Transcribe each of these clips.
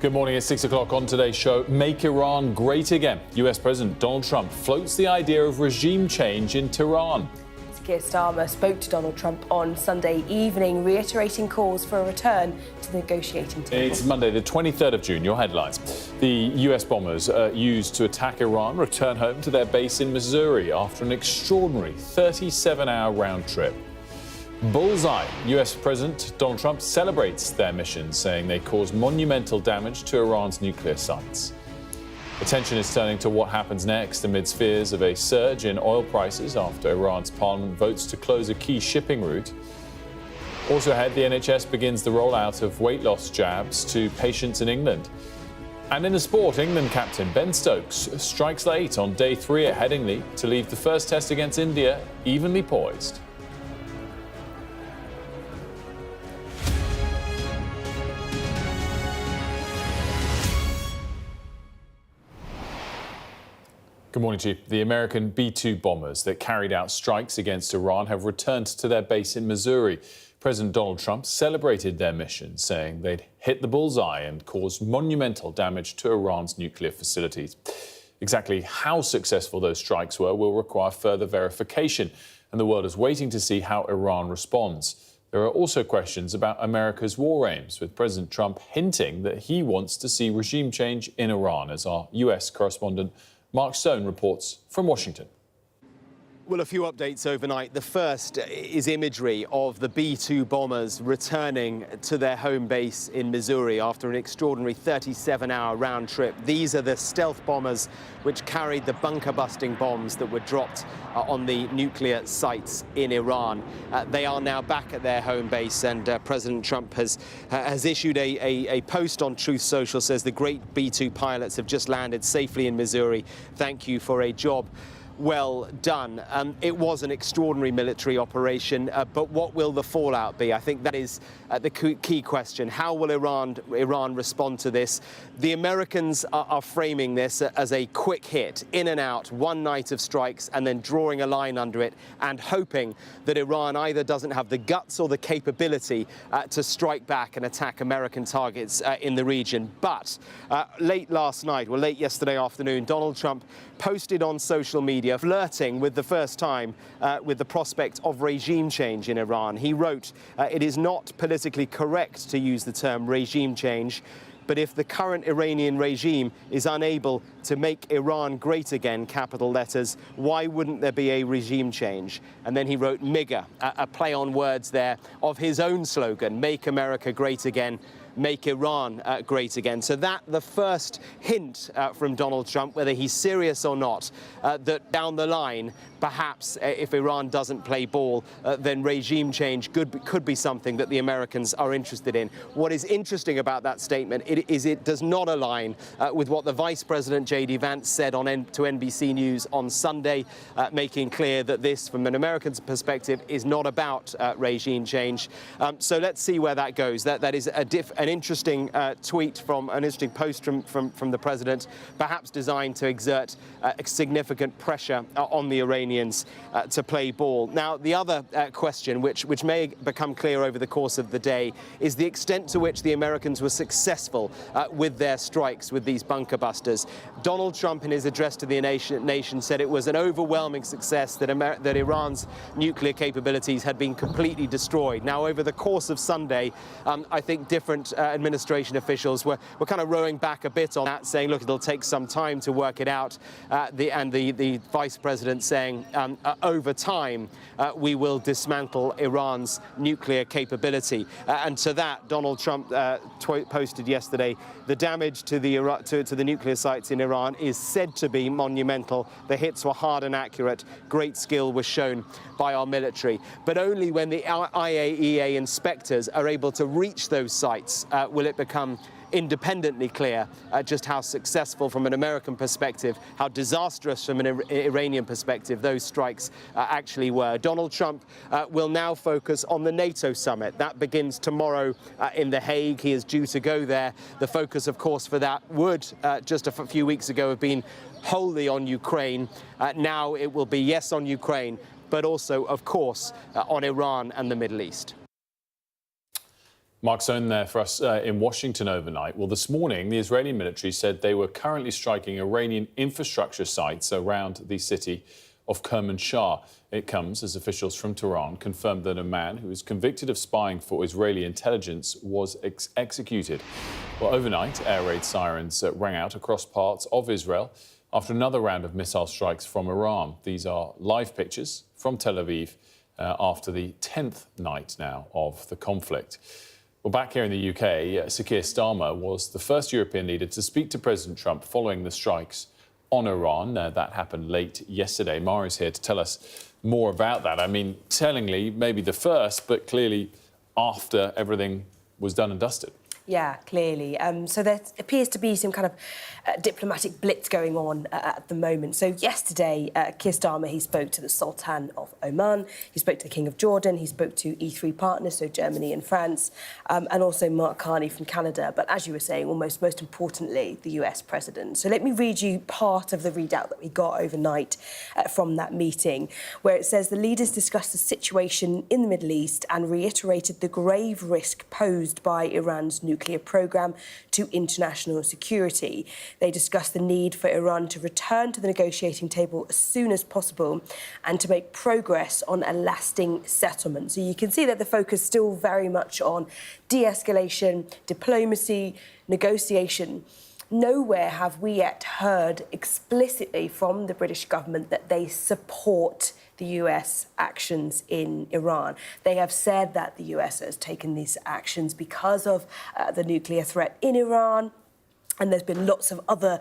Good morning. At 6 o'clock on today's show, Make Iran Great Again. US President Donald Trump floats the idea of regime change in Tehran. Keir Starmer spoke to Donald Trump on Sunday evening, reiterating calls for a return to the negotiating table. It's Monday, the 23rd of June. Your headlines. The US bombers used to attack Iran return home to their base in Missouri after an extraordinary 37-hour round trip. Bullseye. US President Donald Trump celebrates their mission, saying they caused monumental damage to Iran's nuclear sites. Attention is turning to what happens next amidst fears of a surge in oil prices after Iran's parliament votes to close a key shipping route. Also ahead, the NHS begins the rollout of weight loss jabs to patients in England. And in the sport, England captain Ben Stokes strikes late on day 3 at Headingley to leave the first test against India evenly poised. Good morning to you. The American B-2 bombers that carried out strikes against Iran have returned to their base in Missouri. President Donald Trump celebrated their mission, saying they'd hit the bullseye and caused monumental damage to Iran's nuclear facilities. Exactly how successful those strikes were will require further verification, and the world is waiting to see how Iran responds. There are also questions about America's war aims, with President Trump hinting that he wants to see regime change in Iran, as our US correspondent Mark Stone reports from Washington. Well, a few updates overnight. The first is imagery of the B-2 bombers returning to their home base in Missouri after an extraordinary 37-hour round trip. These are the stealth bombers which carried the bunker-busting bombs that were dropped on the nuclear sites in Iran. They are now back at their home base, and President Trump has issued a post on Truth Social, says the great B-2 pilots have just landed safely in Missouri. Thank you for a job well done. It was an extraordinary military operation, but what will the fallout be? I think that is the key question. How will Iran respond to this? The Americans are framing this as a quick hit, in and out, one night of strikes, and then drawing a line under it and hoping that Iran either doesn't have the guts or the capability to strike back and attack American targets in the region. But late yesterday afternoon, Donald Trump posted on social media, flirting with the first time with the prospect of regime change in Iran. He wrote, "It is not politically correct to use the term regime change, but if the current Iranian regime is unable to make Iran great again, capital letters, why wouldn't there be a regime change?" And then he wrote MIGA, a play on words there of his own slogan, "Make America Great Again, Make Iran great again." So that the first hint from Donald Trump, whether he's serious or not, that down the line, perhaps if Iran doesn't play ball, then regime change could be something that the Americans are interested in. What is interesting about that statement is it does not align with what the Vice President J.D. Vance said to NBC News on Sunday, making clear that this, from an American perspective, is not about regime change. So let's see where that goes. That is an interesting tweet an interesting post from the president, perhaps designed to exert significant pressure on the Iranians to play ball. Now, the other question, which may become clear over the course of the day, is the extent to which the Americans were successful with their strikes with these bunker busters. Donald Trump, in his address to the nation, said it was an overwhelming success that Iran's nuclear capabilities had been completely destroyed. Now, over the course of Sunday, I think different administration officials were kind of rowing back a bit on that, saying, look, it'll take some time to work it out. The vice president saying, over time, we will dismantle Iran's nuclear capability. And to that, Donald Trump posted yesterday, the damage to the nuclear sites in Iran is said to be monumental. The hits were hard and accurate. Great skill was shown by our military. But only when the IAEA inspectors are able to reach those sites will it become independently clear just how successful from an American perspective, how disastrous from an Iranian perspective those strikes actually were. Donald Trump will now focus on the NATO summit. That begins tomorrow in The Hague. He is due to go there. The focus, of course, for that would, just a few weeks ago, have been wholly on Ukraine. Now it will be, yes, on Ukraine, but also, of course, on Iran and the Middle East. Mark Stone there for us in Washington overnight. Well, this morning, the Israeli military said they were currently striking Iranian infrastructure sites around the city of Kermanshah. It comes as officials from Tehran confirmed that a man who was convicted of spying for Israeli intelligence was executed. Well, overnight, air raid sirens rang out across parts of Israel after another round of missile strikes from Iran. These are live pictures from Tel Aviv after the 10th night now of the conflict. Well, back here in the UK, Sir Keir Starmer was the first European leader to speak to President Trump following the strikes on Iran. That happened late yesterday. Mari's here to tell us more about that. I mean, tellingly, maybe the first, but clearly after everything was done and dusted. Yeah, clearly. So there appears to be some kind of diplomatic blitz going on at the moment. So yesterday, Keir Starmer, he spoke to the Sultan of Oman, he spoke to the King of Jordan, he spoke to E3 partners, so Germany and France, and also Mark Carney from Canada. But as you were saying, almost most importantly, the US president. So let me read you part of the readout that we got overnight from that meeting, where it says the leaders discussed the situation in the Middle East and reiterated the grave risk posed by Iran's nuclear programme to international security. They discussed the need for Iran to return to the negotiating table as soon as possible and to make progress on a lasting settlement. So you can see that the focus is still very much on de-escalation, diplomacy, negotiation. Nowhere have we yet heard explicitly from the British government that they support the US actions in Iran. They have said that the US has taken these actions because of the nuclear threat in Iran. And there's been lots of other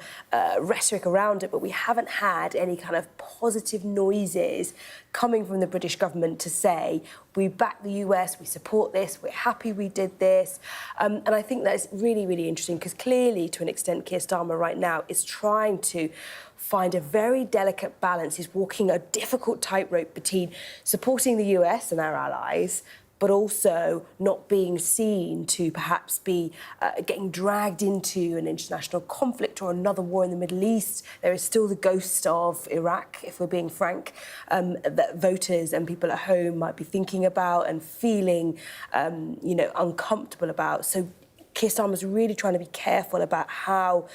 rhetoric around it, but we haven't had any kind of positive noises coming from the British government to say, we back the US, we support this, we're happy we did this. And I think that's really, really interesting because clearly, to an extent, Keir Starmer right now is trying to find a very delicate balance. He's walking a difficult tightrope between supporting the US and our allies, but also not being seen to perhaps be getting dragged into an international conflict or another war in the Middle East. There is still the ghost of Iraq, if we're being frank, that voters and people at home might be thinking about and feeling, uncomfortable about. So Keir Starmer's really trying to be careful about how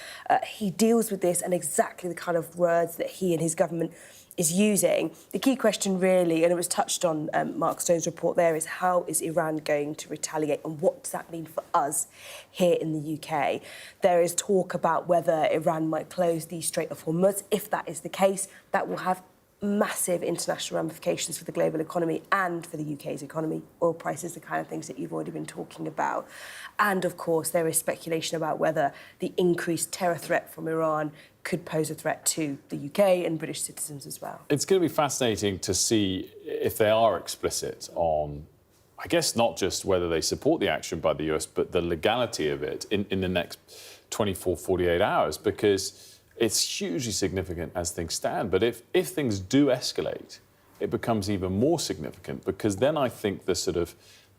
he deals with this and exactly the kind of words that he and his government is using. The key question really, and it was touched on Mark Stone's report there, is how is Iran going to retaliate and what does that mean for us here in the UK? There is talk about whether Iran might close the Strait of Hormuz. If that is the case, that will have massive international ramifications for the global economy and for the UK's economy. Oil prices, the kind of things that you've already been talking about. And of course, there is speculation about whether the increased terror threat from Iran could pose a threat to the UK and British citizens as well. It's going to be fascinating to see if they are explicit on, I guess, not just whether they support the action by the US, but the legality of it in the next 24, 48 hours, because it's hugely significant as things stand. But if things do escalate, it becomes even more significant, because then I think the sort of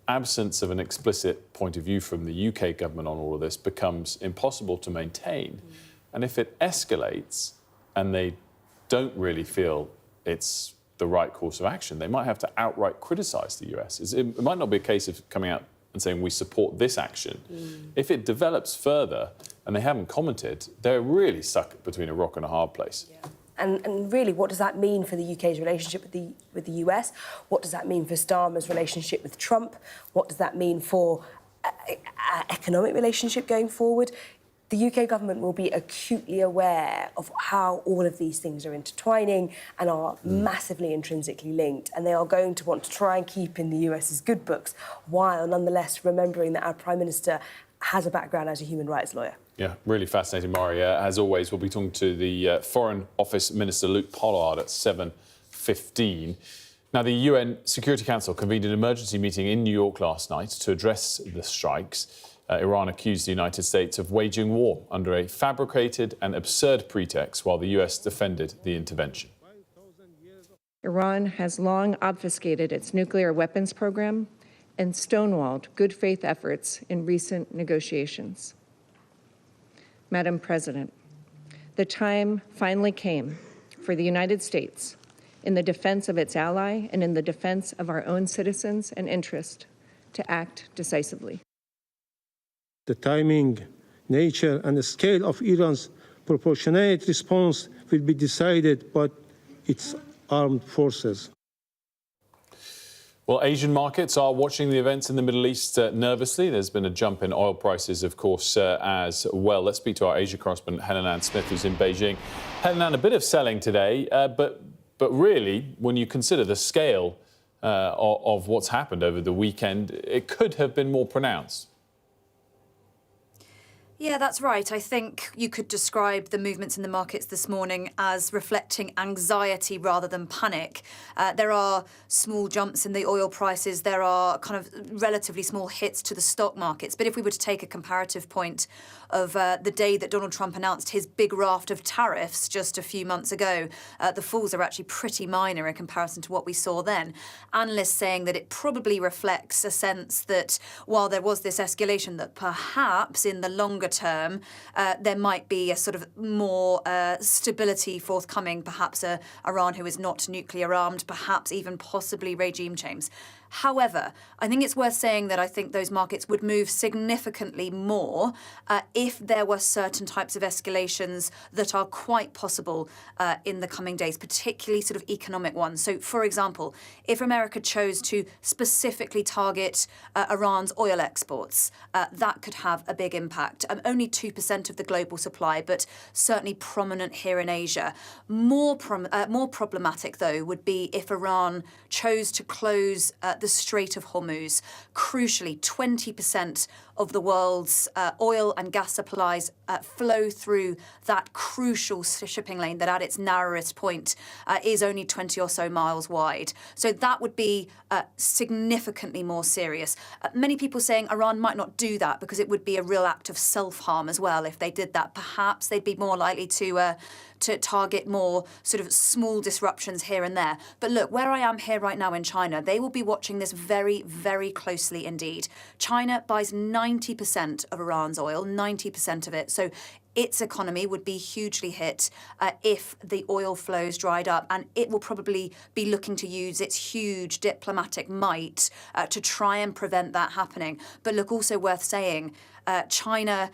absence of an explicit point of view from the UK government on all of this becomes impossible to maintain. And if it escalates and they don't really feel it's the right course of action, they might have to outright criticise the US. It might not be a case of coming out and saying we support this action. If it develops further and they haven't commented, they're really stuck between a rock and a hard place. Yeah. And really, what does that mean for the UK's relationship with the US? What does that mean for Starmer's relationship with Trump? What does that mean for our economic relationship going forward? The UK government will be acutely aware of how all of these things are intertwining and are massively intrinsically linked. And they are going to want to try and keep in the US's good books, while nonetheless remembering that our Prime Minister has a background as a human rights lawyer. Yeah, really fascinating, Mari. As always, we'll be talking to the Foreign Office Minister, Luke Pollard, at 7:15. Now, the UN Security Council convened an emergency meeting in New York last night to address the strikes. Iran accused the United States of waging war under a fabricated and absurd pretext, while the US defended the intervention. Iran has long obfuscated its nuclear weapons program and stonewalled good faith efforts in recent negotiations. Madam President, the time finally came for the United States, in the defense of its ally and in the defense of our own citizens and interests, to act decisively. The timing, nature, and the scale of Iran's proportionate response will be decided by its armed forces. Well, Asian markets are watching the events in the Middle East nervously. There's been a jump in oil prices, of course, as well. Let's speak to our Asia correspondent, Helen Smith, who's in Beijing. Helen, a bit of selling today, but really, when you consider the scale of what's happened over the weekend, it could have been more pronounced. Yeah, that's right. I think you could describe the movements in the markets this morning as reflecting anxiety rather than panic. There are small jumps in the oil prices. There are kind of relatively small hits to the stock markets. But if we were to take a comparative point of the day that Donald Trump announced his big raft of tariffs just a few months ago, the falls are actually pretty minor in comparison to what we saw then. Analysts saying that it probably reflects a sense that while there was this escalation, that perhaps in the longer term, there might be a sort of more stability forthcoming, perhaps Iran who is not nuclear armed, perhaps even possibly regime change. However, I think it's worth saying that I think those markets would move significantly more if there were certain types of escalations that are quite possible in the coming days, particularly sort of economic ones. So, for example, if America chose to specifically target Iran's oil exports, that could have a big impact. Only 2% of the global supply, but certainly prominent here in Asia. More problematic, though, would be if Iran chose to close the Strait of Hormuz. Crucially, 20% of the world's oil and gas supplies flow through that crucial shipping lane that at its narrowest point is only 20 or so miles wide. So that would be significantly more serious. Many people saying Iran might not do that because it would be a real act of self-harm as well if they did that. Perhaps they'd be more likely to target more sort of small disruptions here and there. But look, where I am here right now in China, they will be watching this very, very closely indeed. China buys 90% of Iran's oil, 90% of it. So its economy would be hugely hit if the oil flows dried up, and it will probably be looking to use its huge diplomatic might to try and prevent that happening. But look, also worth saying, China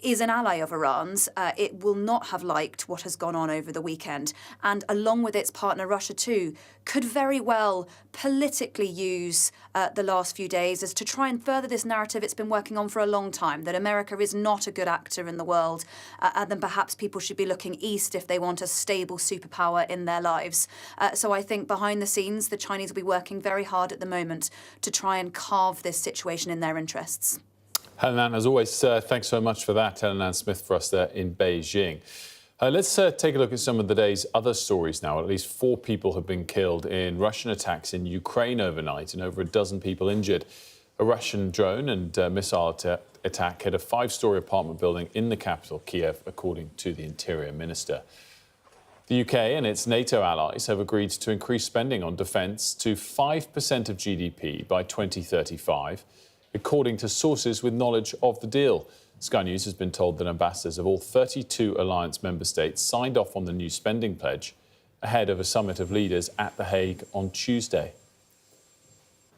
is an ally of Iran's. It will not have liked what has gone on over the weekend. And along with its partner, Russia too, could very well politically use the last few days as to try and further this narrative it's been working on for a long time, that America is not a good actor in the world, and then perhaps people should be looking east if they want a stable superpower in their lives. So I think behind the scenes, the Chinese will be working very hard at the moment to try and carve this situation in their interests. Helen, as always, thanks so much for that. Helen Smith for us there in Beijing. Let's take a look at some of the day's other stories now. At least 4 people have been killed in Russian attacks in Ukraine overnight and over a dozen people injured. A Russian drone and missile attack hit a 5-storey apartment building in the capital, Kiev, according to the Interior Minister. The UK and its NATO allies have agreed to increase spending on defence to 5% of GDP by 2035. According to sources with knowledge of the deal. Sky News has been told that ambassadors of all 32 alliance member states signed off on the new spending pledge ahead of a summit of leaders at The Hague on Tuesday.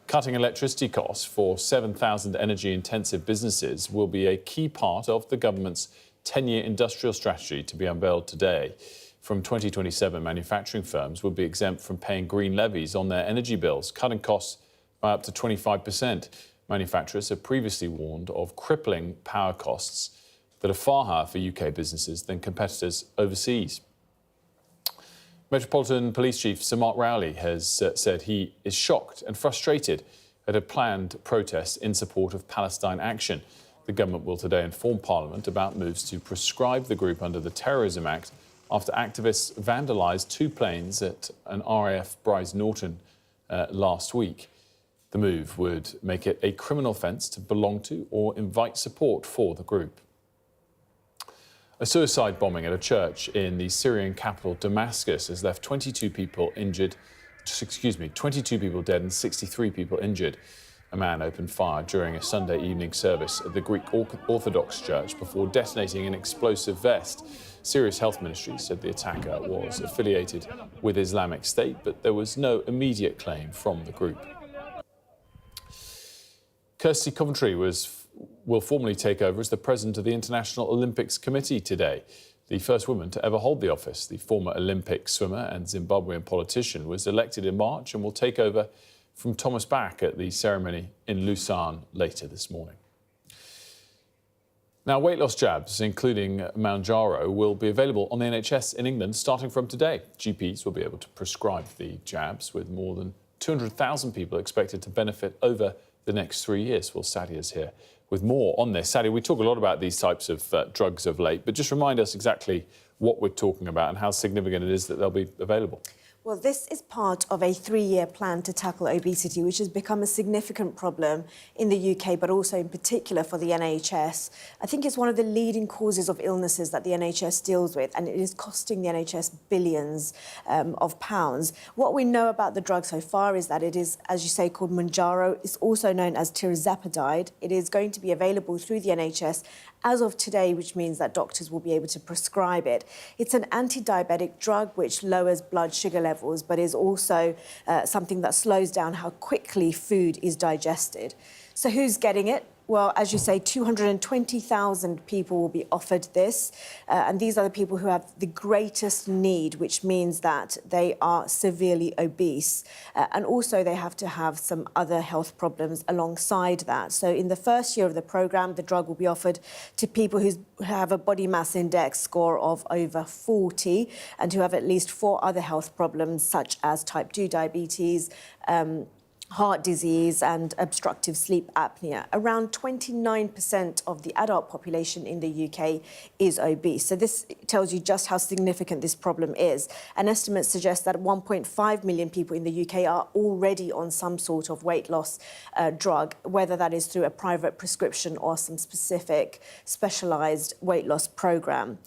Cutting electricity costs for 7,000 energy-intensive businesses will be a key part of the government's 10-year industrial strategy to be unveiled today. From 2027, manufacturing firms will be exempt from paying green levies on their energy bills, cutting costs by up to 25%. Manufacturers have previously warned of crippling power costs that are far higher for UK businesses than competitors overseas. Metropolitan Police Chief Sir Mark Rowley has said he is shocked and frustrated at a planned protest in support of Palestine Action. The government will today inform Parliament about moves to proscribe the group under the Terrorism Act after activists vandalised 2 planes at an RAF Brize Norton last week. The move would make it a criminal offence to belong to or invite support for the group. A suicide bombing at a church in the Syrian capital Damascus has left 22 people dead and 63 people injured. A man opened fire during a Sunday evening service at the Greek Orthodox Church before detonating an explosive vest. Syria's health ministry said the attacker was affiliated with Islamic State, but there was no immediate claim from the group. Kirsty Coventry was will formally take over as the president of the International Olympics Committee today. The first woman to ever hold the office, the former Olympic swimmer and Zimbabwean politician, was elected in March and will take over from Thomas Bach at the ceremony in Lausanne later this morning. Now, weight loss jabs, including Mounjaro, will be available on the NHS in England starting from today. GPs will be able to prescribe the jabs, with more than 200,000 people expected to benefit over the next 3 years. Well, Sadia is here with more on this. Sadia, we talk a lot about these types of drugs of late, but just remind us exactly what we're talking about and how significant it is that they'll be available. Well, this is part of a 3-year plan to tackle obesity, which has become a significant problem in the UK, but also in particular for the NHS. I think it's one of the leading causes of illnesses that the NHS deals with, and it is costing the NHS billions of pounds. What we know about the drug so far is that it is, as you say, called Mounjaro. It's also known as tirzepatide. It is going to be available through the NHS as of today, which means that doctors will be able to prescribe it. It's an anti-diabetic drug which lowers blood sugar levels, but is also something that slows down how quickly food is digested. So who's getting it? Well, as you say, 220,000 people will be offered this, and these are the people who have the greatest need, which means that they are severely obese, and also they have to have some other health problems alongside that. So in the first year of the programme, the drug will be offered to people who have a body mass index score of over 40 and who have at least 4 other health problems, such as type 2 diabetes, heart disease and obstructive sleep apnea. Around 29% of the adult population in the UK is obese. So this tells you just how significant this problem is. And estimates suggest that 1.5 million people in the UK are already on some sort of weight loss drug, whether that is through a private prescription or some specific specialised weight loss programme.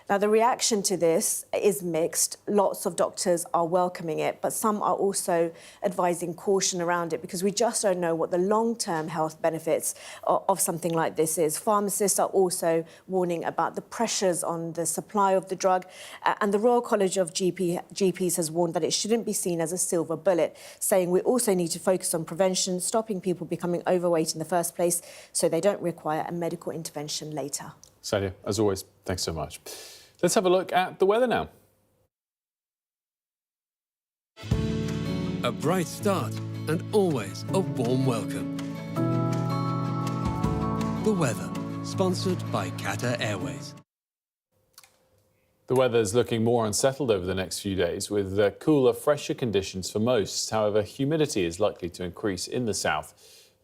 Now, the reaction to this is mixed. Lots of doctors are welcoming it, but some are also advising caution around it because we just don't know what the long-term health benefits of something like this is. Pharmacists are also warning about the pressures on the supply of the drug, and the Royal College of GPs has warned that it shouldn't be seen as a silver bullet, saying we also need to focus on prevention, stopping people becoming overweight in the first place so they don't require a medical intervention later. Sadia, as always, thanks so much. Let's have a look at the weather now. A bright start and always a warm welcome. The weather, sponsored by Qatar Airways. The weather's looking more unsettled over the next few days, with cooler, fresher conditions for most. However, humidity is likely to increase in the south,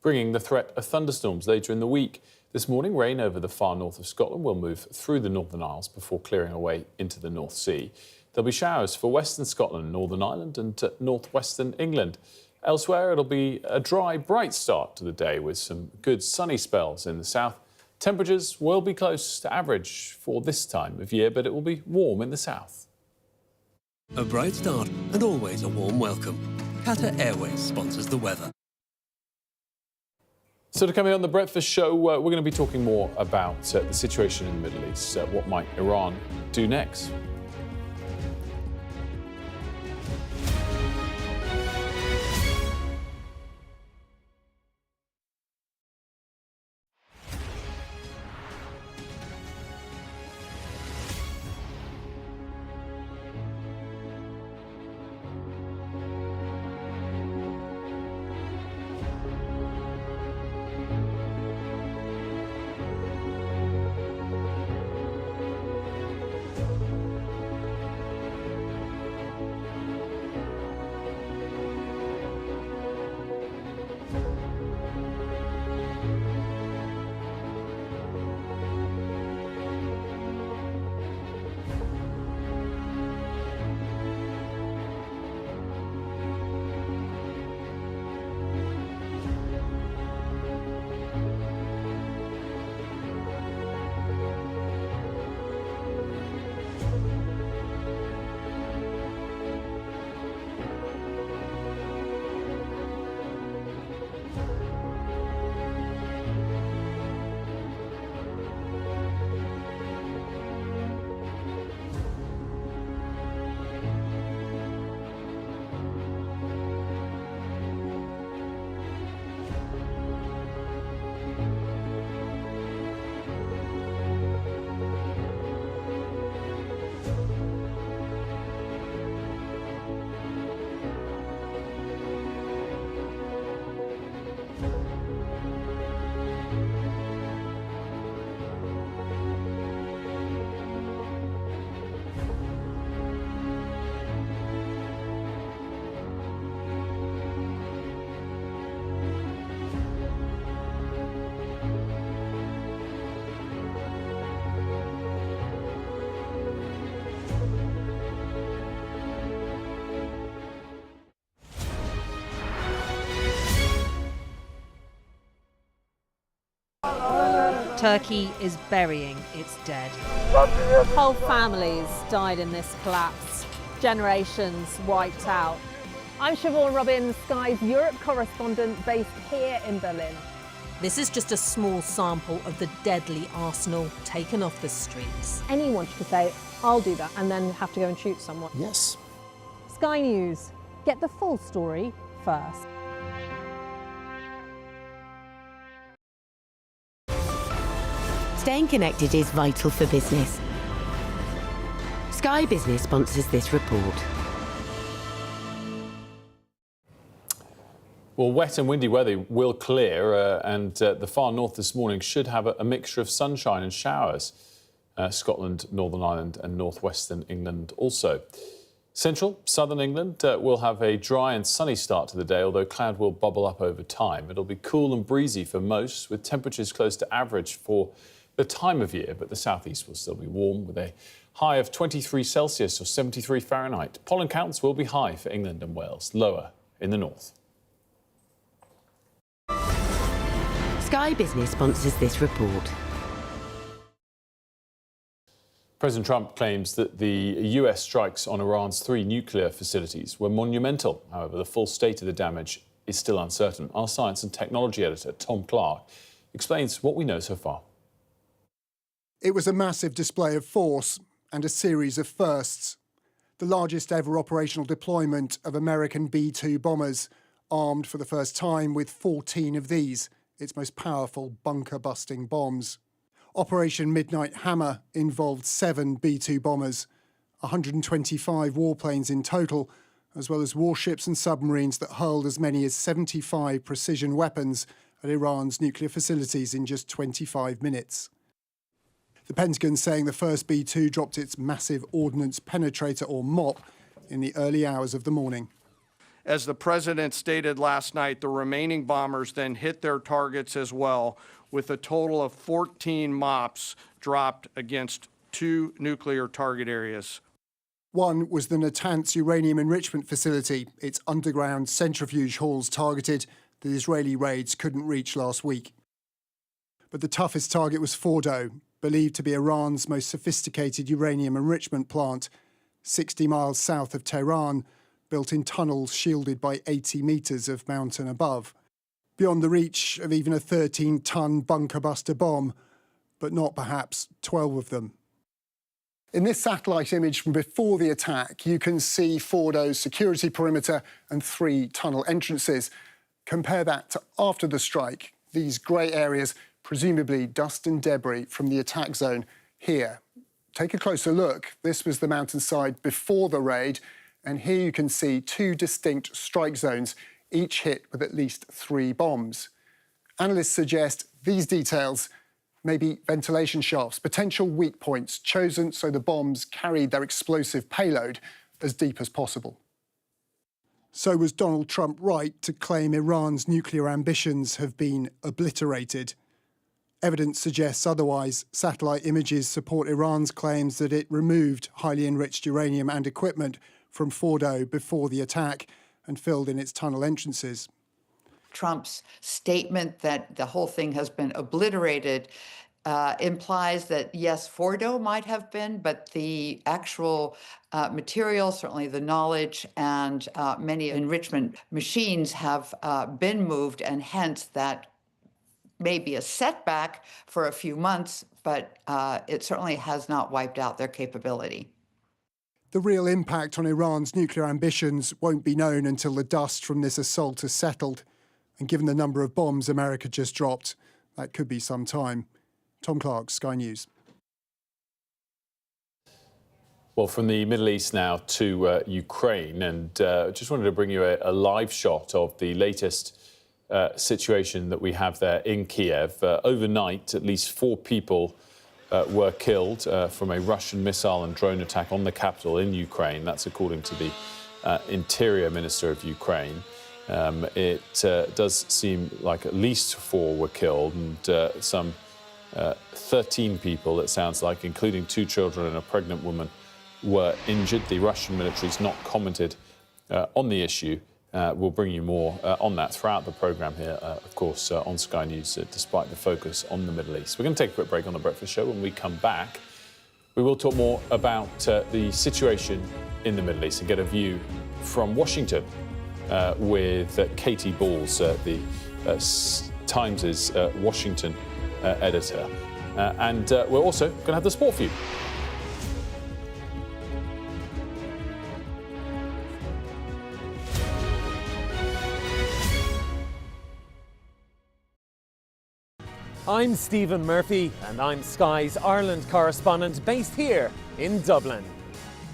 bringing the threat of thunderstorms later in the week. This morning, rain over the far north of Scotland will move through the Northern Isles before clearing away into the North Sea. There'll be showers for western Scotland, Northern Ireland and northwestern England. Elsewhere, it'll be a dry, bright start to the day with some good sunny spells in the south. Temperatures will be close to average for this time of year, but it will be warm in the south. A bright start and always a warm welcome. Qatar Airways sponsors the weather. So to come in on the Breakfast Show, we're going to be talking more about the situation in the Middle East. What might Iran do next? Turkey is burying its dead. Whole families died in this collapse. Generations wiped out. I'm Siobhan Robbins, Sky's Europe correspondent based here in Berlin. This is just a small sample of the deadly arsenal taken off the streets. Anyone could say, I'll do that, and then have to go and shoot someone. Yes. Sky News, get the full story first. Staying connected is vital for business. Sky Business sponsors this report. Well, wet and windy weather will clear, and the far north this morning should have a mixture of sunshine and showers. Scotland, Northern Ireland and northwestern England also. Central, southern England will have a dry and sunny start to the day, although cloud will bubble up over time. It'll be cool and breezy for most, with temperatures close to average for the time of year, but the southeast will still be warm with a high of 23 Celsius or 73 Fahrenheit. Pollen counts will be high for England and Wales, lower in the north. Sky Business sponsors this report. President Trump claims that the US strikes on Iran's 3 nuclear facilities were monumental. However, the full state of the damage is still uncertain. Our science and technology editor, Tom Clark, explains what we know so far. It was a massive display of force and a series of firsts. The largest ever operational deployment of American B-2 bombers, armed for the first time with 14 of these, its most powerful bunker-busting bombs. Operation Midnight Hammer involved 7 B-2 bombers, 125 warplanes in total, as well as warships and submarines that hurled as many as 75 precision weapons at Iran's nuclear facilities in just 25 minutes. The Pentagon saying the first B-2 dropped its massive ordnance penetrator, or MOP, in the early hours of the morning. As the president stated last night, the remaining bombers then hit their targets as well, with a total of 14 MOPs dropped against 2 nuclear target areas. One was the Natanz uranium enrichment facility, its underground centrifuge halls targeted that Israeli raids couldn't reach last week. But the toughest target was Fordo, believed to be Iran's most sophisticated uranium enrichment plant, 60 miles south of Tehran, built in tunnels shielded by 80 metres of mountain above, beyond the reach of even a 13-ton bunker-buster bomb, but not perhaps 12 of them. In this satellite image from before the attack, you can see Fordo's security perimeter and 3 tunnel entrances. Compare that to after the strike, these grey areas, presumably dust and debris from the attack zone here. Take a closer look. This was the mountainside before the raid, and here you can see 2 distinct strike zones, each hit with at least 3 bombs. Analysts suggest these details may be ventilation shafts, potential weak points chosen so the bombs carried their explosive payload as deep as possible. So was Donald Trump right to claim Iran's nuclear ambitions have been obliterated? Evidence suggests otherwise. Satellite images support Iran's claims that it removed highly enriched uranium and equipment from Fordo before the attack and filled in its tunnel entrances. Trump's statement that the whole thing has been obliterated implies that, yes, Fordo might have been, but the actual material, certainly the knowledge, and many enrichment machines have been moved, and hence that may be a setback for a few months, but it certainly has not wiped out their capability. The real impact on Iran's nuclear ambitions won't be known until the dust from this assault has settled. And given the number of bombs America just dropped, that could be some time. Tom Clark, Sky News. Well, from the Middle East now to Ukraine, and just wanted to bring you a live shot of the latest situation that we have there in Kiev. Overnight, at least 4 people were killed from a Russian missile and drone attack on the capital in Ukraine. That's according to the Interior Minister of Ukraine. It does seem like at least 4 were killed, and some 13 people, it sounds like, including 2 children and a pregnant woman, were injured. The Russian military's not commented on the issue, We'll bring you more on that throughout the programme here, of course, on Sky News, despite the focus on the Middle East. We're going to take a quick break on The Breakfast Show. When we come back, we will talk more about the situation in the Middle East and get a view from Washington with Katie Balls, the Times' Washington editor. And we're also going to have the sport for you. I'm Stephen Murphy, and I'm Sky's Ireland correspondent based here in Dublin.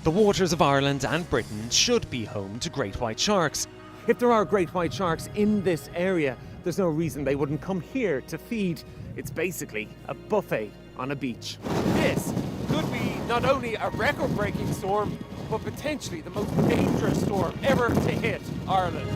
The waters of Ireland and Britain should be home to great white sharks. If there are great white sharks in this area, there's no reason they wouldn't come here to feed. It's basically a buffet on a beach. This could be not only a record-breaking storm, but potentially the most dangerous storm ever to hit Ireland.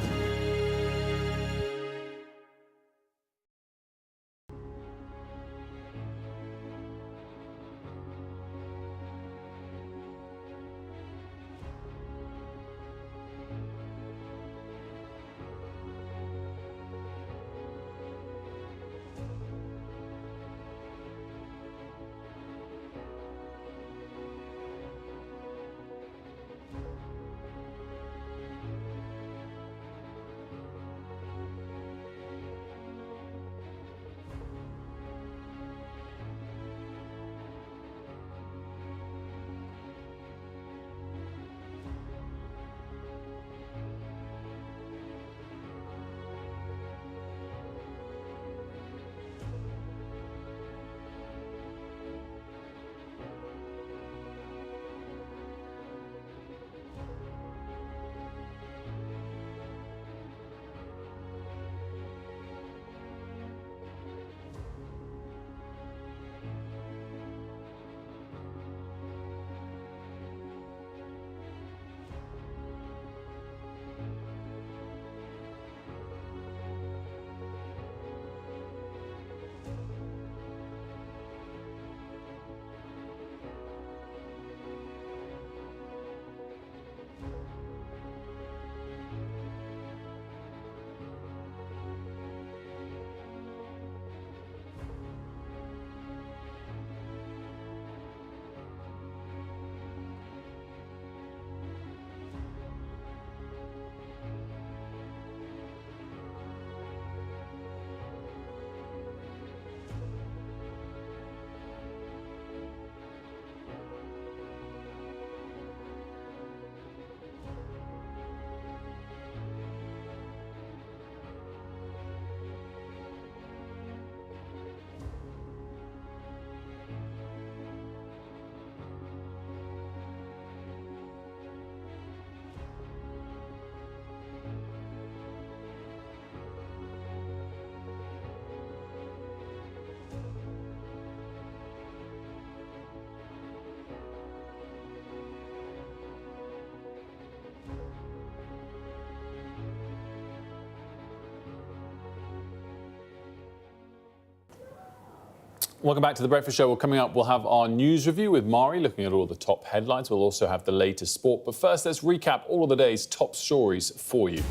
Welcome back to The Breakfast Show. Well, coming up, we'll have our news review with Mari, looking at all the top headlines. We'll also have the latest sport. But first, let's recap all of the day's top stories for you.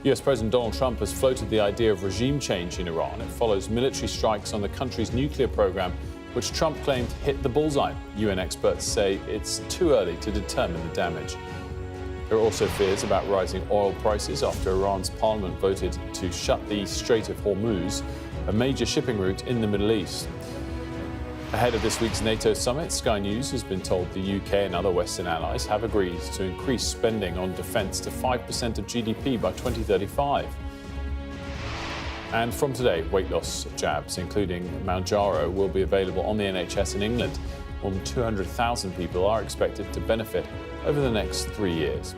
US President Donald Trump has floated the idea of regime change in Iran. It follows military strikes on the country's nuclear program, which Trump claimed hit the bullseye. UN experts say it's too early to determine the damage. There are also fears about rising oil prices after Iran's parliament voted to shut the Strait of Hormuz, a major shipping route in the Middle East. Ahead of this week's NATO summit, Sky News has been told the UK and other Western allies have agreed to increase spending on defence to 5% of GDP by 2035. And from today, weight loss jabs, including Mounjaro, will be available on the NHS in England. More than 200,000 people are expected to benefit over the next 3 years.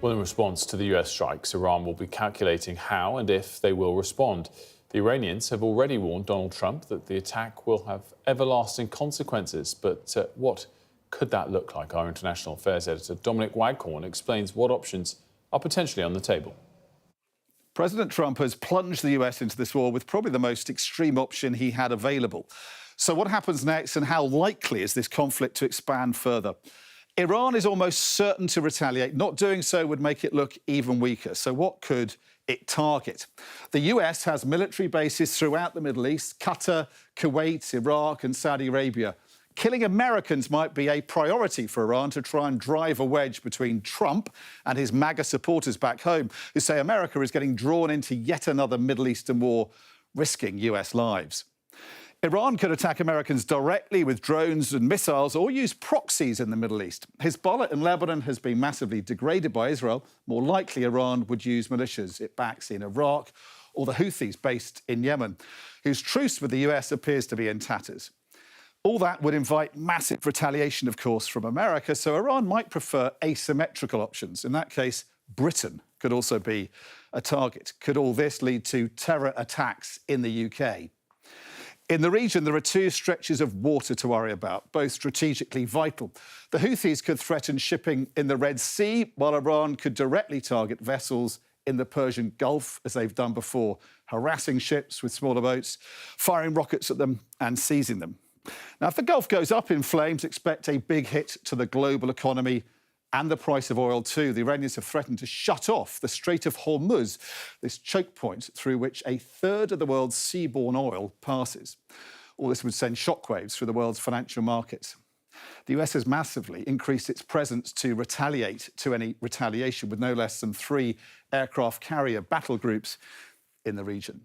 Well, in response to the US strikes, Iran will be calculating how and if they will respond. The Iranians have already warned Donald Trump that the attack will have everlasting consequences. But what could that look like? Our international affairs editor, Dominic Waghorn, explains what options are potentially on the table. President Trump has plunged the US into this war with probably the most extreme option he had available. So what happens next, and how likely is this conflict to expand further? Iran is almost certain to retaliate. Not doing so would make it look even weaker. So what could it target? The US has military bases throughout the Middle East, Qatar, Kuwait, Iraq and Saudi Arabia. Killing Americans might be a priority for Iran to try and drive a wedge between Trump and his MAGA supporters back home, who say America is getting drawn into yet another Middle Eastern war, risking US lives. Iran could attack Americans directly with drones and missiles or use proxies in the Middle East. Hezbollah in Lebanon has been massively degraded by Israel. More likely, Iran would use militias it backs in Iraq or the Houthis based in Yemen, whose truce with the US appears to be in tatters. All that would invite massive retaliation, of course, from America, so Iran might prefer asymmetrical options. In that case, Britain could also be a target. Could all this lead to terror attacks in the UK? In the region, there are two stretches of water to worry about, both strategically vital. The Houthis could threaten shipping in the Red Sea, while Iran could directly target vessels in the Persian Gulf, as they've done before, harassing ships with smaller boats, firing rockets at them and seizing them. Now, if the Gulf goes up in flames, expect a big hit to the global economy and the price of oil too. The Iranians have threatened to shut off the Strait of Hormuz, this choke point through which a third of the world's seaborne oil passes. All this would send shockwaves through the world's financial markets. The US has massively increased its presence to retaliate to any retaliation, with no less than 3 aircraft carrier battle groups in the region.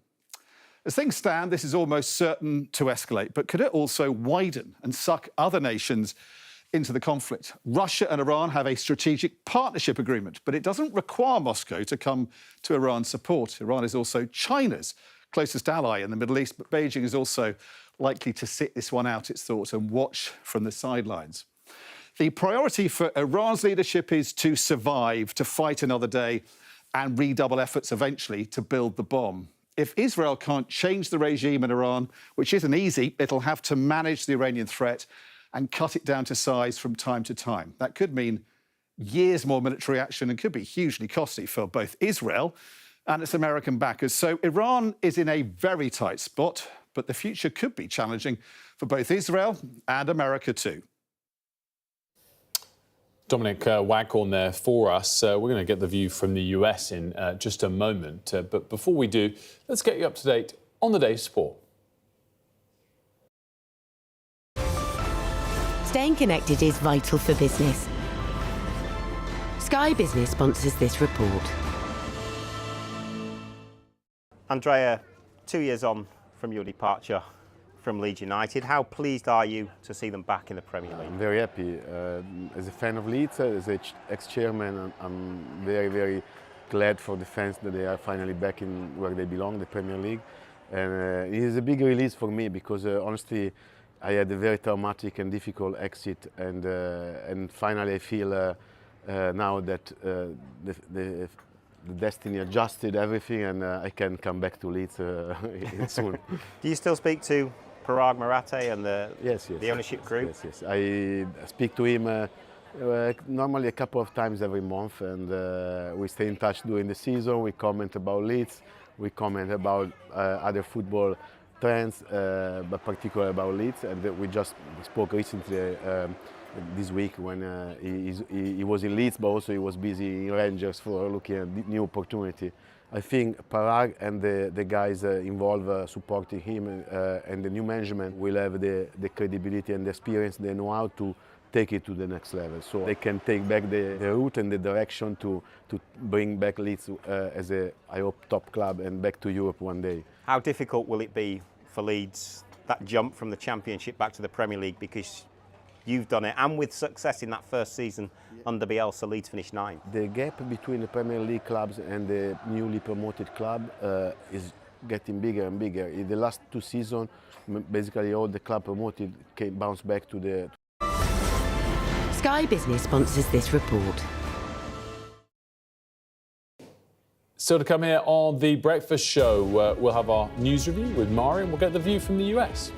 As things stand, this is almost certain to escalate, but could it also widen and suck other nations into the conflict? Russia and Iran have a strategic partnership agreement, but it doesn't require Moscow to come to Iran's support. Iran is also China's closest ally in the Middle East, but Beijing is also likely to sit this one out, it's thought, and watch from the sidelines. The priority for Iran's leadership is to survive, to fight another day, and redouble efforts eventually to build the bomb. If Israel can't change the regime in Iran, which isn't easy, it'll have to manage the Iranian threat and cut it down to size from time to time. That could mean years more military action and could be hugely costly for both Israel and its American backers. So Iran is in a very tight spot, but the future could be challenging for both Israel and America too. Dominic Waghorn there for us. We're going to get the view from the US in just a moment. But before we do, let's get you up to date on the day's sport. Staying connected is vital for business. Sky Business sponsors this report. Andrea, 2 years on from your departure from Leeds United, how pleased are you to see them back in the Premier League? I'm very happy. As a fan of Leeds, as ex-chairman, I'm very, very glad for the fans that they are finally back in where they belong, the Premier League. And it is a big release for me because honestly, I had a very traumatic and difficult exit, and finally I feel now that the destiny adjusted everything, and I can come back to Leeds soon. Do you still speak to Parag Marathe and the ownership group? Yes. I speak to him normally a couple of times every month, and we stay in touch during the season. We comment about Leeds, we comment about other football trends, but particularly about Leeds. And we just spoke recently this week when he was in Leeds, but also he was busy in Rangers for looking at new opportunity. I think Parag and the guys involved supporting him and the new management will have the credibility and the experience, they know how to take it to the next level. So they can take back the route and the direction to bring back Leeds as a, I hope, top club and back to Europe one day. How difficult will it be for Leeds, that jump from the Championship back to the Premier League, because you've done it, and with success in that first season under Bielsa, Leeds finished 9th. The gap between the Premier League clubs and the newly promoted club is getting bigger and bigger. In the last 2 seasons, basically all the club promoted bounced back to the... Sky Business sponsors this report. Still to come here on The Breakfast Show, we'll have our news review with Mari, and we'll get the view from the US.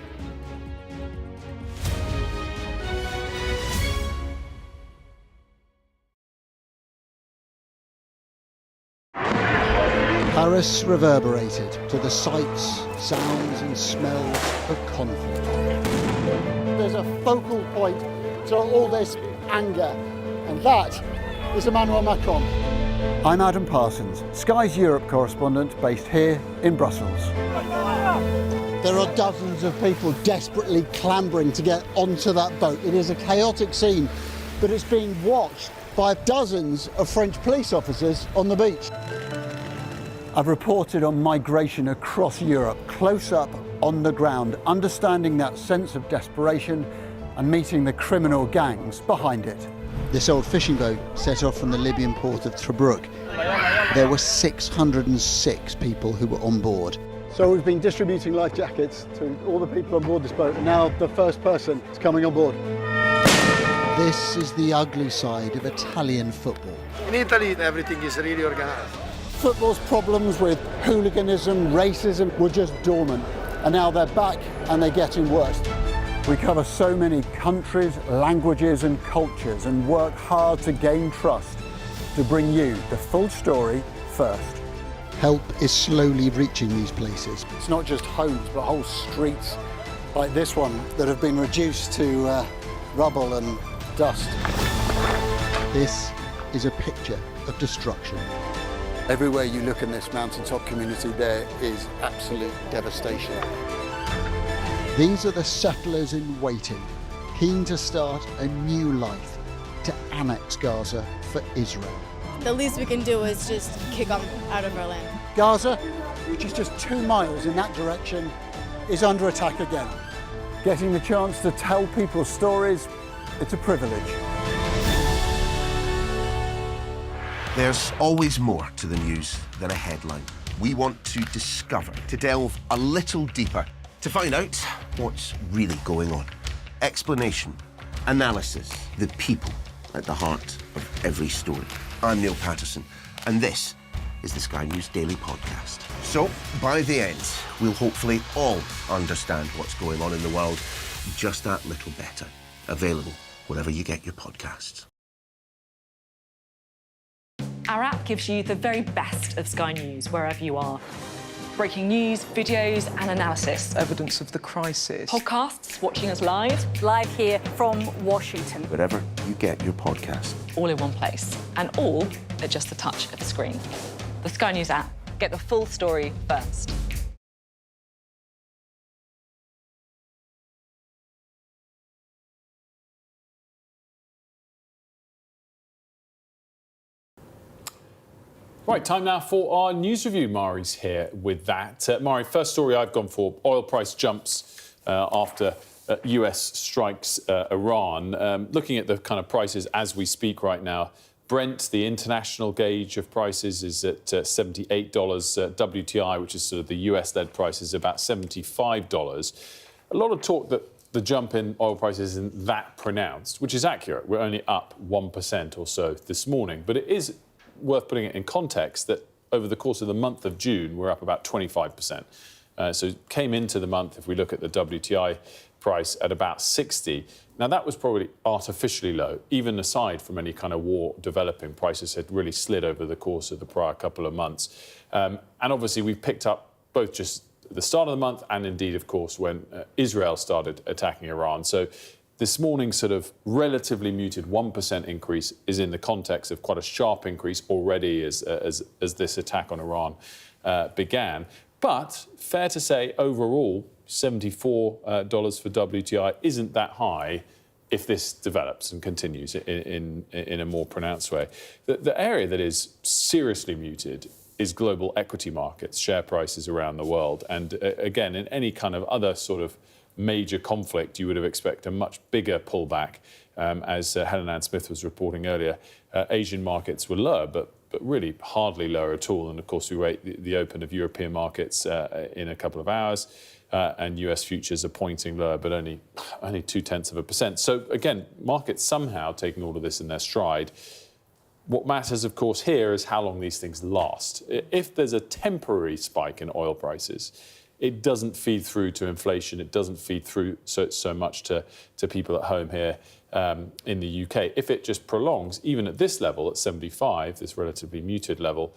Paris reverberated to the sights, sounds and smells of conflict. There's a focal point to all this anger And that is Emmanuel Macron. I'm Adam Parsons, Sky's Europe correspondent based here in Brussels. There are dozens of people desperately clambering to get onto that boat. It is a chaotic scene, but it's being watched by dozens of French police officers on the beach. I've reported on migration across Europe, close up on the ground, understanding that sense of desperation and meeting the criminal gangs behind it. This old fishing boat set off from the Libyan port of Tobruk. There were 606 people who were on board. So we've been distributing life jackets to all the people on board this boat, and now the first person is coming on board. This is the ugly side of Italian football. In Italy, everything is really organized. Football's problems with hooliganism, racism were just dormant, and now they're back and they're getting worse. We cover so many countries, languages and cultures and work hard to gain trust to bring you the full story first. Help is slowly reaching these places. It's not just homes, but whole streets like this one that have been reduced to rubble and dust. This is a picture of destruction. Everywhere you look in this mountaintop community, there is absolute devastation. These are the settlers in waiting, keen to start a new life, to annex Gaza for Israel. The least we can do is just kick them out of our land. Gaza, which is just 2 miles in that direction, is under attack again. Getting the chance to tell people's stories, it's a privilege. There's always more to the news than a headline. We want to discover, to delve a little deeper, to find out what's really going on. Explanation, analysis, the people at the heart of every story. I'm Neil Patterson, and this is the Sky News Daily Podcast. So, by the end, we'll hopefully all understand what's going on in the world just that little better. Available wherever you get your podcasts. Our app gives you the very best of Sky News wherever you are. Breaking news, videos and analysis. Evidence of the crisis. Podcasts, watching us live. Live here from Washington. Wherever you get your podcast. All in one place. And all at just the touch of a screen. The Sky News app. Get the full story first. Right, time now for our news review. Mari's here with that. Mari, first story I've gone for, oil price jumps after US strikes Iran. Looking at the kind of prices as we speak right now, Brent, the international gauge of prices, is at $78. WTI, which is sort of the US-led price, is about $75. A lot of talk that the jump in oil prices isn't that pronounced, which is accurate. We're only up 1% or so this morning, but it is worth putting it in context that over the course of the month of June, we're up about 25%. So came into the month, if we look at the WTI price, at about 60. Now, that was probably artificially low, even aside from any kind of war developing. Prices had really slid over the course of the prior couple of months. And obviously, we've picked up both just at the start of the month and indeed, of course, when Israel started attacking Iran. So this morning's sort of relatively muted 1% increase is in the context of quite a sharp increase already as this attack on Iran began. But fair to say, overall, $74 for WTI isn't that high if this develops and continues in a more pronounced way. The area that is seriously muted is global equity markets, share prices around the world. And again, in any kind of other sort of major conflict, you would have expected a much bigger pullback. As Helen Ann Smith was reporting earlier, Asian markets were lower, but really hardly lower at all. And of course, we wait the open of European markets in a couple of hours, and US futures are pointing lower, but only 0.2%. So again, markets somehow taking all of this in their stride. What matters, of course, here is how long these things last. If there's a temporary spike in oil prices, it doesn't feed through to inflation. It doesn't feed through so much to people at home here in the UK. If it just prolongs, even at this level, at 75, this relatively muted level,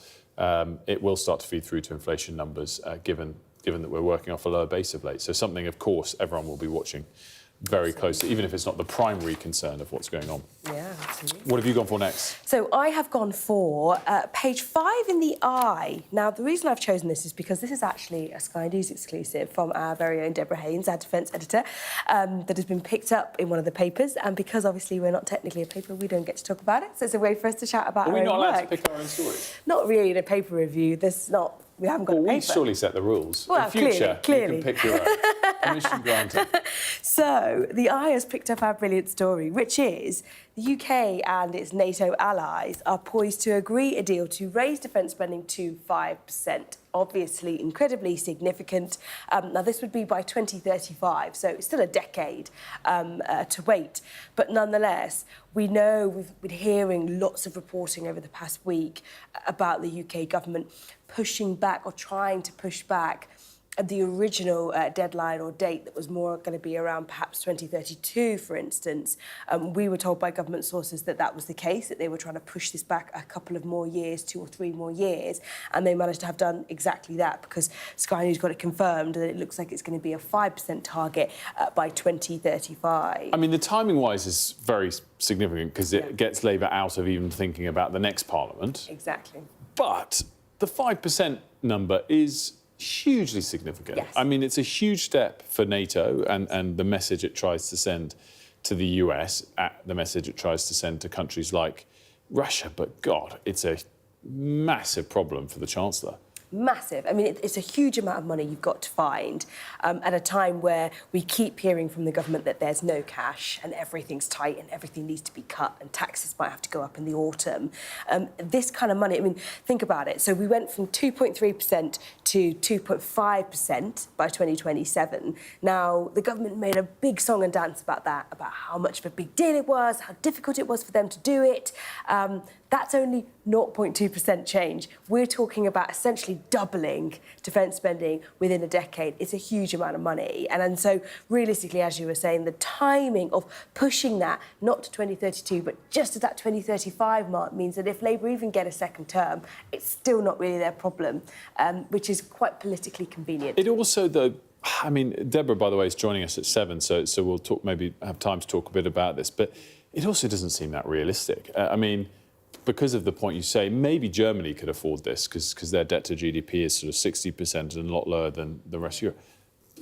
it will start to feed through to inflation numbers, given that we're working off a lower base of late. So something, of course, everyone will be watching very closely, even if it's not the primary concern of what's going on. Yeah, absolutely. What have you gone for next? So I have gone for page 5 in the Eye. Now, the reason I've chosen this is because this is actually a Sky News exclusive from our very own Deborah Haynes, our defence editor, that has been picked up in one of the papers. And because, obviously, we're not technically a paper, we don't get to talk about it. So it's a way for us to chat about our own work. Are we not allowed to pick our own stories? Not really in a paper review. We haven't got a paper. We surely set the rules. Well, in future, clearly. you can pick your own. Permission granted. So, the Eye has picked up our brilliant story, which is the UK and its NATO allies are poised to agree a deal to raise defence spending to 5%. Obviously, incredibly significant. Now, this would be by 2035, so it's still a decade to wait. But nonetheless, we know we've been hearing lots of reporting over the past week about the UK government pushing back or trying to push back the original deadline or date that was more going to be around perhaps 2032, for instance. We were told by government sources that that was the case, that they were trying to push this back a couple of more years, 2 or 3 more years, and they managed to have done exactly that because Sky News got it confirmed that it looks like it's going to be a 5% target by 2035. I mean, the timing-wise is very significant because it gets Labour out of even thinking about the next Parliament. Exactly. But the 5% number is hugely significant. Yes. I mean, it's a huge step for NATO and the message it tries to send to the US, the message it tries to send to countries like Russia. But, God, it's a massive problem for the Chancellor. Massive. I mean, it's a huge amount of money you've got to find at a time where we keep hearing from the government that there's no cash and everything's tight and everything needs to be cut and taxes might have to go up in the autumn. This kind of money, I mean, think about it. So we went from 2.3% to 2.5% by 2027. Now, the government made a big song and dance about that, about how much of a big deal it was, how difficult it was for them to do it. That's only 0.2% change. We're talking about essentially doubling defence spending within a decade. It's a huge amount of money. And so, realistically, as you were saying, the timing of pushing that, not to 2032, but just to that 2035 mark, means that if Labour even get a second term, it's still not really their problem, which is quite politically convenient. It also, though, I mean, Deborah, by the way, is joining us at 7, so we'll talk, maybe have time to talk a bit about this, but it also doesn't seem that realistic. I mean, because of the point you say, maybe Germany could afford this because their debt to GDP is sort of 60% and a lot lower than the rest of Europe.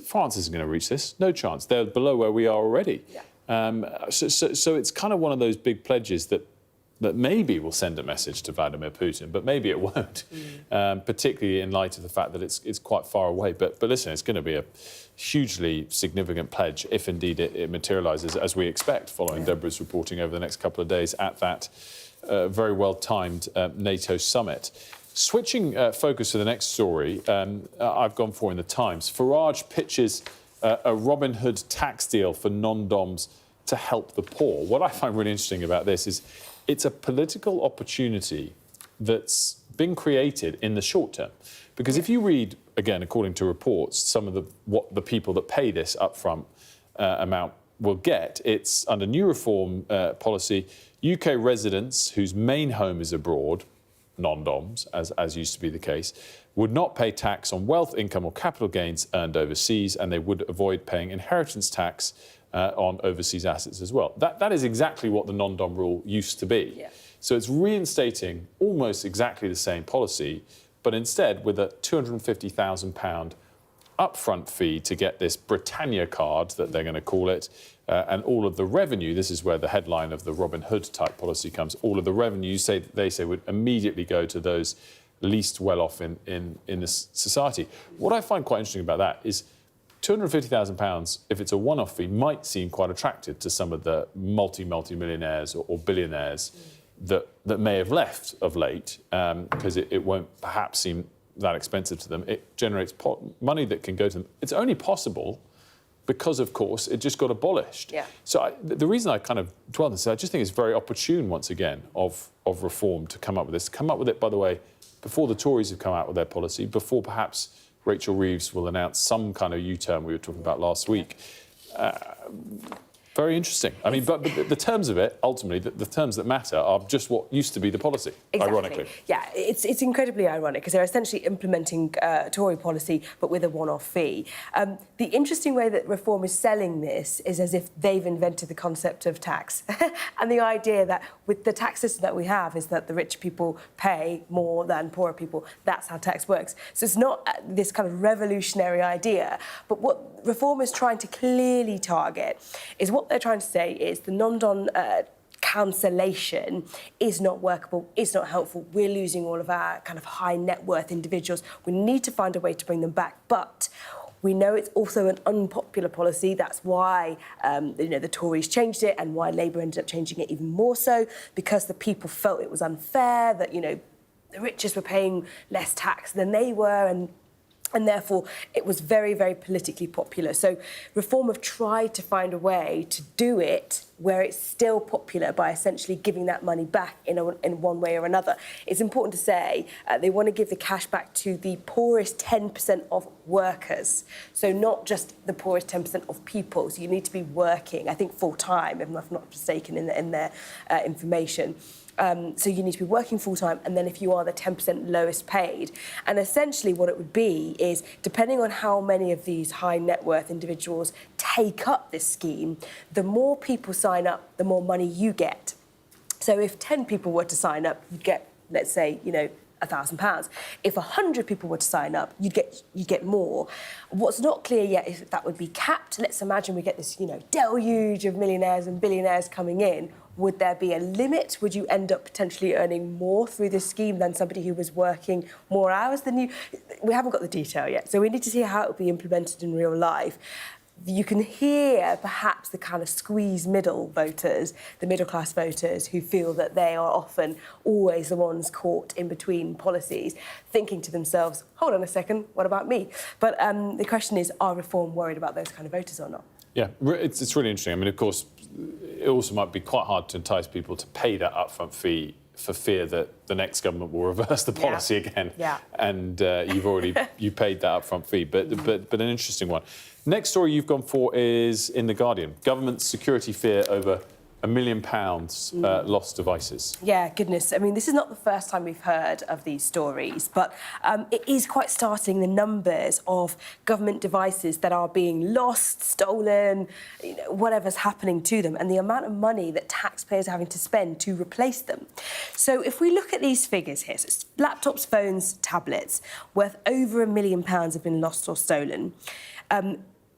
France isn't going to reach this. No chance. They're below where we are already. Yeah. So it's kind of one of those big pledges that maybe will send a message to Vladimir Putin, but maybe it won't, particularly in light of the fact that it's quite far away. But listen, it's going to be a hugely significant pledge if indeed it materialises, as we expect, following Deborah's reporting over the next couple of days at that very well-timed NATO summit. Switching focus to the next story, I've gone for in the Times. Farage pitches a Robin Hood tax deal for non-DOMs to help the poor. What I find really interesting about this is it's a political opportunity that's been created in the short term. Because if you read, again, according to reports, some of what the people that pay this upfront amount will get, it's under new reform policy, UK residents whose main home is abroad, non-DOMs, as used to be the case, would not pay tax on wealth, income or capital gains earned overseas, and they would avoid paying inheritance tax on overseas assets as well. That is exactly what the non-DOM rule used to be. Yeah. So it's reinstating almost exactly the same policy, but instead with a £250,000 upfront fee to get this Britannia card, that they're going to call it, and all of the revenue, this is where the headline of the Robin Hood type policy comes, all of the revenue, they say would immediately go to those least well-off in this society. What I find quite interesting about that is £250,000, if it's a one-off fee, might seem quite attractive to some of the multi-millionaires or billionaires that may have left of late, because it won't perhaps seem that expensive to them. It generates money that can go to them. It's only possible because, of course, it just got abolished. Yeah. So the reason I kind of dwell on this is I just think it's very opportune, once again, of reform to come up with this. Come up with it, by the way, before the Tories have come out with their policy, before perhaps Rachel Reeves will announce some kind of U-turn we were talking about last week. Very interesting. I mean, but the terms of it, ultimately, the terms that matter are just what used to be the policy, ironically. Yeah, it's incredibly ironic because they're essentially implementing Tory policy but with a one-off fee. The interesting way that Reform is selling this is as if they've invented the concept of tax. And the idea that with the tax system that we have is that the rich people pay more than poorer people. That's how tax works. So it's not this kind of revolutionary idea. But what Reform is trying to clearly target is what they're trying to say is the non-don cancellation is not workable, is not helpful. We're losing all of our kind of high net worth individuals. We need to find a way to bring them back. But we know it's also an unpopular policy. That's why the Tories changed it and why Labour ended up changing it even more so, because the people felt it was unfair, that, the richest were paying less tax than they were, and therefore it was very, very politically popular. So Reform have tried to find a way to do it where it's still popular by essentially giving that money back in one way or another. It's important to say they want to give the cash back to the poorest 10% of workers. So not just the poorest 10% of people. So you need to be working, I think, full-time, if I'm not mistaken, in their information. So you need to be working full-time, and then if you are the 10% lowest paid. And essentially what it would be is, depending on how many of these high net worth individuals take up this scheme, the more people sign up, the more money you get. So if 10 people were to sign up, you'd get, let's say, £1,000. If 100 people were to sign up, you'd get more. What's not clear yet is if that would be capped. Let's imagine we get this, deluge of millionaires and billionaires coming in. Would there be a limit? Would you end up potentially earning more through this scheme than somebody who was working more hours than you? We haven't got the detail yet, so we need to see how it will be implemented in real life. You can hear perhaps the kind of squeeze middle voters, the middle-class voters who feel that they are often always the ones caught in between policies, thinking to themselves, hold on a second, what about me? But the question is, are Reform worried about those kind of voters or not? Yeah, it's really interesting. I mean, of course, it also might be quite hard to entice people to pay that upfront fee for fear that the next government will reverse the policy again. Yeah. And you paid that upfront fee, but an interesting one. Next story you've gone for is in The Guardian. Government security fear over £1 million lost devices. Yeah, goodness. I mean, this is not the first time we've heard of these stories, but it is quite startling, the numbers of government devices that are being lost, stolen, whatever's happening to them, and the amount of money that taxpayers are having to spend to replace them. So if we look at these figures here, so it's laptops, phones, tablets, worth over £1 million have been lost or stolen.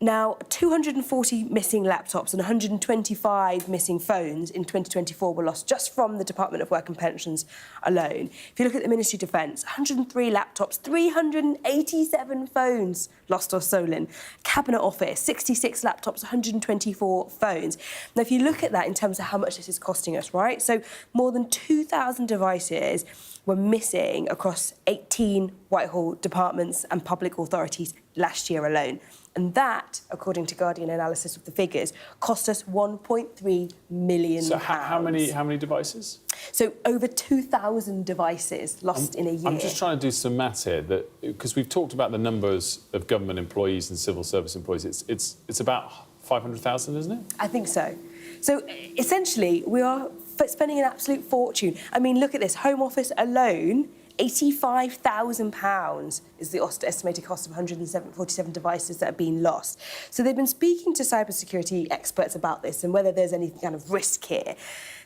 Now, 240 missing laptops and 125 missing phones in 2024 were lost just from the Department of Work and Pensions alone. If you look at the Ministry of Defence, 103 laptops, 387 phones lost or stolen. Cabinet Office, 66 laptops, 124 phones. Now, if you look at that in terms of how much this is costing us, right? So more than 2,000 devices were missing across 18 Whitehall departments and public authorities last year alone. And that, according to Guardian analysis of the figures, cost us £1.3 million. So how many devices? So over 2,000 devices lost in a year. I'm just trying to do some maths here, because we've talked about the numbers of government employees and civil service employees. It's about 500,000, isn't it? I think so. So essentially, we are spending an absolute fortune. I mean, look at this. Home Office alone, £85,000 is the estimated cost of 147 devices that have been lost. So they've been speaking to cybersecurity experts about this and whether there's any kind of risk here.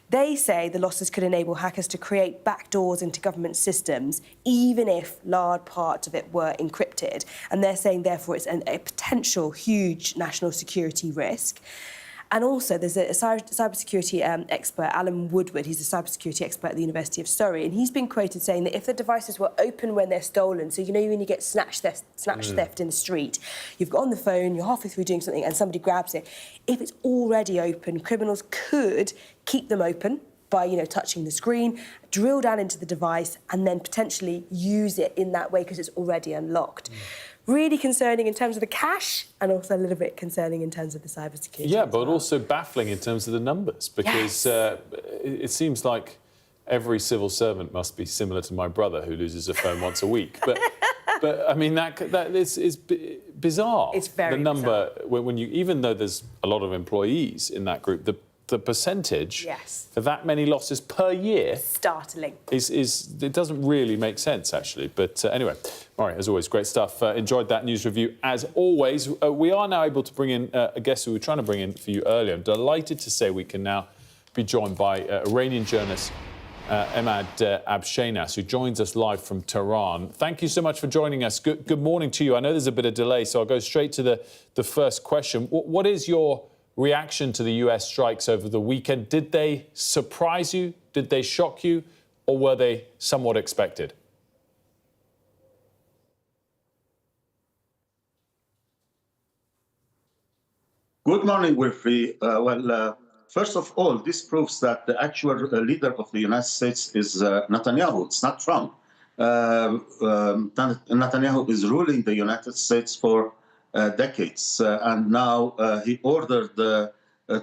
They say the losses could enable hackers to create backdoors into government systems, even if large parts of it were encrypted. And they're saying, therefore, it's a potential huge national security risk. And also, there's a cybersecurity expert, Alan Woodward. He's a cybersecurity expert at the University of Surrey, and he's been quoted saying that if the devices were open when they're stolen, so when you get snatch theft in the street, you've got on the phone, you're halfway through doing something, and somebody grabs it. If it's already open, criminals could keep them open by, touching the screen, drill down into the device, and then potentially use it in that way because it's already unlocked. Really concerning in terms of the cash, and also a little bit concerning in terms of the cybersecurity. Yeah, but also baffling in terms of the numbers, because it seems like every civil servant must be similar to my brother, who loses a phone once a week. But I mean, that is bizarre. It's very the number when you, even though there's a lot of employees in that group, the percentage for that many losses per year startling. Is it doesn't really make sense actually. But anyway, Maury, as always, great stuff. Enjoyed that news review as always. We are now able to bring in a guest who we were trying to bring in for you earlier. I'm delighted to say we can now be joined by Iranian journalist Emad Abshainas, who joins us live from Tehran. Thank you so much for joining us. Good morning to you. I know there's a bit of delay, so I'll go straight to the first question. What is your reaction to the US strikes over the weekend? Did they surprise you? Did they shock you? Or were they somewhat expected? Good morning, Wilfrey. First of all, this proves that the actual leader of the United States is Netanyahu. It's not Trump. Netanyahu is ruling the United States for decades, and now he ordered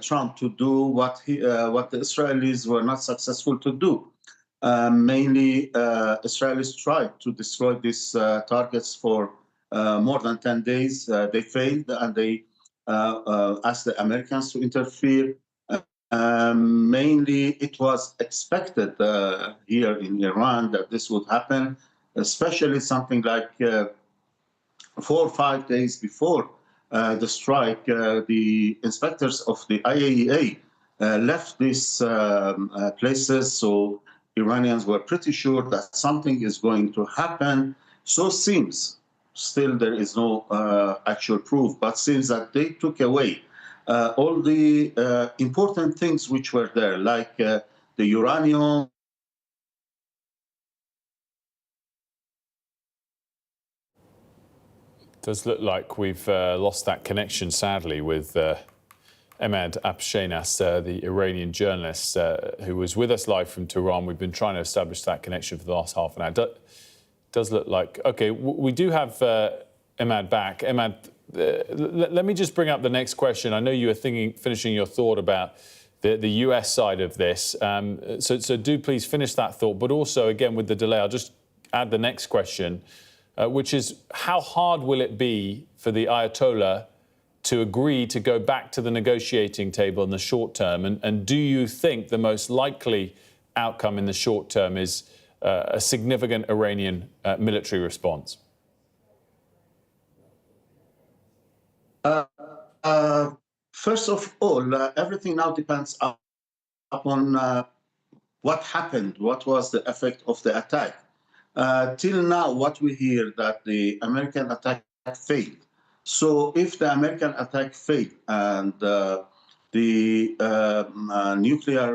Trump to do what the Israelis were not successful to do. Mainly, Israelis tried to destroy these targets for more than 10 days. They failed, and they asked the Americans to interfere. Mainly, it was expected here in Iran that this would happen, especially something like 4 or 5 days before the strike. The inspectors of the IAEA left these places, so Iranians were pretty sure that something is going to happen. So it seems, still there is no actual proof, but seems that they took away all the important things which were there, like the uranium. Does look like we've lost that connection, sadly, with Emad Abshainas, the Iranian journalist who was with us live from Tehran. We've been trying to establish that connection for the last half an hour. Does look like... OK, we do have Emad back. Emad, let me just bring up the next question. I know you were finishing your thought about the US side of this. So do please finish that thought. But also, again, with the delay, I'll just add the next question, which is how hard will it be for the Ayatollah to agree to go back to the negotiating table in the short term? And do you think the most likely outcome in the short term is a significant Iranian military response? First of all, everything now depends upon what happened, what was the effect of the attack. Till now, what we hear that the American attack failed. So if the American attack failed and the nuclear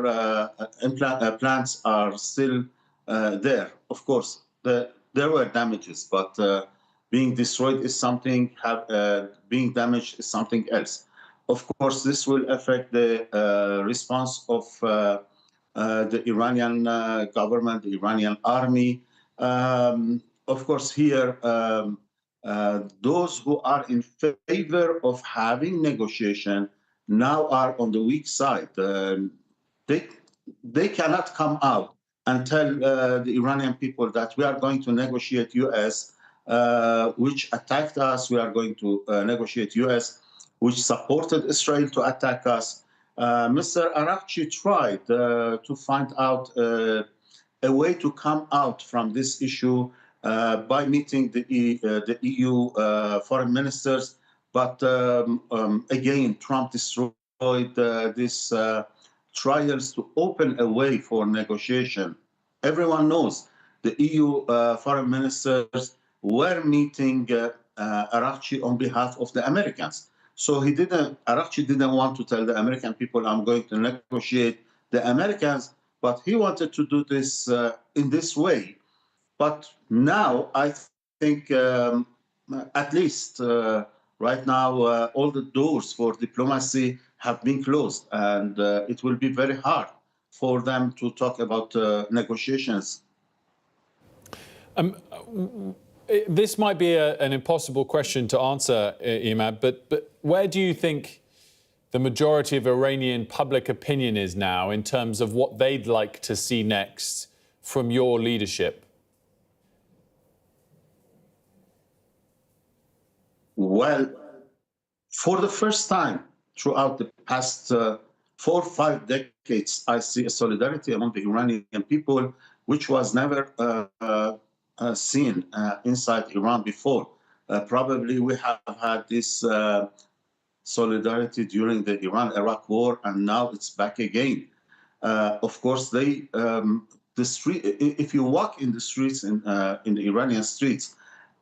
plants are still there, of course, there were damages, but being destroyed is something, being damaged is something else. Of course, this will affect the response of the Iranian government, the Iranian army. Of course, here, those who are in favor of having negotiation now are on the weak side. They cannot come out and tell the Iranian people that we are going to negotiate US, which attacked us. We are going to negotiate US, which supported Israel to attack us. Mr. Arakchi tried to find out a way to come out from this issue by meeting the EU foreign ministers. But again, Trump destroyed these trials to open a way for negotiation. Everyone knows the EU foreign ministers were meeting Arakchi on behalf of the Americans. So Arakchi didn't want to tell the American people, I'm going to negotiate the Americans, but he wanted to do this in this way. But now I think at least right now all the doors for diplomacy have been closed, and it will be very hard for them to talk about negotiations. This might be an impossible question to answer, Emad, but where do you think the majority of Iranian public opinion is now in terms of what they'd like to see next from your leadership? Well, for the first time throughout the past 4 or 5 decades, I see a solidarity among the Iranian people, which was never seen inside Iran before. Probably we have had this solidarity during the Iran-Iraq war, and now it's back again. Of course, the street. If you walk in the streets in the Iranian streets,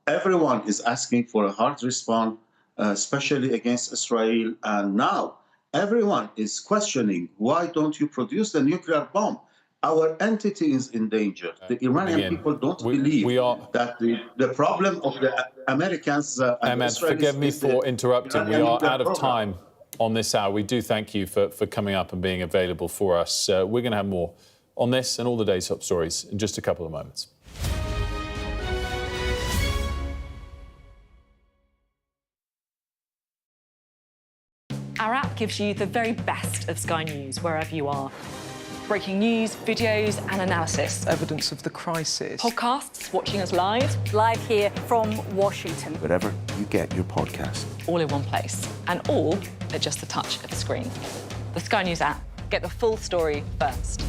everyone is asking for a hard response, especially against Israel. And now everyone is questioning, why don't you produce the nuclear bomb? Our entity is in danger. The Iranian people don't believe that the problem of the Americans and Ahmed, Israelis forgive me is for interrupting. We Iranian are nuclear out of program. time on this hour. We do thank you for coming up and being available for us. We're going to have more on this and all the day's top stories in just a couple of moments. Our app gives you the very best of Sky News wherever you are. Breaking news, videos and analysis. Evidence of the crisis. Podcasts, watching us live. Live here from Washington. Wherever you get your podcast. All in one place. And all at just the touch of a screen. The Sky News app. Get the full story first.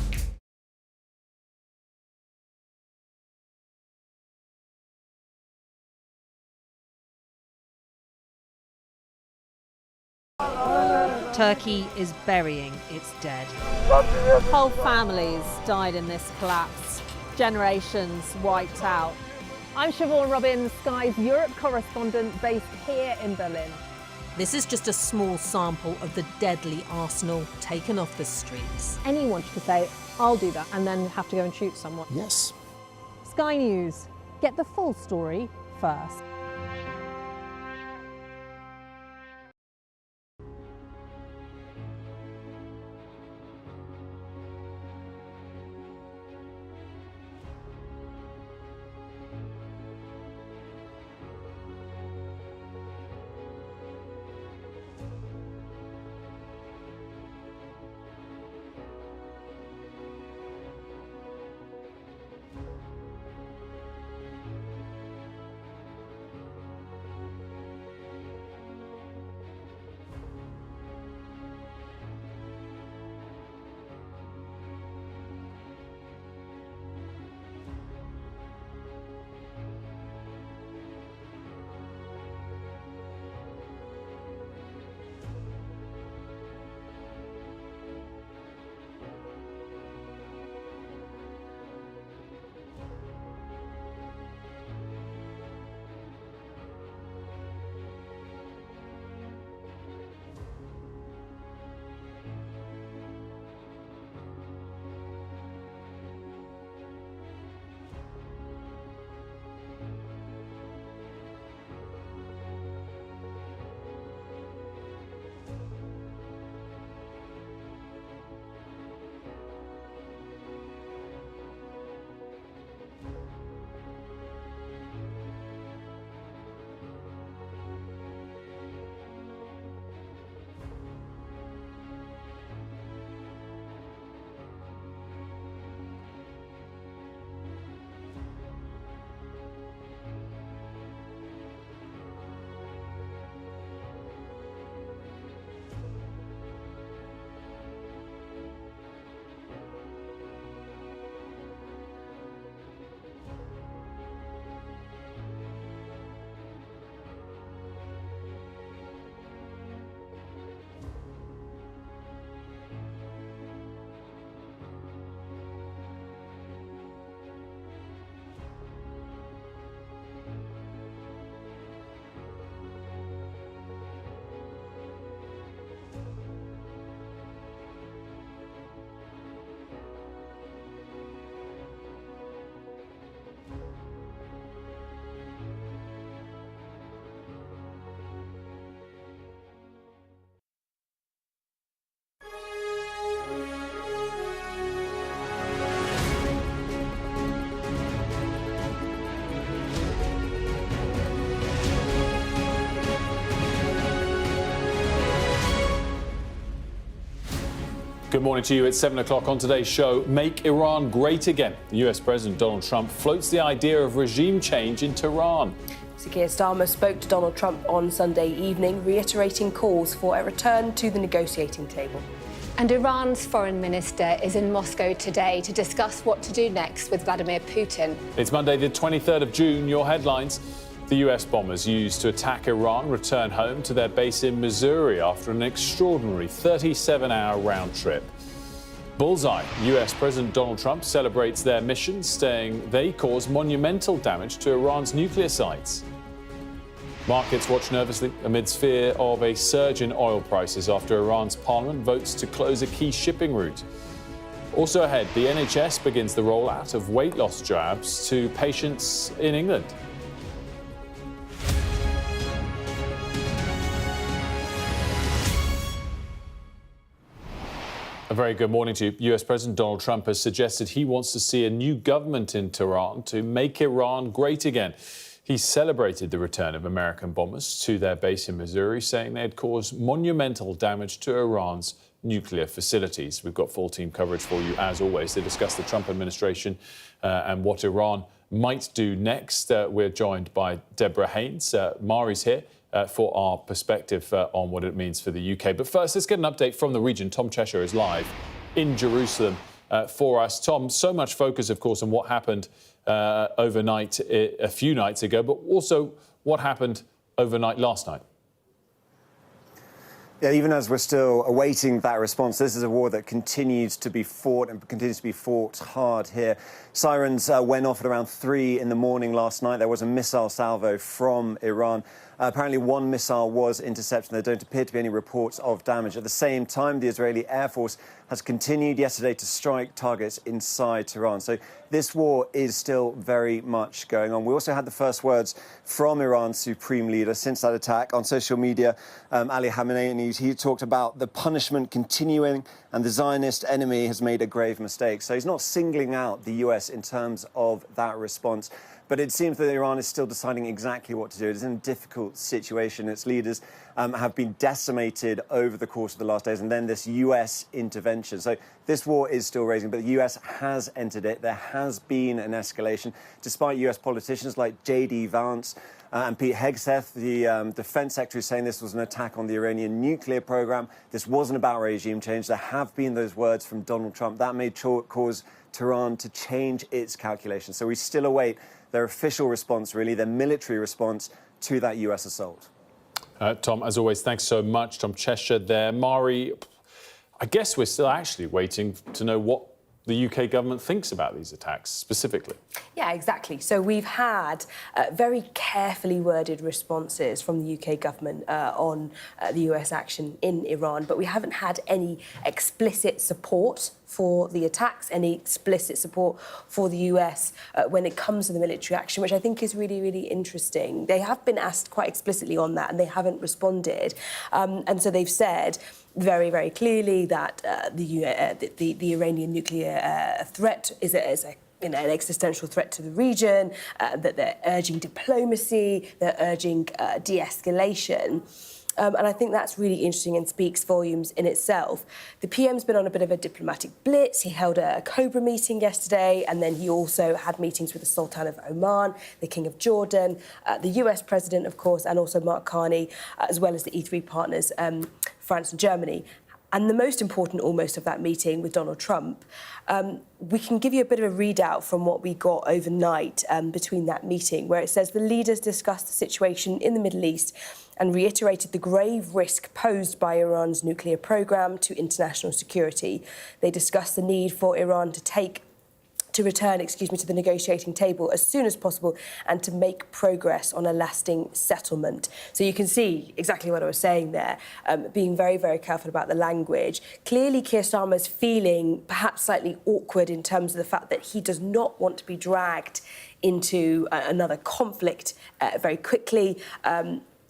Turkey is burying its dead. Whole families died in this collapse. Generations wiped out. I'm Siobhan Robbins, Sky's Europe correspondent based here in Berlin. This is just a small sample of the deadly arsenal taken off the streets. Anyone should say, I'll do that, and then have to go and shoot someone. Yes. Sky News. Get the full story first. Good morning to you. It's 7 o'clock on today's show. Make Iran great again. The US President Donald Trump floats the idea of regime change in Tehran. Sir Keir Starmer spoke to Donald Trump on Sunday evening, reiterating calls for a return to the negotiating table. And Iran's foreign minister is in Moscow today to discuss what to do next with Vladimir Putin. It's Monday, the 23rd of June. Your headlines. The US bombers used to attack Iran return home to their base in Missouri after an extraordinary 37-hour round trip. Bullseye. US President Donald Trump celebrates their mission, saying they caused monumental damage to Iran's nuclear sites. Markets watch nervously amidst fear of a surge in oil prices after Iran's parliament votes to close a key shipping route. Also ahead, the NHS begins the rollout of weight loss jabs to patients in England. A very good morning to you. US President Donald Trump has suggested he wants to see a new government in Tehran to make Iran great again. He celebrated the return of American bombers to their base in Missouri, saying they had caused monumental damage to Iran's nuclear facilities. We've got full team coverage for you, as always, to discuss the Trump administration and what Iran might do next. We're joined by Deborah Haynes. Mari's here for our perspective on what it means for the UK. But first, let's get an update from the region. Tom Cheshire is live in Jerusalem for us. Tom, so much focus, of course, on what happened overnight a few nights ago, but also what happened overnight last night. Yeah, even as we're still awaiting that response, this is a war that continues to be fought and continues to be fought hard here. Sirens went off at around 3 in the morning last night. There was a missile salvo from Iran. Apparently one missile was intercepted. There don't appear to be any reports of damage. At the same time, the Israeli Air Force has continued yesterday to strike targets inside Tehran. So this war is still very much going on. We also had the first words from Iran's supreme leader since that attack on social media. Ali Khamenei, he talked about the punishment continuing and the Zionist enemy has made a grave mistake. So he's not singling out the US in terms of that response. But it seems that Iran is still deciding exactly what to do. It is in a difficult situation. Its leaders have been decimated over the course of the last days, and then this US intervention. So this war is still raging, but the US has entered it. There has been an escalation, despite US politicians like J.D. Vance and Pete Hegseth, the defense secretary, saying this was an attack on the Iranian nuclear program. This wasn't about regime change. There have been those words from Donald Trump. That may cause Tehran to change its calculations. So we still await their official response, really, their military response to that US assault. Tom, as always, thanks so much. Tom Cheshire there. Mari, I guess we're still actually waiting to know what the UK government thinks about these attacks specifically. Yeah, exactly. So we've had very carefully worded responses from the UK government on the US action in Iran, but we haven't had any explicit support for the attacks, any explicit support for the US when it comes to the military action, which I think is really, really interesting. They have been asked quite explicitly on that and they haven't responded. And so they've said very, very clearly that the Iranian nuclear threat is an existential threat to the region, that they're urging diplomacy, they're urging de-escalation. And I think that's really interesting and speaks volumes in itself. The PM's been on a bit of a diplomatic blitz. He held a Cobra meeting yesterday, and then he also had meetings with the Sultan of Oman, the King of Jordan, the US President, of course, and also Mark Carney, as well as the E3 partners, France and Germany. And the most important almost of that meeting with Donald Trump, we can give you a bit of a readout from what we got overnight between that meeting, where it says the leaders discussed the situation in the Middle East and reiterated the grave risk posed by Iran's nuclear program to international security. They discussed the need for Iran to return to the negotiating table as soon as possible and to make progress on a lasting settlement. So you can see exactly what I was saying there, being very, very careful about the language. Clearly, Keir Starmer's feeling perhaps slightly awkward in terms of the fact that he does not want to be dragged into another conflict very quickly.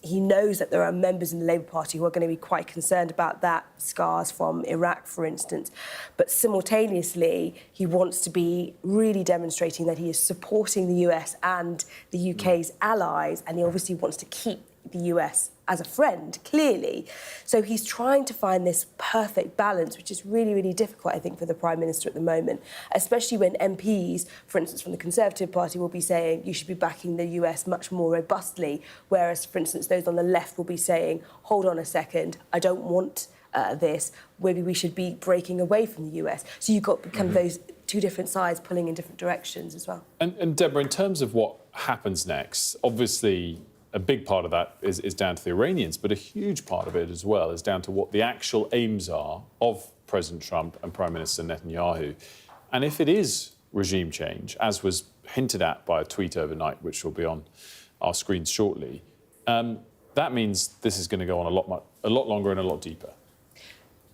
He knows that there are members in the Labour Party who are going to be quite concerned about that, scars from Iraq, for instance. But simultaneously, he wants to be really demonstrating that he is supporting the US and the UK's allies, and he obviously wants to keep the US as a friend, clearly. So he's trying to find this perfect balance, which is really, really difficult, I think, for the Prime Minister at the moment, especially when MPs, for instance, from the Conservative Party, will be saying you should be backing the US much more robustly, whereas, for instance, those on the left will be saying, hold on a second, I don't want this, maybe we should be breaking away from the US. So you've got kind of those two different sides pulling in different directions as well. And Deborah, in terms of what happens next, obviously a big part of that is down to the Iranians, but a huge part of it as well is down to what the actual aims are of President Trump and Prime Minister Netanyahu. And if it is regime change, as was hinted at by a tweet overnight, which will be on our screens shortly, that means this is going to go on a lot longer and a lot deeper.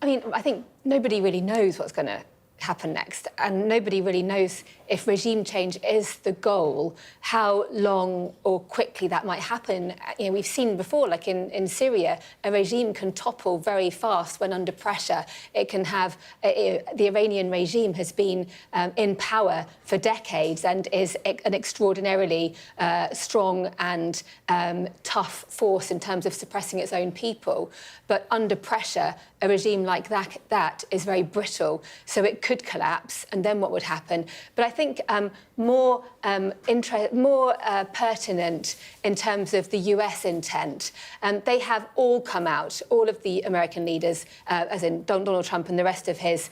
I mean, I think nobody really knows what's going to happen next, and nobody really knows if regime change is the goal, how long or quickly that might happen. You know, we've seen before, like in Syria, a regime can topple very fast when under pressure. It can have the Iranian regime has been in power for decades and is an extraordinarily strong and tough force in terms of suppressing its own people. But under pressure, a regime like that is very brittle, so it could collapse, and then what would happen? But I think more pertinent in terms of the US intent, they have all come out, all of the American leaders, as in Donald Trump and the rest of his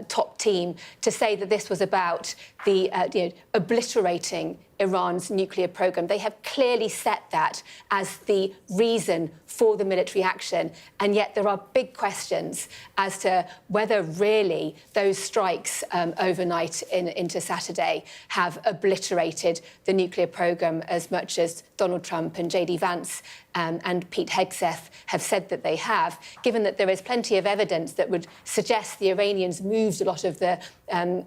top team, to say that this was about the obliterating Iran's nuclear program. They have clearly set that as the reason for the military action, and yet there are big questions as to whether really those strikes overnight into Saturday have obliterated the nuclear program as much as Donald Trump and J.D. Vance and Pete Hegseth have said that they have, given that there is plenty of evidence that would suggest the Iranians moved a lot of the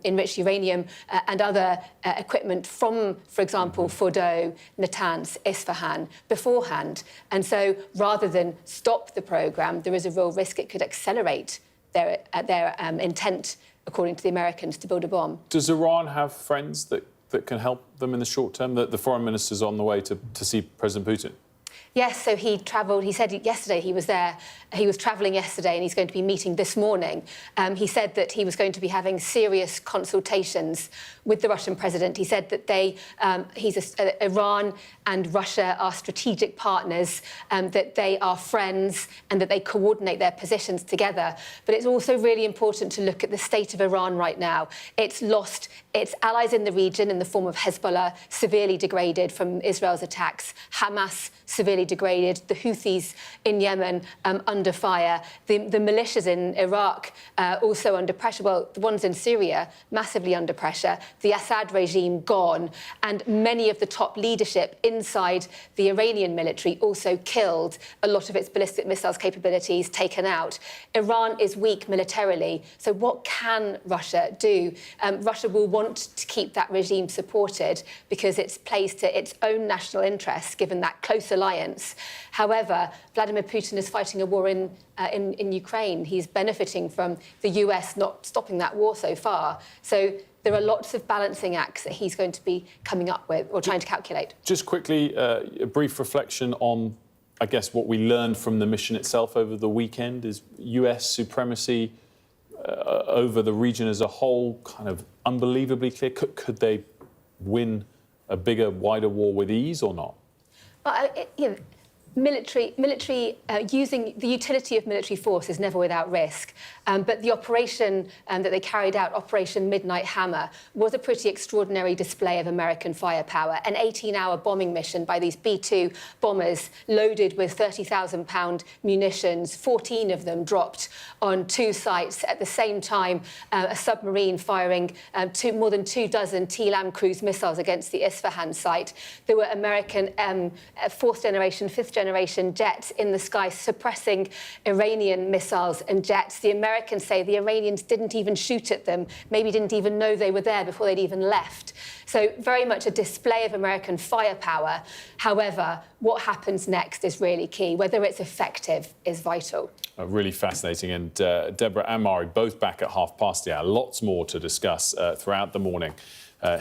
enriched uranium and other equipment from, for example, Fordow, Natanz, Isfahan beforehand. And so rather than stop the programme, there is a real risk it could accelerate their intent, according to the Americans, to build a bomb. Does Iran have friends that can help them in the short term? The foreign minister's on the way to see President Putin. Yes, so he travelled. He said yesterday he was there. He was travelling yesterday and he's going to be meeting this morning. He said that he was going to be having serious consultations with the Russian president. He said that Iran and Russia are strategic partners, that they are friends and that they coordinate their positions together. But it's also really important to look at the state of Iran right now. It's lost its allies in the region in the form of Hezbollah, severely degraded from Israel's attacks, Hamas, severely degraded, the Houthis in Yemen under fire, the militias in Iraq also under pressure, well, the ones in Syria massively under pressure, the Assad regime gone, and many of the top leadership inside the Iranian military also killed, a lot of its ballistic missiles capabilities taken out. Iran is weak militarily, so what can Russia do? Russia will want to keep that regime supported because it's plays to its own national interests, given that close alliance. However, Vladimir Putin is fighting a war in Ukraine. He's benefiting from the US not stopping that war so far. So there are lots of balancing acts that he's going to be coming up with or trying to calculate. Just quickly, a brief reflection on, I guess, what we learned from the mission itself over the weekend. Is US supremacy over the region as a whole kind of unbelievably clear? Could they win a bigger, wider war with ease or not? Using the utility of military force is never without risk. But the operation that they carried out, Operation Midnight Hammer, was a pretty extraordinary display of American firepower. An 18-hour bombing mission by these B-2 bombers loaded with 30,000-pound munitions, 14 of them dropped on 2 sites. At the same time, a submarine firing more than 24 T-LAM cruise missiles against the Isfahan site. There were American 4th generation, 5th generation jets in the sky suppressing Iranian missiles and jets. The Americans say the Iranians didn't even shoot at them, maybe didn't even know they were there before they'd even left. So very much a display of American firepower. However, what happens next is really key. Whether it's effective is vital. Really fascinating. And Deborah and Mari both back at 1:30. Lots more to discuss throughout the morning.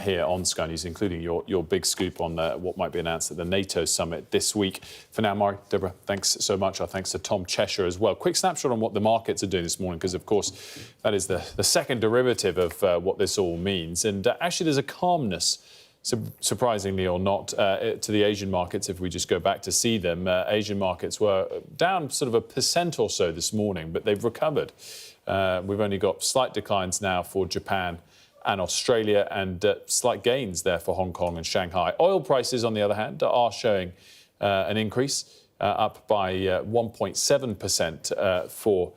here on Sky News, including your big scoop on what might be announced at the NATO summit this week. For now, Mari, Deborah, thanks so much. Our thanks to Tom Cheshire as well. Quick snapshot on what the markets are doing this morning, because, of course, that is the second derivative of what this all means. And actually, there's a calmness, surprisingly or not, to the Asian markets. If we just go back to see them, Asian markets were down sort of 1% or so this morning, but they've recovered. We've only got slight declines now for Japan and Australia, and slight gains there for Hong Kong and Shanghai. Oil prices, on the other hand, are showing an increase, up by 1.7% for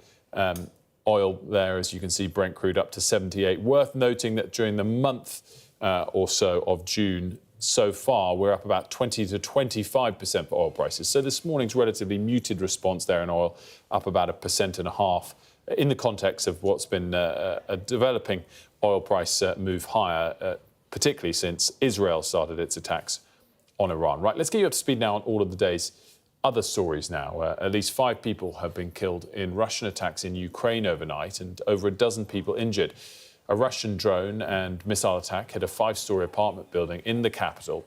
oil there. As you can see, Brent crude up to 78. Worth noting that during the month or so of June so far, we're up about 20 to 25% for oil prices. So this morning's relatively muted response there in oil, up about 1.5% in the context of what's been a developing oil price move higher, particularly since Israel started its attacks on Iran. Right, let's get you up to speed now on all of the day's other stories now. At least 5 people have been killed in Russian attacks in Ukraine overnight, and over a dozen people injured. A Russian drone and missile attack hit a 5-story apartment building in the capital,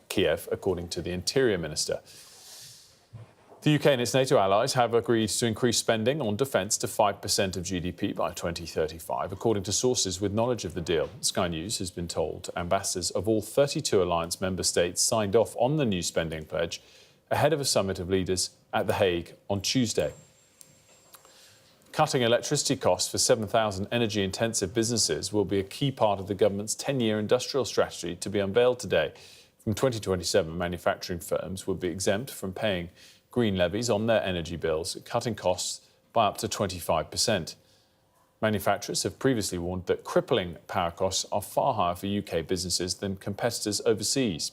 Kiev, according to the Interior Minister. The UK and its NATO allies have agreed to increase spending on defence to 5% of GDP by 2035, according to sources with knowledge of the deal. Sky News has been told ambassadors of all 32 alliance member states signed off on the new spending pledge ahead of a summit of leaders at The Hague on Tuesday. Cutting electricity costs for 7,000 energy-intensive businesses will be a key part of the government's 10-year industrial strategy to be unveiled today. From 2027, manufacturing firms will be exempt from paying green levies on their energy bills, cutting costs by up to 25%. Manufacturers have previously warned that crippling power costs are far higher for UK businesses than competitors overseas.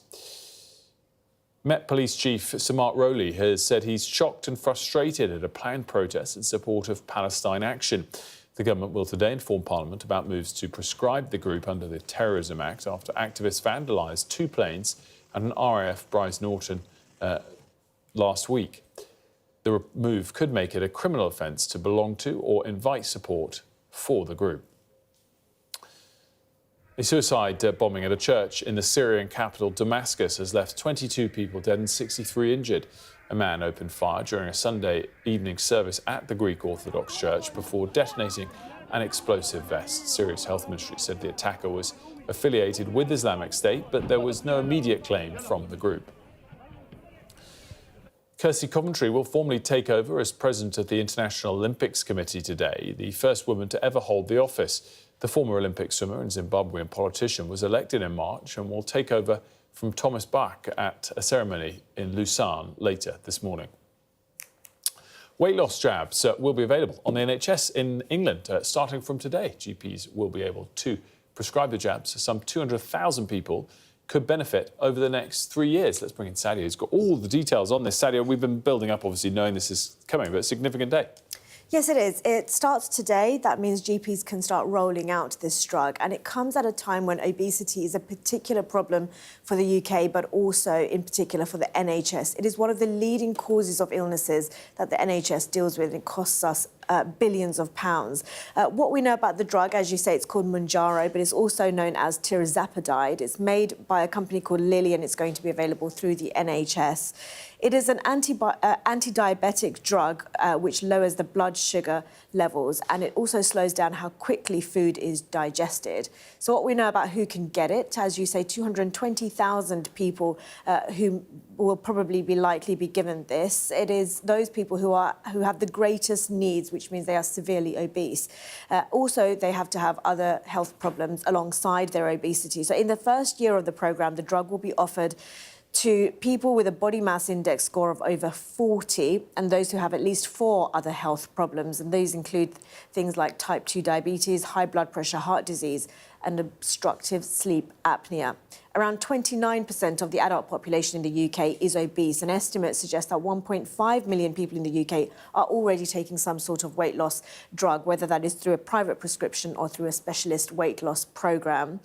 Met Police Chief Sir Mark Rowley has said he's shocked and frustrated at a planned protest in support of Palestine Action. The government will today inform Parliament about moves to proscribe the group under the Terrorism Act after activists vandalised 2 planes and an RAF Bryce Norton last week. The move could make it a criminal offence to belong to or invite support for the group. A suicide bombing at a church in the Syrian capital Damascus has left 22 people dead and 63 injured. A man opened fire during a Sunday evening service at the Greek Orthodox Church before detonating an explosive vest. Syria's health ministry said the attacker was affiliated with Islamic State, but there was no immediate claim from the group. Kirsty Coventry will formally take over as president of the International Olympics Committee today, the first woman to ever hold the office. The former Olympic swimmer and Zimbabwean politician was elected in March and will take over from Thomas Bach at a ceremony in Lausanne later this morning. Weight loss jabs will be available on the NHS in England starting from today. GPs will be able to prescribe the jabs. Some 200,000 people could benefit over the next 3 years. Let's bring in Sadia, who's got all the details on this. Sadia, we've been building up, obviously, knowing this is coming, but it's a significant day. Yes, it is. It starts today. That means GPs can start rolling out this drug. And it comes at a time when obesity is a particular problem for the UK, but also in particular for the NHS. It is one of the leading causes of illnesses that the NHS deals with. It costs us billions of pounds. What we know about the drug, as you say, it's called Mounjaro, but it's also known as tirzepatide. It's made by a company called Lilly, and it's going to be available through the NHS. It is an anti-diabetic drug which lowers the blood sugar levels, and it also slows down how quickly food is digested. So what we know about who can get it, as you say, 220,000 people who will probably be likely be given this. It is those people who have the greatest needs, which means they are severely obese. Also, they have to have other health problems alongside their obesity. So in the first year of the programme, the drug will be offered to people with a body mass index score of over 40 and those who have at least 4 other health problems. And these include things like type 2 diabetes, high blood pressure, heart disease, and obstructive sleep apnea. Around 29% of the adult population in the UK is obese, and estimates suggest that 1.5 million people in the UK are already taking some sort of weight loss drug, whether that is through a private prescription or through a specialist weight loss programme.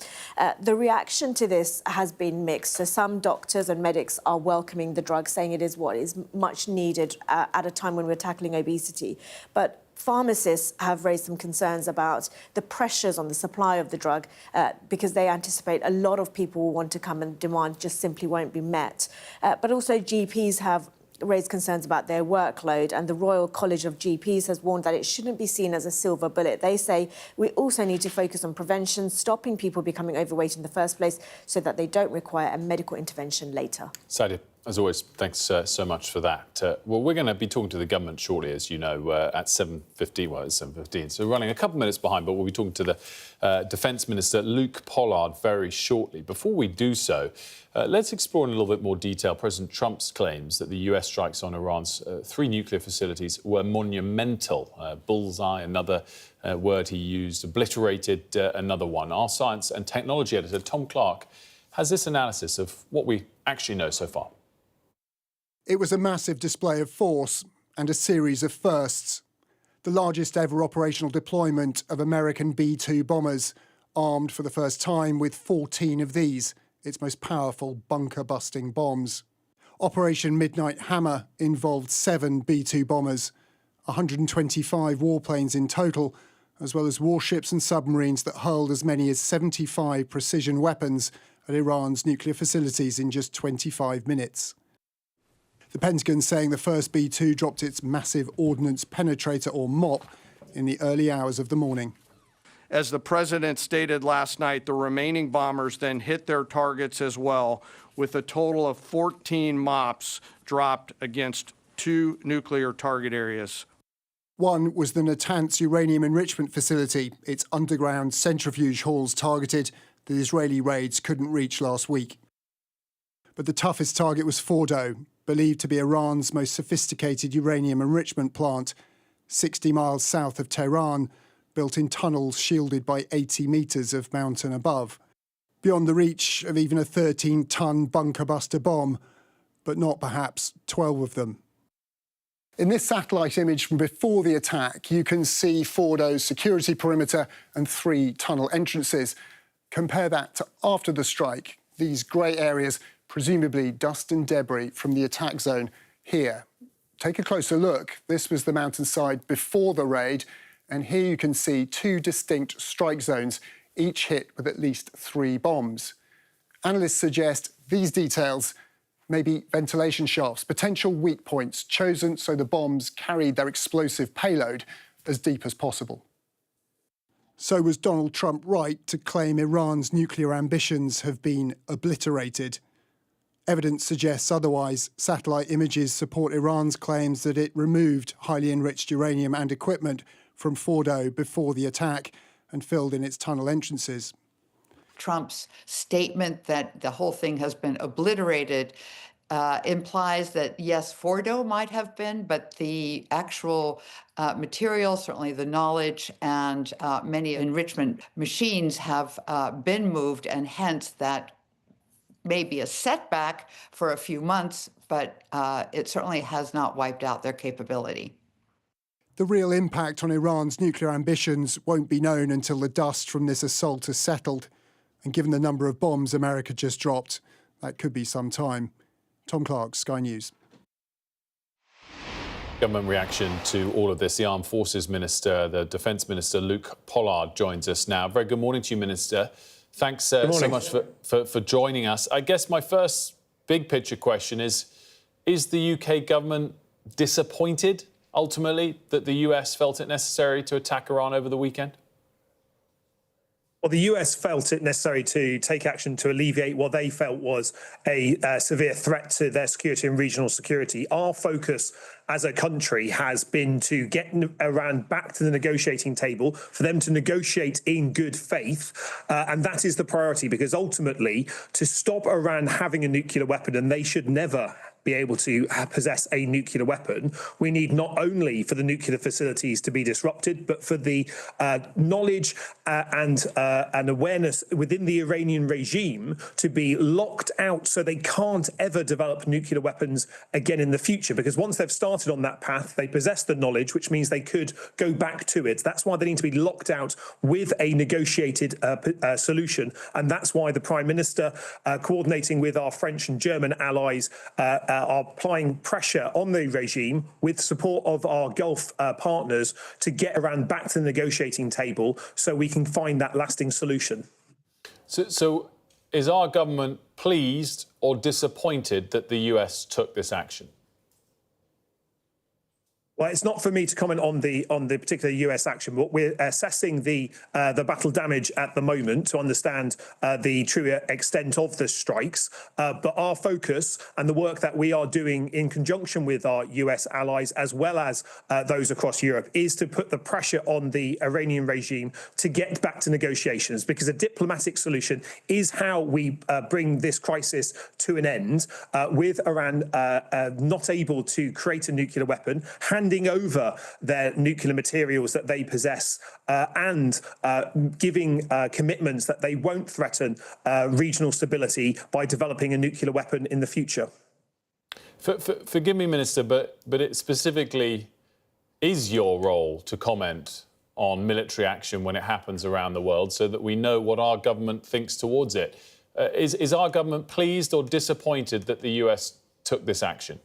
The reaction to this has been mixed. So some doctors and medics are welcoming the drug, saying it is what is much needed at a time when we're tackling obesity. But pharmacists have raised some concerns about the pressures on the supply of the drug because they anticipate a lot of people will want to come and demand just simply won't be met. But also GPs have raised concerns about their workload, and the Royal College of GPs has warned that it shouldn't be seen as a silver bullet. They say we also need to focus on prevention, stopping people becoming overweight in the first place so that they don't require a medical intervention later. Sadia, as always, thanks so much for that. Well, we're going to be talking to the government shortly, as you know, at 7:15. Well, it's 7:15, so we're running a couple of minutes behind, but we'll be talking to the Defence Minister, Luke Pollard, very shortly. Before we do so, let's explore in a little bit more detail President Trump's claims that the US strikes on Iran's 3 nuclear facilities were monumental. Bullseye, another word he used, obliterated, another one. Our science and technology editor, Tom Clark, has this analysis of what we actually know so far. It was a massive display of force and a series of firsts. The largest ever operational deployment of American B-2 bombers, armed for the first time with 14 of these, its most powerful bunker-busting bombs. Operation Midnight Hammer involved 7 B-2 bombers, 125 warplanes in total, as well as warships and submarines that hurled as many as 75 precision weapons at Iran's nuclear facilities in just 25 minutes. The Pentagon saying the first B-2 dropped its massive ordnance penetrator, or MOP, in the early hours of the morning. As the president stated last night, the remaining bombers then hit their targets as well, with a total of 14 MOPs dropped against 2 nuclear target areas. One was the Natanz uranium enrichment facility, its underground centrifuge halls targeted that Israeli raids couldn't reach last week. But the toughest target was Fordo, believed to be Iran's most sophisticated uranium enrichment plant, 60 miles south of Tehran, built in tunnels shielded by 80 metres of mountain above, beyond the reach of even a 13-ton bunker-buster bomb, but not perhaps 12 of them. In this satellite image from before the attack, you can see Fordo's security perimeter and 3 tunnel entrances. Compare that to after the strike, these grey areas, presumably dust and debris from the attack zone here. Take a closer look. This was the mountainside before the raid, and here you can see 2 distinct strike zones, each hit with at least 3 bombs. Analysts suggest these details may be ventilation shafts, potential weak points chosen so the bombs carried their explosive payload as deep as possible. So was Donald Trump right to claim Iran's nuclear ambitions have been obliterated? Evidence suggests otherwise. Satellite images support Iran's claims that it removed highly enriched uranium and equipment from Fordo before the attack and filled in its tunnel entrances. Trump's statement that the whole thing has been obliterated implies that, yes, Fordo might have been, but the actual material, certainly the knowledge, and many enrichment machines have been moved, and hence that may be a setback for a few months, but it certainly has not wiped out their capability. The real impact on Iran's nuclear ambitions won't be known until the dust from this assault has settled. And given the number of bombs America just dropped, that could be some time. Tom Clark, Sky News. Government reaction to all of this. The Armed Forces Minister, the Defence Minister, Luke Pollard, joins us now. Very good morning to you, Minister. Thanks so much for joining us. I guess my first big picture question is the UK government disappointed, ultimately, that the US felt it necessary to attack Iran over the weekend? Well, the US felt it necessary to take action to alleviate what they felt was a severe threat to their security and regional security. Our focus as a country has been to get Iran back to the negotiating table, for them to negotiate in good faith. And that is the priority, because ultimately, to stop Iran having a nuclear weapon, and they should never be able to possess a nuclear weapon, we need not only for the nuclear facilities to be disrupted, but for the knowledge and awareness within the Iranian regime to be locked out so they can't ever develop nuclear weapons again in the future. Because once they've started on that path, they possess the knowledge, which means they could go back to it. That's why they need to be locked out with a negotiated solution. And that's why the Prime Minister, coordinating with our French and German allies, are applying pressure on the regime with support of our Gulf partners to get Iran back to the negotiating table so we can find that lasting solution. So is our government pleased or disappointed that the US took this action? Well, it's not for me to comment on the particular US action, but we're assessing the battle damage at the moment to understand the true extent of the strikes. But our focus and the work that we are doing in conjunction with our US allies, as well as those across Europe, is to put the pressure on the Iranian regime to get back to negotiations, because a diplomatic solution is how we bring this crisis to an end, with Iran not able to create a nuclear weapon, handing over their nuclear materials that they possess, and giving commitments that they won't threaten regional stability by developing a nuclear weapon in the future. Forgive me, Minister, but it specifically is your role to comment on military action when it happens around the world so that we know what our government thinks towards it. Is our government pleased or disappointed that the US took this action?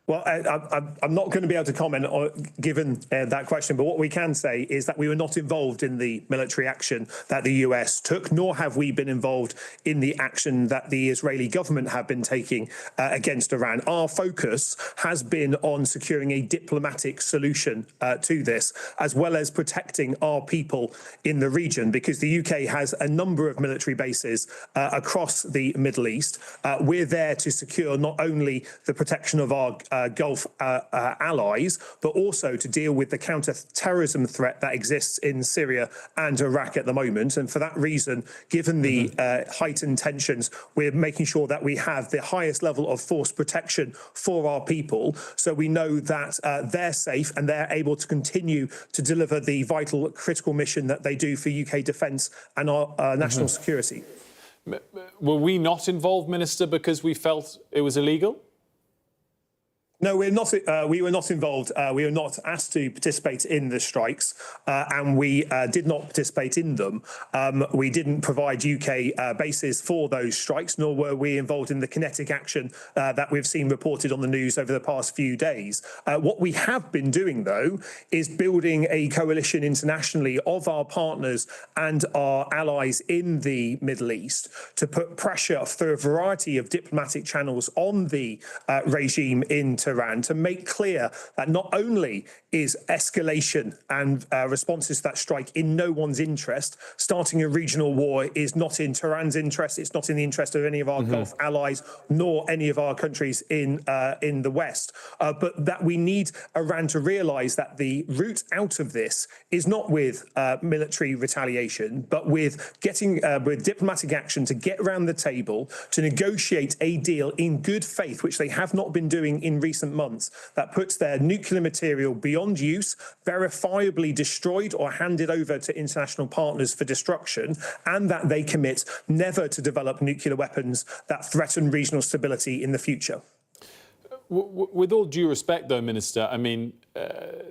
Well, I'm not going to be able to comment on, given that question, but what we can say is that we were not involved in the military action that the US took, nor have we been involved in the action that the Israeli government have been taking against Iran. Our focus has been on securing a diplomatic solution to this, as well as protecting our people in the region, because the UK has a number of military bases across the Middle East. We're there to secure not only the protection of our Gulf allies, but also to deal with the counter-terrorism threat that exists in Syria and Iraq at the moment. And for that reason, given the heightened tensions, we're making sure that we have the highest level of force protection for our people, so we know that they're safe and they're able to continue to deliver the vital, critical mission that they do for UK defence and our national security. Were we not involved, Minister, because we felt it was illegal? No, we're not. We were not involved. We were not asked to participate in the strikes, and we did not participate in them. We didn't provide UK bases for those strikes, nor were we involved in the kinetic action that we've seen reported on the news over the past few days. What we have been doing, though, is building a coalition internationally of our partners and our allies in the Middle East to put pressure through a variety of diplomatic channels on the regime in Iran, to make clear that not only is escalation and responses to that strike in no one's interest, starting a regional war is not in Tehran's interest, it's not in the interest of any of our Gulf allies, nor any of our countries in the West, but that we need Iran to realise that the route out of this is not with military retaliation, but with getting with diplomatic action to get around the table, to negotiate a deal in good faith, which they have not been doing in recent months, that puts their nuclear material beyond use, verifiably destroyed or handed over to international partners for destruction, and that they commit never to develop nuclear weapons that threaten regional stability in the future. With all due respect, though, Minister, I mean,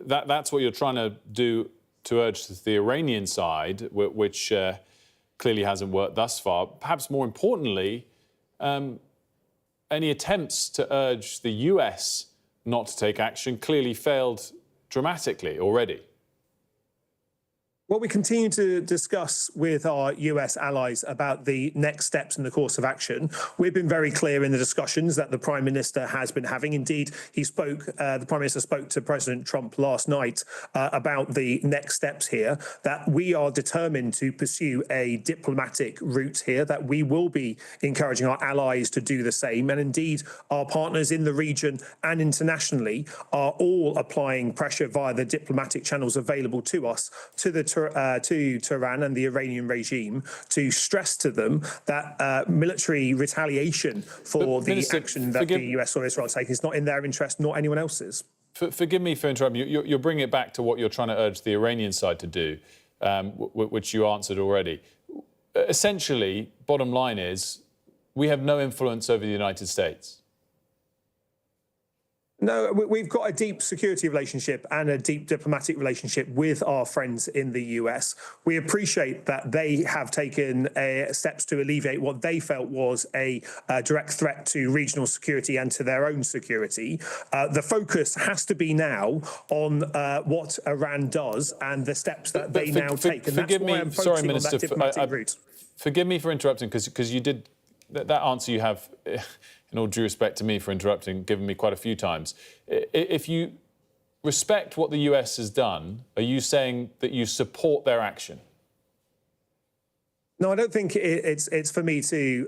that's what you're trying to do to urge the Iranian side, which clearly hasn't worked thus far. Perhaps more importantly, any attempts to urge the US not to take action clearly failed dramatically already. Well, we continue to discuss with our US allies about the next steps in the course of action. We've been very clear in the discussions that the Prime Minister has been having. Indeed, the Prime Minister spoke to President Trump last night about the next steps here, that we are determined to pursue a diplomatic route here, that we will be encouraging our allies to do the same. And indeed, our partners in the region and internationally are all applying pressure via the diplomatic channels available to us, to Tehran and the Iranian regime, to stress to them that military retaliation for the action that the US or Israel take is not in their interest nor anyone else's. Forgive me for interrupting you. You're bringing it back to what you're trying to urge the Iranian side to do, which you answered already. Essentially, bottom line is, we have no influence over the United States. No, we've got a deep security relationship and a deep diplomatic relationship with our friends in the US. We appreciate that they have taken steps to alleviate what they felt was a direct threat to regional security and to their own security. The focus has to be now on what Iran does and the steps that they now take. And that's why I'm focusing on that diplomatic route. Forgive me for interrupting, because you did that answer you have, in all due respect to me for interrupting, given me quite a few times. If you respect what the US has done, are you saying that you support their action? No, I don't think it's for me to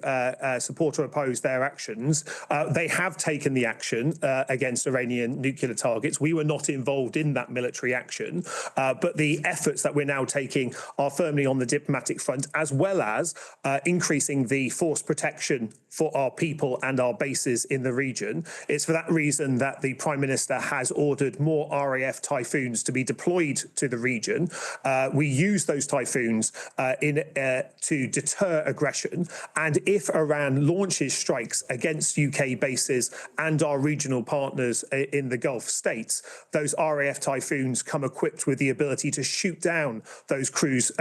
support or oppose their actions. They have taken the action against Iranian nuclear targets. We were not involved in that military action, but the efforts that we're now taking are firmly on the diplomatic front, as well as increasing the force protection for our people and our bases in the region. It's for that reason that the Prime Minister has ordered more RAF Typhoons to be deployed to the region. We use those Typhoons to deter aggression. And if Iran launches strikes against UK bases and our regional partners in the Gulf states, those RAF Typhoons come equipped with the ability to shoot down those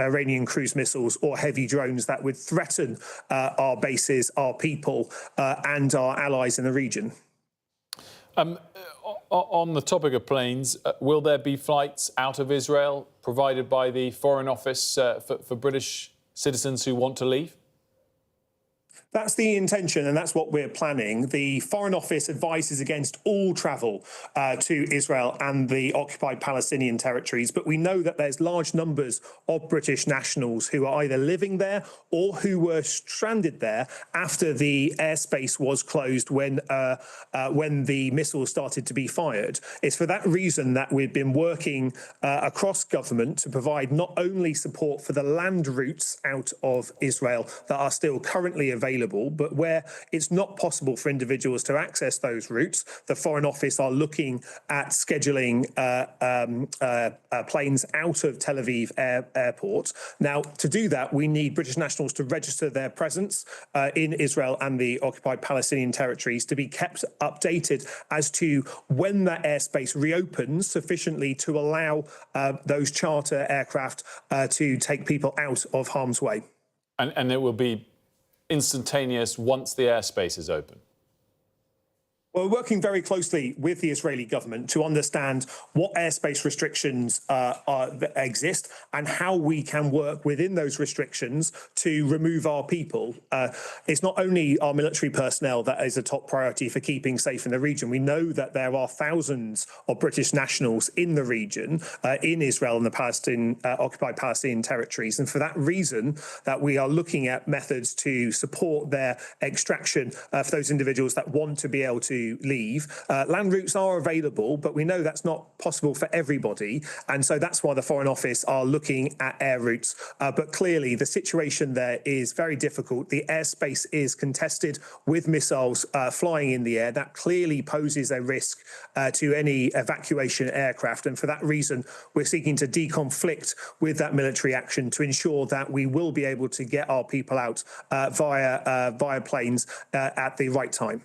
Iranian cruise missiles or heavy drones that would threaten our bases, our people, and our allies in the region. On the topic of planes, will there be flights out of Israel provided by the Foreign Office for British citizens who want to leave? That's the intention, and that's what we're planning. The Foreign Office advises against all travel to Israel and the occupied Palestinian territories, but we know that there's large numbers of British nationals who are either living there or who were stranded there after the airspace was closed when the missiles started to be fired. It's for that reason that we've been working across government to provide not only support for the land routes out of Israel that are still currently available, but where it's not possible for individuals to access those routes, the Foreign Office are looking at scheduling planes out of Tel Aviv airport. Now, to do that, we need British nationals to register their presence in Israel and the occupied Palestinian territories, to be kept updated as to when that airspace reopens sufficiently to allow those charter aircraft to take people out of harm's way. And it will be instantaneous once the airspace is open? Well, we're working very closely with the Israeli government to understand what airspace restrictions exist and how we can work within those restrictions to remove our people. It's not only our military personnel that is a top priority for keeping safe in the region. We know that there are thousands of British nationals in the region, in Israel and the occupied Palestinian territories. And for that reason, that we are looking at methods to support their extraction for those individuals that want to be able to leave. Land routes are available, but we know that's not possible for everybody. And so that's why the Foreign Office are looking at air routes. But clearly, the situation there is very difficult. The airspace is contested with missiles flying in the air. That clearly poses a risk to any evacuation aircraft. And for that reason, we're seeking to deconflict with that military action to ensure that we will be able to get our people out via planes at the right time.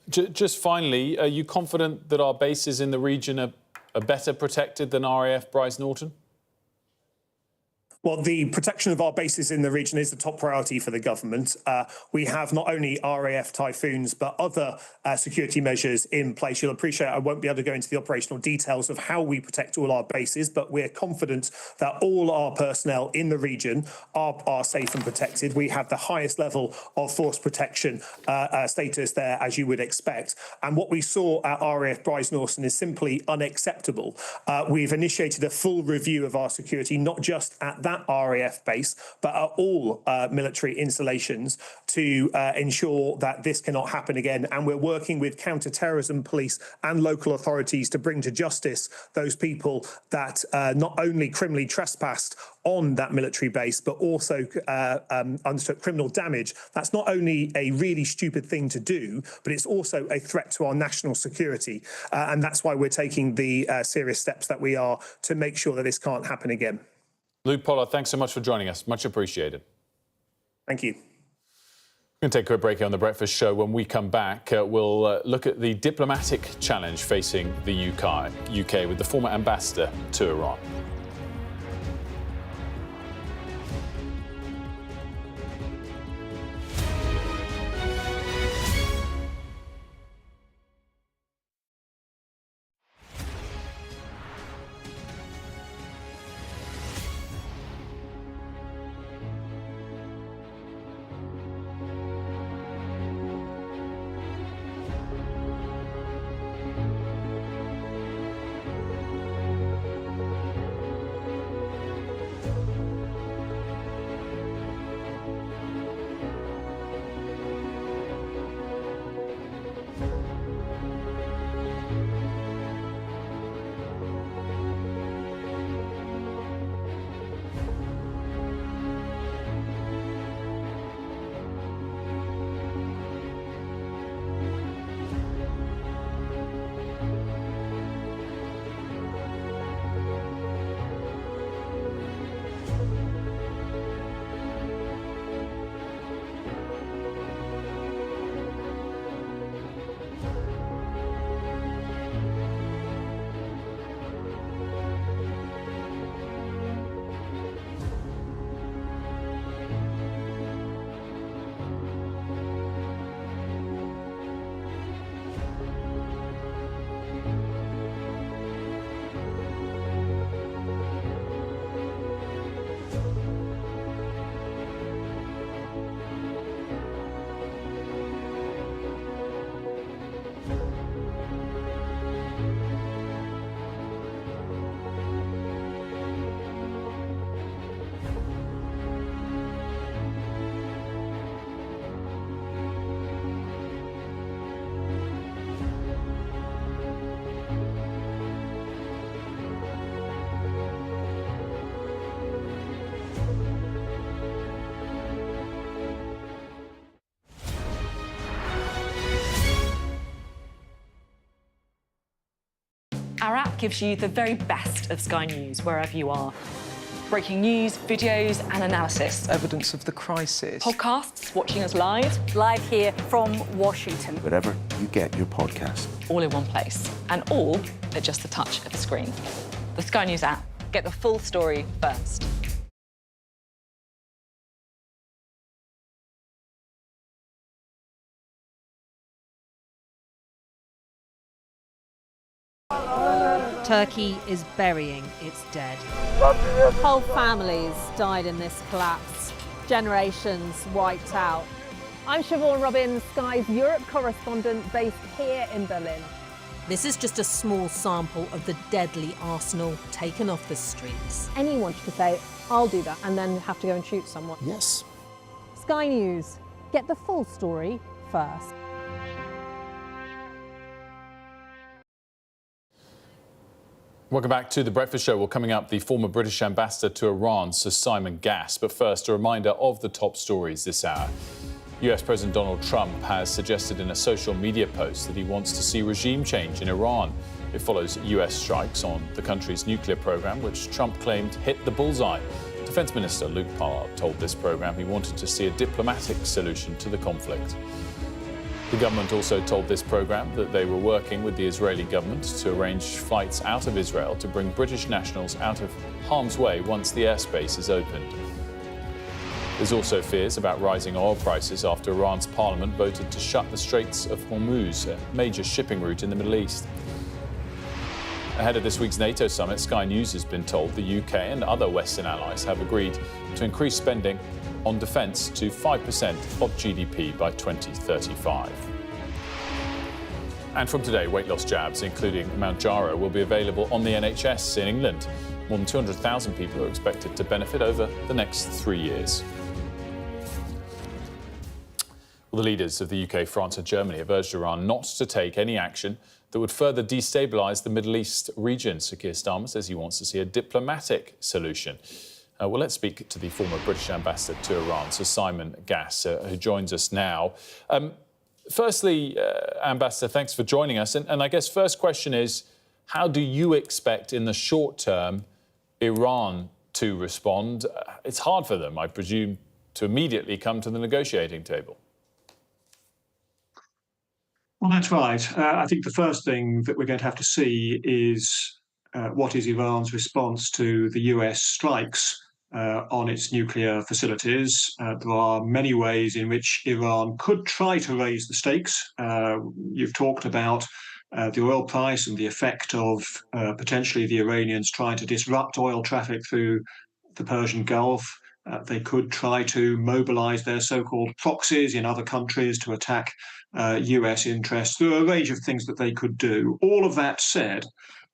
Just finally, are you confident that our bases in the region are better protected than RAF Bryce Norton? Well, the protection of our bases in the region is the top priority for the government. We have not only RAF Typhoons, but other security measures in place. You'll appreciate I won't be able to go into the operational details of how we protect all our bases, but we're confident that all our personnel in the region are safe and protected. We have the highest level of force protection status there, as you would expect. And what we saw at RAF Bryce Norton is simply unacceptable. We've initiated a full review of our security, not just at that RAF base, but at all military installations to ensure that this cannot happen again. And we're working with counter-terrorism police and local authorities to bring to justice those people that not only criminally trespassed on that military base, but also undertook criminal damage. That's not only a really stupid thing to do, but it's also a threat to our national security. And that's why we're taking the serious steps that we are to make sure that this can't happen again. Luke Pollard, thanks so much for joining us. Much appreciated. Thank you. We're going to take a quick break here on The Breakfast Show. When we come back, we'll look at the diplomatic challenge facing the UK with the former ambassador to Iran. Our app gives you the very best of Sky News wherever you are. Breaking news, videos and analysis. Evidence of the crisis. Podcasts, watching us live. Live here from Washington. Wherever you get your podcast. All in one place. And all at just the touch of a screen. The Sky News app. Get the full story first. Turkey is burying its dead. Whole families died in this collapse. Generations wiped out. I'm Siobhan Robbins, Sky's Europe correspondent based here in Berlin. This is just a small sample of the deadly arsenal taken off the streets. Anyone could say, I'll do that, and then have to go and shoot someone. Yes. Sky News, get the full story first. Welcome back to The Breakfast Show. Well, coming up, the former British ambassador to Iran, Sir Simon Gass. But first, a reminder of the top stories this hour. US President Donald Trump has suggested in a social media post that he wants to see regime change in Iran. It follows US strikes on the country's nuclear program, which Trump claimed hit the bullseye. Defense Minister Luke Pollard told this program he wanted to see a diplomatic solution to the conflict. The government also told this program that they were working with the Israeli government to arrange flights out of Israel to bring British nationals out of harm's way once the airspace is opened. There's also fears about rising oil prices after Iran's parliament voted to shut the Straits of Hormuz, a major shipping route in the Middle East. Ahead of this week's NATO summit, Sky News has been told the UK and other Western allies have agreed to increase spending on defence to 5% of GDP by 2035. And from today, weight loss jabs, including Mounjaro, will be available on the NHS in England. More than 200,000 people are expected to benefit over the next 3 years. Well, the leaders of the UK, France and Germany have urged Iran not to take any action that would further destabilise the Middle East region. Sir Keir Starmer says he wants to see a diplomatic solution. Well, let's speak to the former British ambassador to Iran, Sir Simon Gass, who joins us now. Firstly, Ambassador, thanks for joining us. And I guess first question is, how do you expect in the short term Iran to respond? It's hard for them, I presume, to immediately come to the negotiating table. Well, that's right. I think the first thing that we're going to have to see is what is Iran's response to the US strikes on its nuclear facilities. There are many ways in which Iran could try to raise the stakes. You've talked about the oil price and the effect of potentially the Iranians trying to disrupt oil traffic through the Persian Gulf. They could try to mobilize their so-called proxies in other countries to attack US interests. There are a range of things that they could do. All of that said,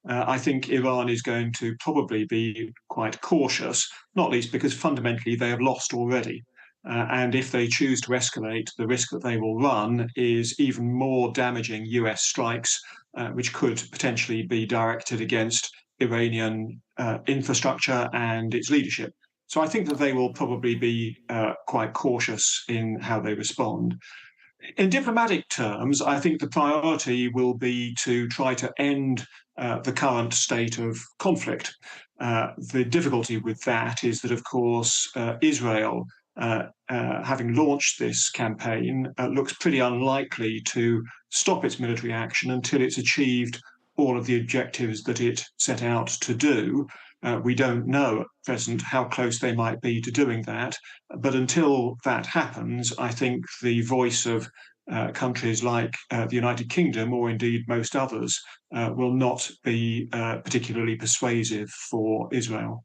I think Iran is going to probably be quite cautious, not least because fundamentally they have lost already. And if they choose to escalate, the risk that they will run is even more damaging US strikes, which could potentially be directed against Iranian infrastructure and its leadership. So I think that they will probably be quite cautious in how they respond. In diplomatic terms, I think the priority will be to try to end the current state of conflict. The difficulty with that is that, of course, Israel, having launched this campaign, looks pretty unlikely to stop its military action until it's achieved all of the objectives that it set out to do. We don't know at present how close they might be to doing that. But until that happens, I think the voice of countries like the United Kingdom, or indeed most others, will not be particularly persuasive for Israel.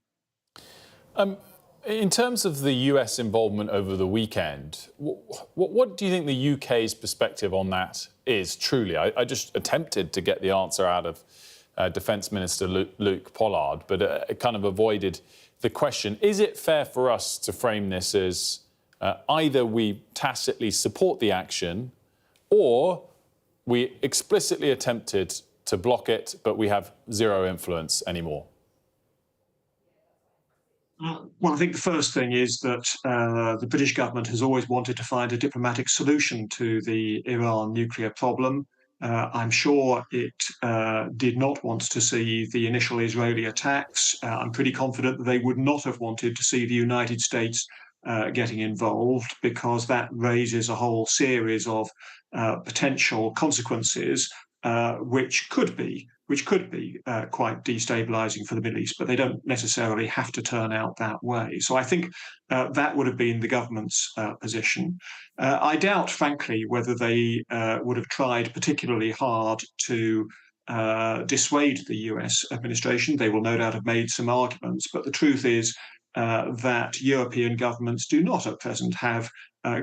In terms of the US involvement over the weekend, what do you think the UK's perspective on that is, truly? I just attempted to get the answer out of Defence Minister Luke Pollard, but it kind of avoided the question. Is it fair for us to frame this as either we tacitly support the action or we explicitly attempted to block it, but we have zero influence anymore? Well, I think the first thing is that the British government has always wanted to find a diplomatic solution to the Iran nuclear problem. I'm sure it did not want to see the initial Israeli attacks. I'm pretty confident that they would not have wanted to see the United States getting involved, because that raises a whole series of potential consequences which could be quite destabilizing for the Middle East, but they don't necessarily have to turn out that way. So I think that would have been the government's position. I doubt, frankly, whether they would have tried particularly hard to dissuade the US administration. They will no doubt have made some arguments, but the truth is that European governments do not at present have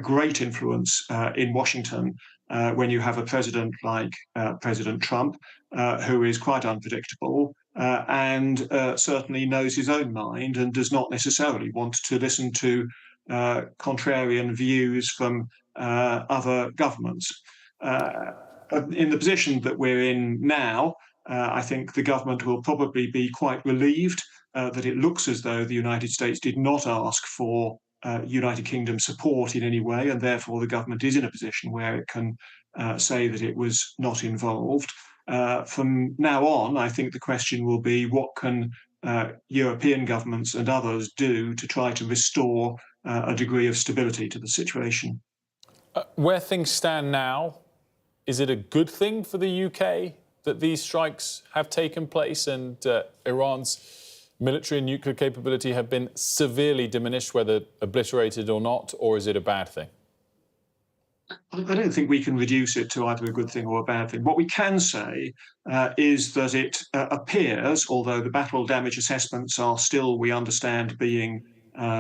great influence in Washington when you have a president like President Trump, who is quite unpredictable and certainly knows his own mind and does not necessarily want to listen to contrarian views from other governments. In the position that we're in now, I think the government will probably be quite relieved that it looks as though the United States did not ask for United Kingdom support in any way, and therefore the government is in a position where it can say that it was not involved. From now on, I think the question will be, what can European governments and others do to try to restore a degree of stability to the situation? Where things stand now, is it a good thing for the UK that these strikes have taken place and Iran's military and nuclear capability have been severely diminished, whether obliterated or not, or is it a bad thing? I don't think we can reduce it to either a good thing or a bad thing. What we can say is that it appears, although the battle damage assessments are still, we understand, being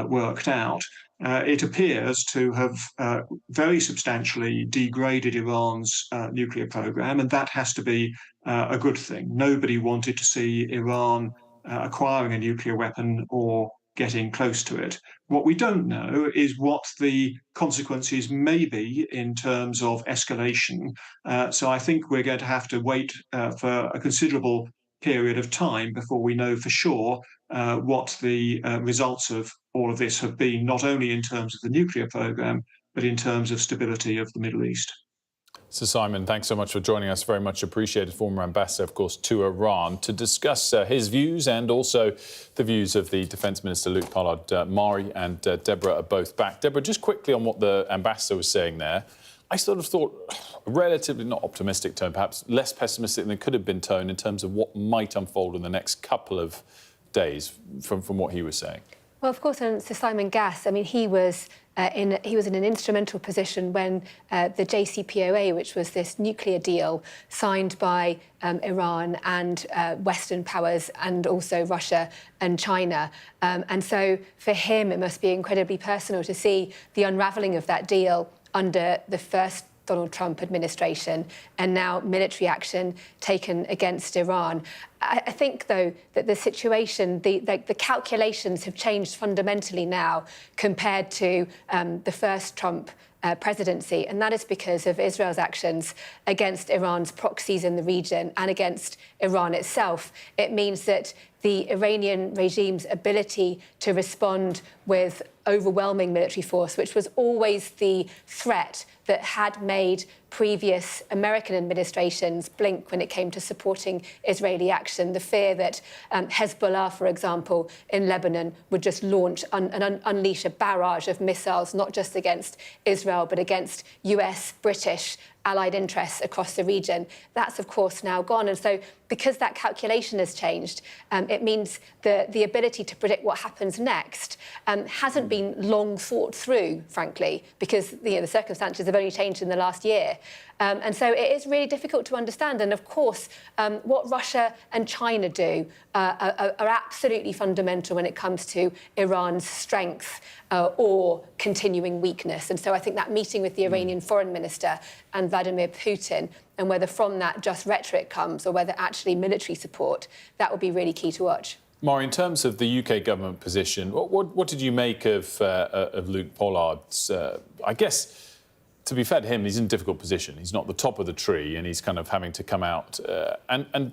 worked out, it appears to have very substantially degraded Iran's nuclear program, and that has to be a good thing. Nobody wanted to see Iran acquiring a nuclear weapon or getting close to it. What we don't know is what the consequences may be in terms of escalation. So I think we're going to have to wait for a considerable period of time before we know for sure what the results of all of this have been, not only in terms of the nuclear program, but in terms of stability of the Middle East. Sir Simon, thanks so much for joining us. Very much appreciated. Former ambassador, of course, to Iran, to discuss his views and also the views of the Defence Minister, Luke Pollard. Mari and Deborah are both back. Deborah, just quickly on what the ambassador was saying there. I sort of thought a relatively not optimistic tone, perhaps less pessimistic than it could have been tone in terms of what might unfold in the next couple of days from what he was saying. Well, of course, and Sir Simon Gass, I mean, he was in an instrumental position when the JCPOA, which was this nuclear deal signed by Iran and Western powers and also Russia and China. And so for him, it must be incredibly personal to see the unravelling of that deal under the first Donald Trump administration and now military action taken against Iran. I think, though, that the situation, the calculations have changed fundamentally now compared to the first Trump presidency, and that is because of Israel's actions against Iran's proxies in the region and against Iran itself. It means that the Iranian regime's ability to respond with overwhelming military force, which was always the threat that had made previous American administrations blink when it came to supporting Israeli action. The fear that Hezbollah, for example, in Lebanon would just launch and unleash a barrage of missiles, not just against Israel, but against US, British, allied interests across the region. That's, of course, now gone. And so because that calculation has changed, it means the ability to predict what happens next hasn't been long thought through, frankly, because the circumstances have only changed in the last year. And so it is really difficult to understand. And of course, what Russia and China do are absolutely fundamental when it comes to Iran's strength or continuing weakness. And so I think that meeting with the Iranian foreign minister and Vladimir Putin, and whether from that just rhetoric comes or whether actually military support, that will be really key to watch. Maury, in terms of the UK government position, what did you make of Luke Pollard's, I guess, to be fair to him, he's in a difficult position. He's not the top of the tree, and he's kind of having to come out and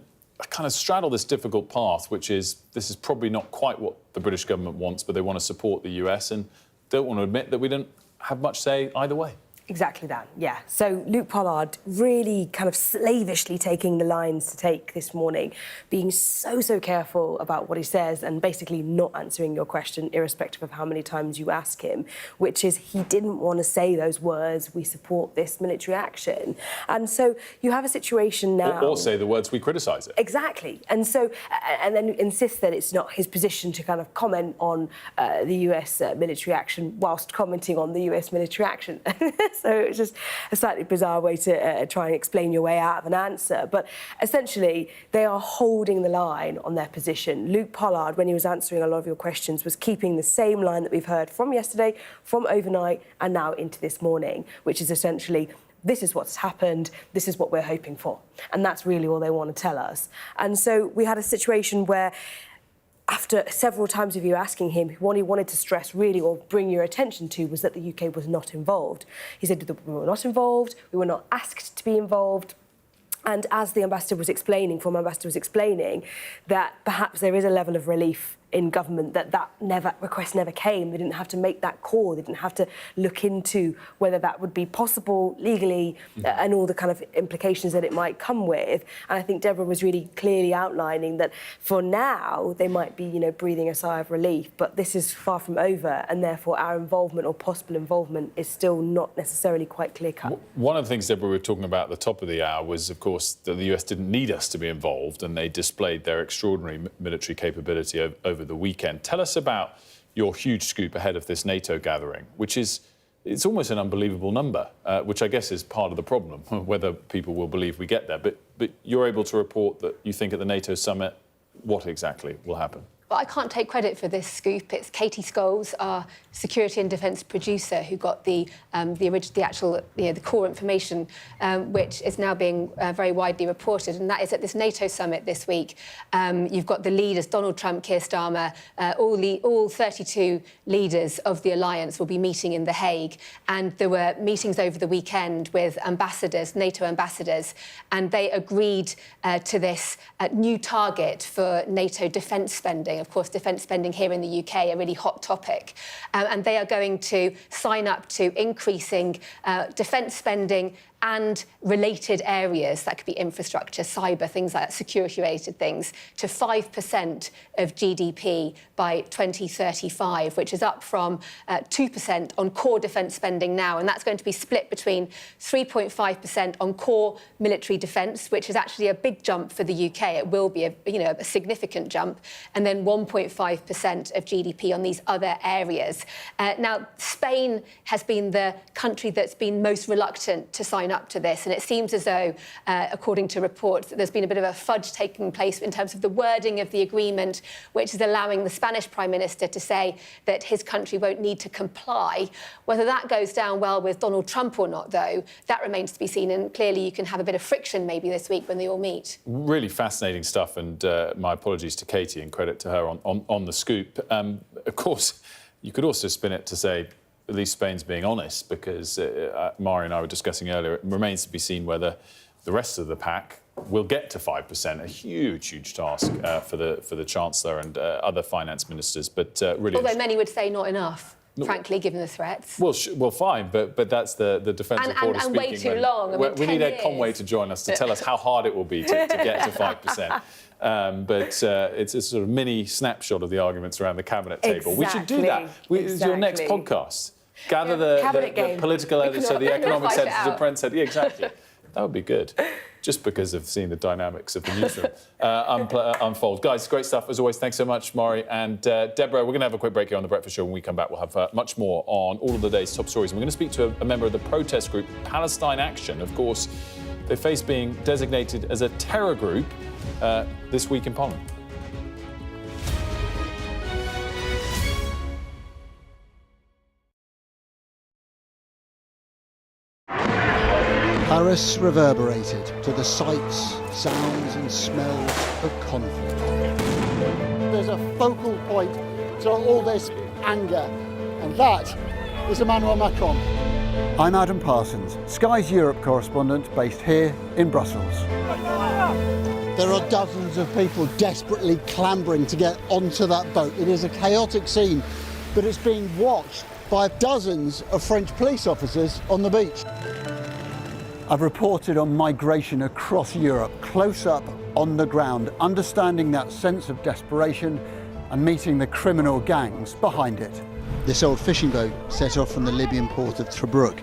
kind of straddle this difficult path, which is this is probably not quite what the British government wants, but they want to support the US and don't want to admit that we don't have much say either way. Exactly that, yeah. So Luke Pollard really kind of slavishly taking the lines to take this morning, being so careful about what he says and basically not answering your question, irrespective of how many times you ask him, which is he didn't want to say those words, we support this military action. And so you have a situation now... Or say the words, we criticise it. Exactly. And so, and then insist that it's not his position to kind of comment on the US military action whilst commenting on the US military action. So it's just a slightly bizarre way to try and explain your way out of an answer. But essentially, they are holding the line on their position. Luke Pollard, when he was answering a lot of your questions, was keeping the same line that we've heard from yesterday, from overnight, and now into this morning, which is essentially, this is what's happened, this is what we're hoping for. And that's really all they want to tell us. And so we had a situation where after several times of you asking him, what he wanted to stress really or bring your attention to was that the UK was not involved. He said that we were not involved, we were not asked to be involved. And as the ambassador was explaining, former ambassador was explaining, that perhaps there is a level of relief in government that request never came. They didn't have to make that call. They didn't have to look into whether that would be possible legally and all the kind of implications that it might come with. And I think Deborah was really clearly outlining that for now they might be, breathing a sigh of relief, but this is far from over, and therefore our involvement or possible involvement is still not necessarily quite clear-cut. One of the things, Deborah, we were talking about at the top of the hour was, of course, that the US didn't need us to be involved, and they displayed their extraordinary military capability over the weekend. Tell us about your huge scoop ahead of this NATO gathering, which is, it's almost an unbelievable number, which I guess is part of the problem, whether people will believe we get there. But you're able to report that you think at the NATO summit, what exactly will happen? Well, I can't take credit for this scoop. It's Katie Scholes, our security and defence producer, who got the core information, which is now being very widely reported, and that is at this NATO summit this week. You've got the leaders, Donald Trump, Keir Starmer, all 32 leaders of the alliance will be meeting in The Hague, and there were meetings over the weekend with ambassadors, NATO ambassadors, and they agreed to this new target for NATO defence spending. Of course, defence spending here in the UK, a really hot topic. And they are going to sign up to increasing defence spending and related areas, that could be infrastructure, cyber, things like that, security-related things, to 5% of GDP by 2035, which is up from 2% on core defence spending now. And that's going to be split between 3.5% on core military defence, which is actually a big jump for the UK. It will be a significant jump. And then 1.5% of GDP on these other areas. Now, Spain has been the country that's been most reluctant to sign up to this, and it seems as though, according to reports, that there's been a bit of a fudge taking place in terms of the wording of the agreement, which is allowing the Spanish Prime Minister to say that his country won't need to comply. Whether that goes down well with Donald Trump or not, though, that remains to be seen, and clearly you can have a bit of friction maybe this week when they all meet. Really fascinating stuff, and my apologies to Katie and credit to her on the scoop. Of course, you could also spin it to say at least Spain's being honest, because Mari and I were discussing earlier, it remains to be seen whether the rest of the pack will get to 5%. A huge, huge task for the Chancellor and other finance ministers. But really, although many would say not enough, frankly, given the threats. Well, fine, but that's the defence reporter speaking. And way too long. I mean, we need Ed Conway to join us to tell us how hard it will be to get to 5%. But it's a sort of mini snapshot of the arguments around the cabinet table. Exactly. We should do that. It's your next podcast. Gather the political editors, so the economics editors, the press editors. Yeah, exactly. That would be good. Just because of seeing the dynamics of the newsroom unfold. Guys, great stuff. As always, thanks so much, Mari and Deborah. We're going to have a quick break here on The Breakfast Show. When we come back, we'll have much more on all of the day's top stories. And we're going to speak to a member of the protest group Palestine Action. Of course, they face being designated as a terror group this week in Parliament. Paris reverberated to the sights, sounds and smells of conflict. There's a focal point to all this anger, and that is Emmanuel Macron. I'm Adam Parsons, Sky's Europe correspondent based here in Brussels. There are dozens of people desperately clambering to get onto that boat. It is a chaotic scene, but it's being watched by dozens of French police officers on the beach. I've reported on migration across Europe, close up on the ground, understanding that sense of desperation and meeting the criminal gangs behind it. This old fishing boat set off from the Libyan port of Tobruk.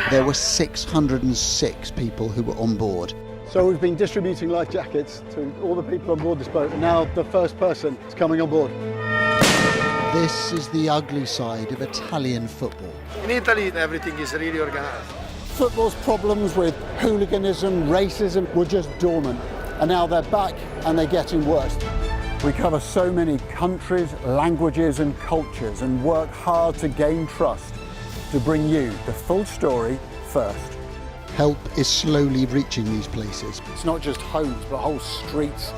There were 606 people who were on board. So we've been distributing life jackets to all the people on board this boat, and now the first person is coming on board. This is the ugly side of Italian football. In Italy, everything is really organized. Football's problems with hooliganism, racism were just dormant, and now they're back and they're getting worse. We cover so many countries, languages and cultures and work hard to gain trust to bring you the full story first. Help is slowly reaching these places. It's not just homes, but whole streets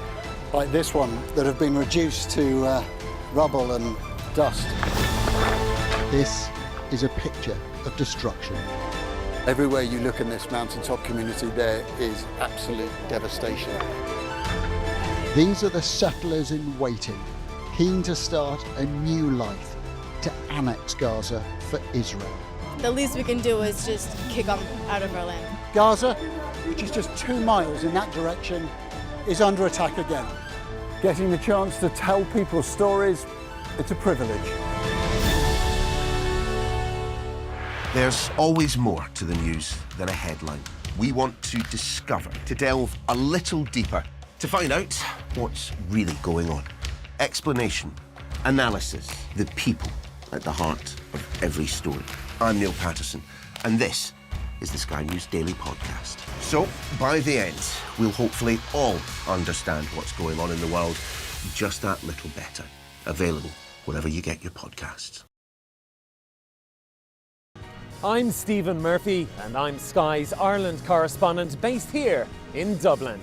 like this one that have been reduced to rubble and dust. This is a picture of destruction. Everywhere you look in this mountaintop community, there is absolute devastation. These are the settlers in waiting, keen to start a new life, to annex Gaza for Israel. The least we can do is just kick them out of our land. Gaza, which is just 2 miles in that direction, is under attack again. Getting the chance to tell people's stories, it's a privilege. There's always more to the news than a headline. We want to discover, to delve a little deeper, to find out what's really going on. Explanation, analysis, the people at the heart of every story. I'm Neil Patterson, and this is the Sky News Daily Podcast. So, by the end, we'll hopefully all understand what's going on in the world just that little better. Available wherever you get your podcasts. I'm Stephen Murphy, and I'm Sky's Ireland correspondent based here in Dublin.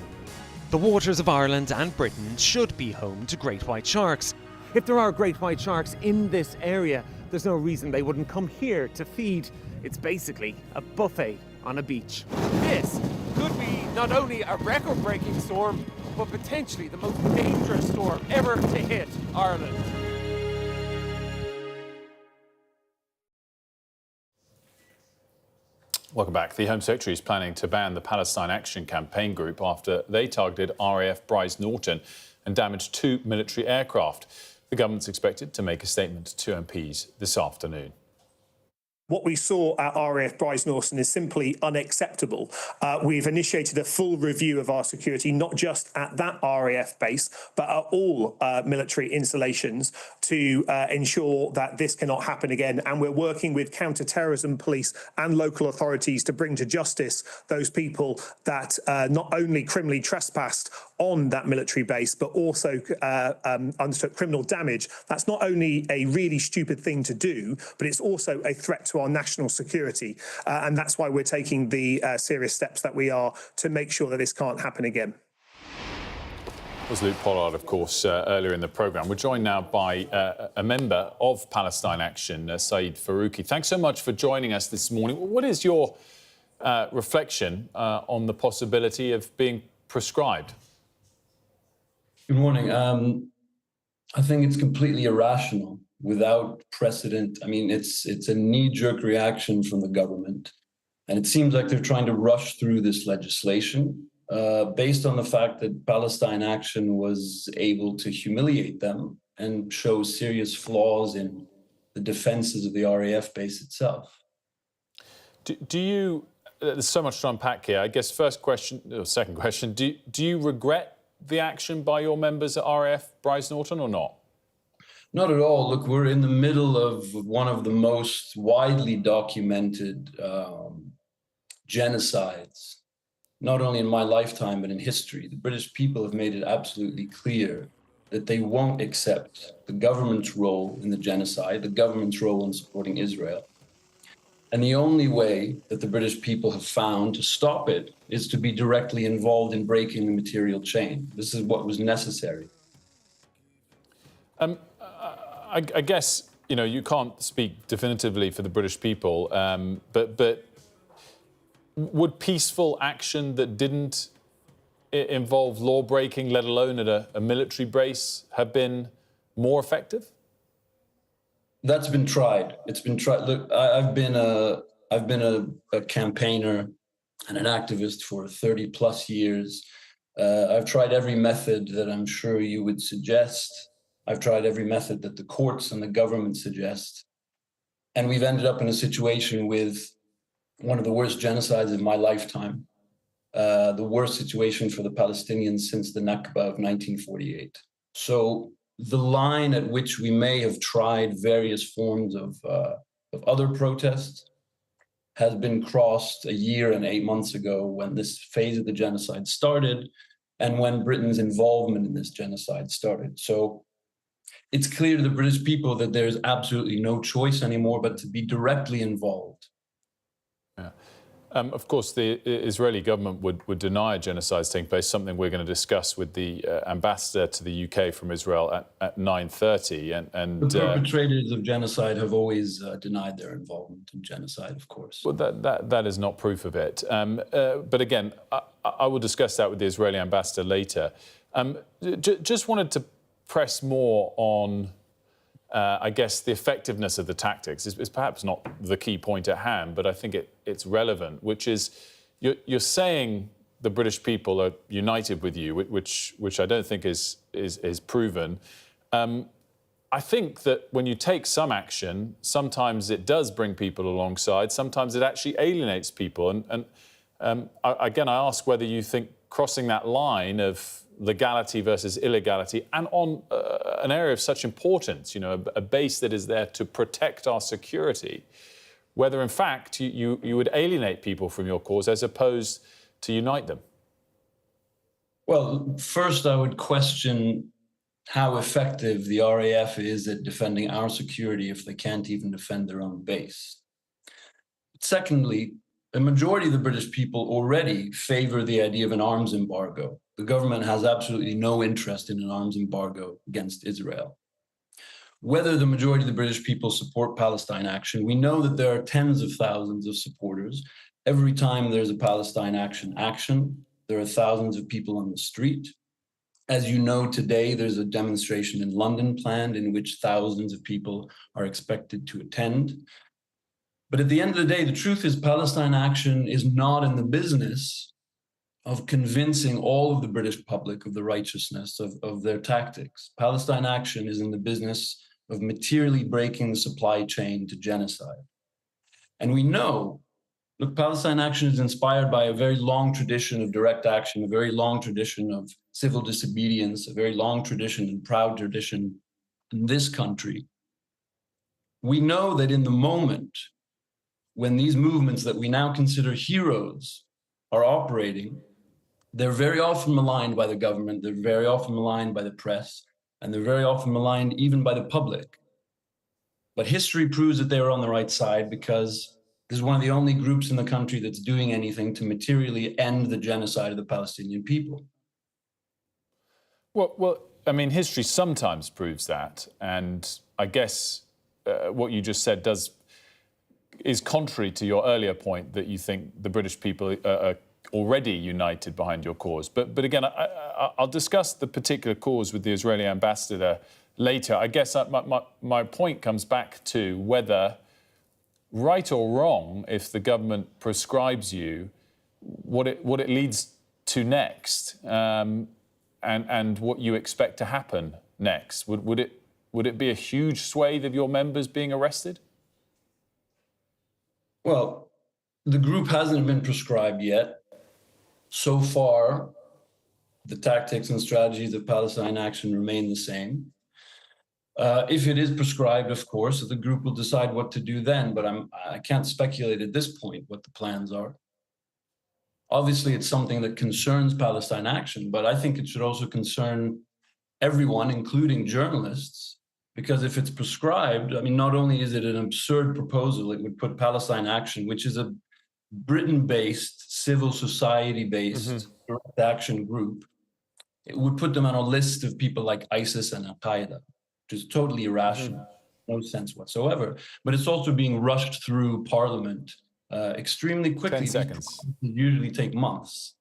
The waters of Ireland and Britain should be home to great white sharks. If there are great white sharks in this area, there's no reason they wouldn't come here to feed. It's basically a buffet on a beach. This could be not only a record-breaking storm, but potentially the most dangerous storm ever to hit Ireland. Welcome back. The Home Secretary is planning to ban the Palestine Action Campaign group after they targeted RAF Bryce Norton and damaged 2 military aircraft. The government's expected to make a statement to MPs this afternoon. What we saw at RAF Bryce Norton is simply unacceptable. We've initiated a full review of our security, not just at that RAF base, but at all military installations to ensure that this cannot happen again. And we're working with counter-terrorism police and local authorities to bring to justice those people that not only criminally trespassed on that military base, but also undertook criminal damage. That's not only a really stupid thing to do, but it's also a threat to our national security. And that's why we're taking the serious steps that we are to make sure that this can't happen again. Was Luke Pollard, of course, earlier in the programme. We're joined now by a member of Palestine Action, Saeed Farouqi. Thanks so much for joining us this morning. What is your reflection on the possibility of being proscribed? Good morning. I think it's completely irrational, without precedent. I mean, it's a knee-jerk reaction from the government, and it seems like they're trying to rush through this legislation based on the fact that Palestine Action was able to humiliate them and show serious flaws in the defenses of the RAF base itself. Do you? There's so much to unpack here. I guess second question: Do you regret the action by your members at RAF Bryce Norton or not? Not at all. Look, we're in the middle of one of the most widely documented genocides, not only in my lifetime, but in history. The British people have made it absolutely clear that they won't accept the government's role in the genocide, the government's role in supporting Israel. And the only way that the British people have found to stop it is to be directly involved in breaking the material chain. This is what was necessary. I guess, you know, you can't speak definitively for the British people, but would peaceful action that didn't involve law-breaking, let alone at a military base, have been more effective? That's been tried. It's been tried. Look, I've been a campaigner and an activist for 30+ years. I've tried every method that I'm sure you would suggest. I've tried every method that the courts and the government suggest. And we've ended up in a situation with one of the worst genocides of my lifetime, the worst situation for the Palestinians since the Nakba of 1948. So the line at which we may have tried various forms of other protests has been crossed a year and 8 months ago when this phase of the genocide started and when Britain's involvement in this genocide started. So it's clear to the British people that there's absolutely no choice anymore but to be directly involved. Yeah. Of course, the Israeli government would deny genocides taking place, something we're going to discuss with the ambassador to the UK from Israel at 9:30. And the perpetrators of genocide have always denied their involvement in genocide, of course. Well, that is not proof of it. But again, I will discuss that with the Israeli ambassador later. Just wanted to press more on, I guess, the effectiveness of the tactics is perhaps not the key point at hand, but I think it's relevant, which is you're saying the British people are united with you, which I don't think is proven. I think that when you take some action, sometimes it does bring people alongside, sometimes it actually alienates people. And again, I ask whether you think crossing that line of legality versus illegality, and on an area of such importance, you know, a base that is there to protect our security, whether in fact you would alienate people from your cause as opposed to unite them. Well, first I would question how effective the RAF is at defending our security if they can't even defend their own base. Secondly, the majority of the British people already favor the idea of an arms embargo. The government has absolutely no interest in an arms embargo against Israel. Whether the majority of the British people support Palestine Action, we know that there are tens of thousands of supporters. Every time there's a Palestine Action, there are thousands of people on the street. As you know, today there's a demonstration in London planned in which thousands of people are expected to attend. But at the end of the day, the truth is Palestine Action is not in the business of convincing all of the British public of the righteousness of their tactics. Palestine Action is in the business of materially breaking the supply chain to genocide. And we know, look, Palestine Action is inspired by a very long tradition of direct action, a very long tradition of civil disobedience, a very long tradition and proud tradition in this country. We know that in the moment when these movements that we now consider heroes are operating, they're very often maligned by the government, they're very often maligned by the press, and they're very often maligned even by the public. But history proves that they were on the right side, because this is one of the only groups in the country that's doing anything to materially end the genocide of the Palestinian people. Well, I mean, history sometimes proves that, and I guess what you just said is contrary to your earlier point that you think the British people are already united behind your cause. But again, I'll discuss the particular cause with the Israeli ambassador later. I guess my point comes back to whether, right or wrong, if the government prescribes you, what it leads to next, and what you expect to happen next. Would it be a huge swathe of your members being arrested? Well, the group hasn't been prescribed yet. So far, the tactics and strategies of Palestine Action remain the same. If it is prescribed, of course, the group will decide what to do then, but I can't speculate at this point what the plans are. Obviously, it's something that concerns Palestine Action, but I think it should also concern everyone, including journalists, because if it's prescribed, I mean, not only is it an absurd proposal, it would put Palestine Action, which is a Britain-based, civil society-based direct action group, it would put them on a list of people like ISIS and Al-Qaeda, which is totally irrational, no sense whatsoever. But it's also being rushed through Parliament extremely quickly. 10 seconds. These usually take months.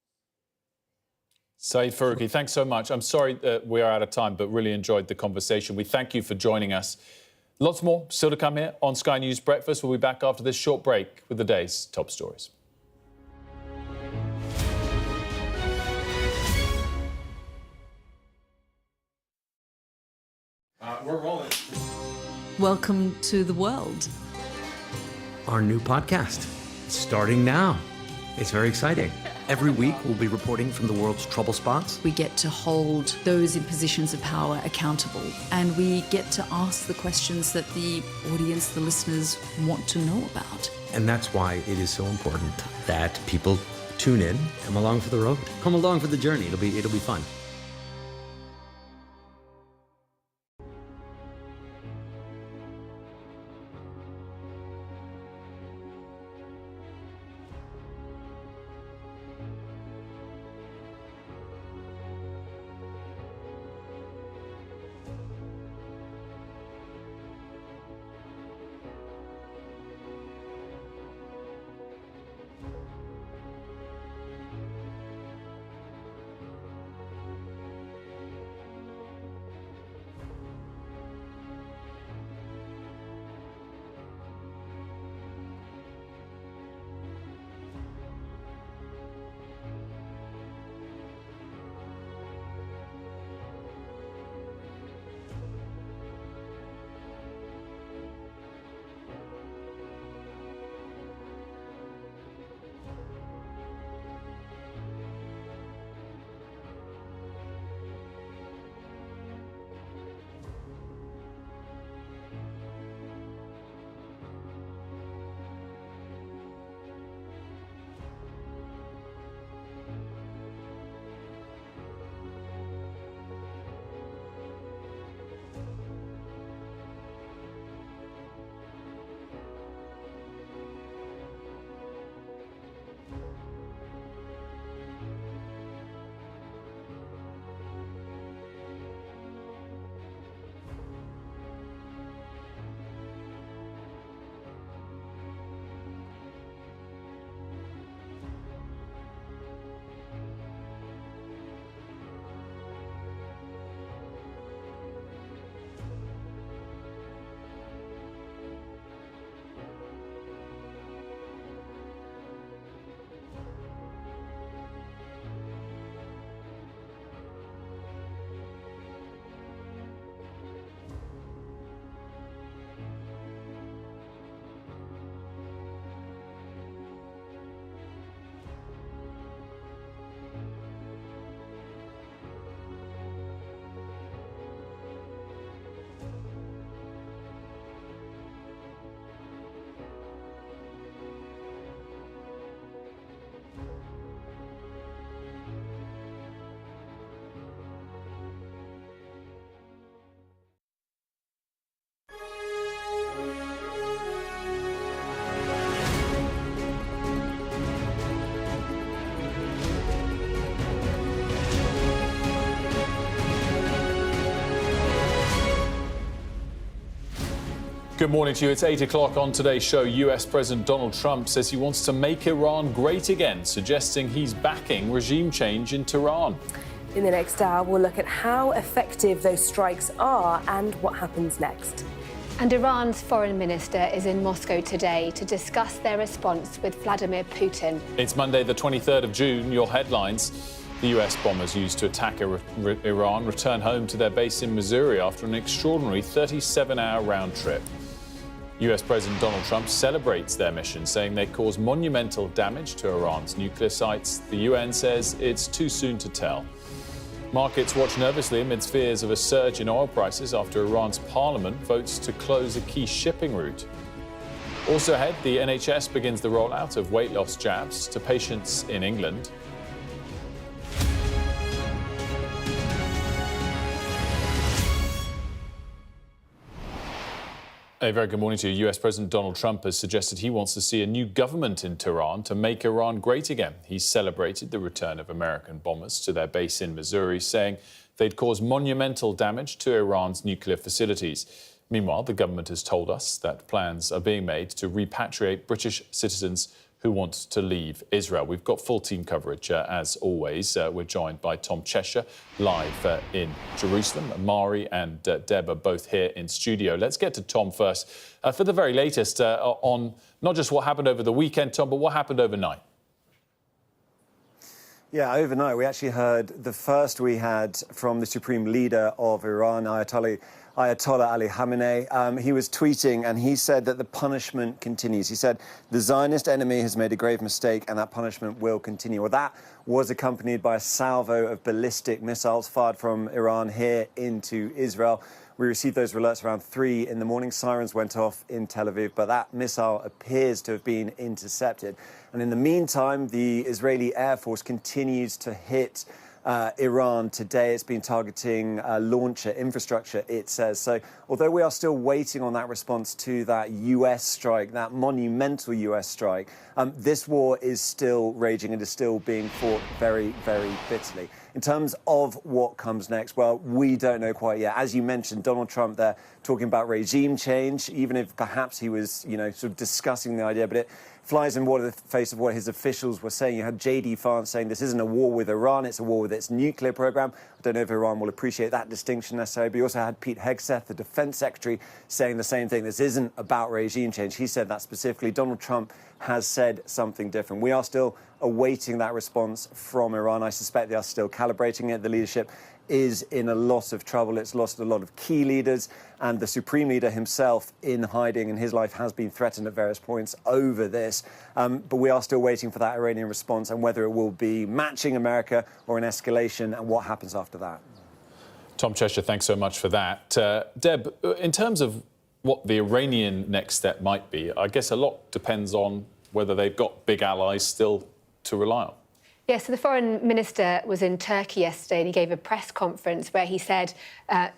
Saeed Faruqi, thanks so much. I'm sorry that we are out of time, but really enjoyed the conversation. We thank you for joining us. Lots more still to come here on Sky News Breakfast. We'll be back after this short break with the day's top stories. We're rolling. Welcome to the world. Our new podcast, starting now. It's very exciting. Every week, we'll be reporting from the world's trouble spots. We get to hold those in positions of power accountable, and we get to ask the questions that the audience, the listeners, want to know about. And that's why it is so important that people tune in, come along for the road, come along for the journey. It'll be fun. Good morning to you. It's 8 o'clock on today's show. US President Donald Trump says he wants to make Iran great again, suggesting he's backing regime change in Tehran. In the next hour, we'll look at how effective those strikes are and what happens next. And Iran's foreign minister is in Moscow today to discuss their response with Vladimir Putin. It's Monday, the 23rd of June. Your headlines. The US bombers used to attack Iran return home to their base in Missouri after an extraordinary 37-hour round trip. US President Donald Trump celebrates their mission, saying they caused monumental damage to Iran's nuclear sites. The UN says it's too soon to tell. Markets watch nervously amidst fears of a surge in oil prices after Iran's parliament votes to close a key shipping route. Also ahead, the NHS begins the rollout of weight loss jabs to patients in England. A very good morning to you. US President Donald Trump has suggested he wants to see a new government in Tehran to make Iran great again. He's celebrated the return of American bombers to their base in Missouri, saying they'd cause monumental damage to Iran's nuclear facilities. Meanwhile, the government has told us that plans are being made to repatriate British citizens who want to leave Israel. We've got full team coverage, as always. We're joined by Tom Cheshire, live in Jerusalem. Mari and Deb are both here in studio. Let's get to Tom first for the very latest on not just what happened over the weekend, Tom, but what happened overnight. Yeah, overnight we actually heard the first we had from the supreme leader of Iran, Ayatollah Ali Khamenei. He was tweeting and he said that the punishment continues. He said the Zionist enemy has made a grave mistake and that punishment will continue. Well, that was accompanied by a salvo of ballistic missiles fired from Iran here into Israel. We received those alerts around 3 in the morning. Sirens went off in Tel Aviv, but that missile appears to have been intercepted. And in the meantime, the Israeli Air Force continues to hit Iran today. It's been targeting launcher infrastructure, it says. So although we are still waiting on that response to that US strike, that monumental US strike, this war is still raging and is still being fought very, very bitterly. In terms of what comes next, well, we don't know quite yet. As you mentioned, Donald Trump there talking about regime change, even if perhaps he was, sort of discussing the idea, but it flies in the face of what his officials were saying. You had J.D. Vance saying this isn't a war with Iran, it's a war with its nuclear program. I don't know if Iran will appreciate that distinction necessarily, but you also had Pete Hegseth, the defense secretary, saying the same thing. This isn't about regime change. He said that specifically. Donald Trump has said something different. We are still awaiting that response from Iran. I suspect they are still calibrating it. The leadership is in a lot of trouble. It's lost a lot of key leaders, and the supreme leader himself in hiding, and his life has been threatened at various points over this. But we are still waiting for that Iranian response and whether it will be matching America or an escalation and what happens after that. Tom Cheshire, thanks so much for that. Deb, in terms of what the Iranian next step might be, I guess a lot depends on whether they've got big allies still to rely on. Yes, so the foreign minister was in Turkey yesterday and he gave a press conference where he said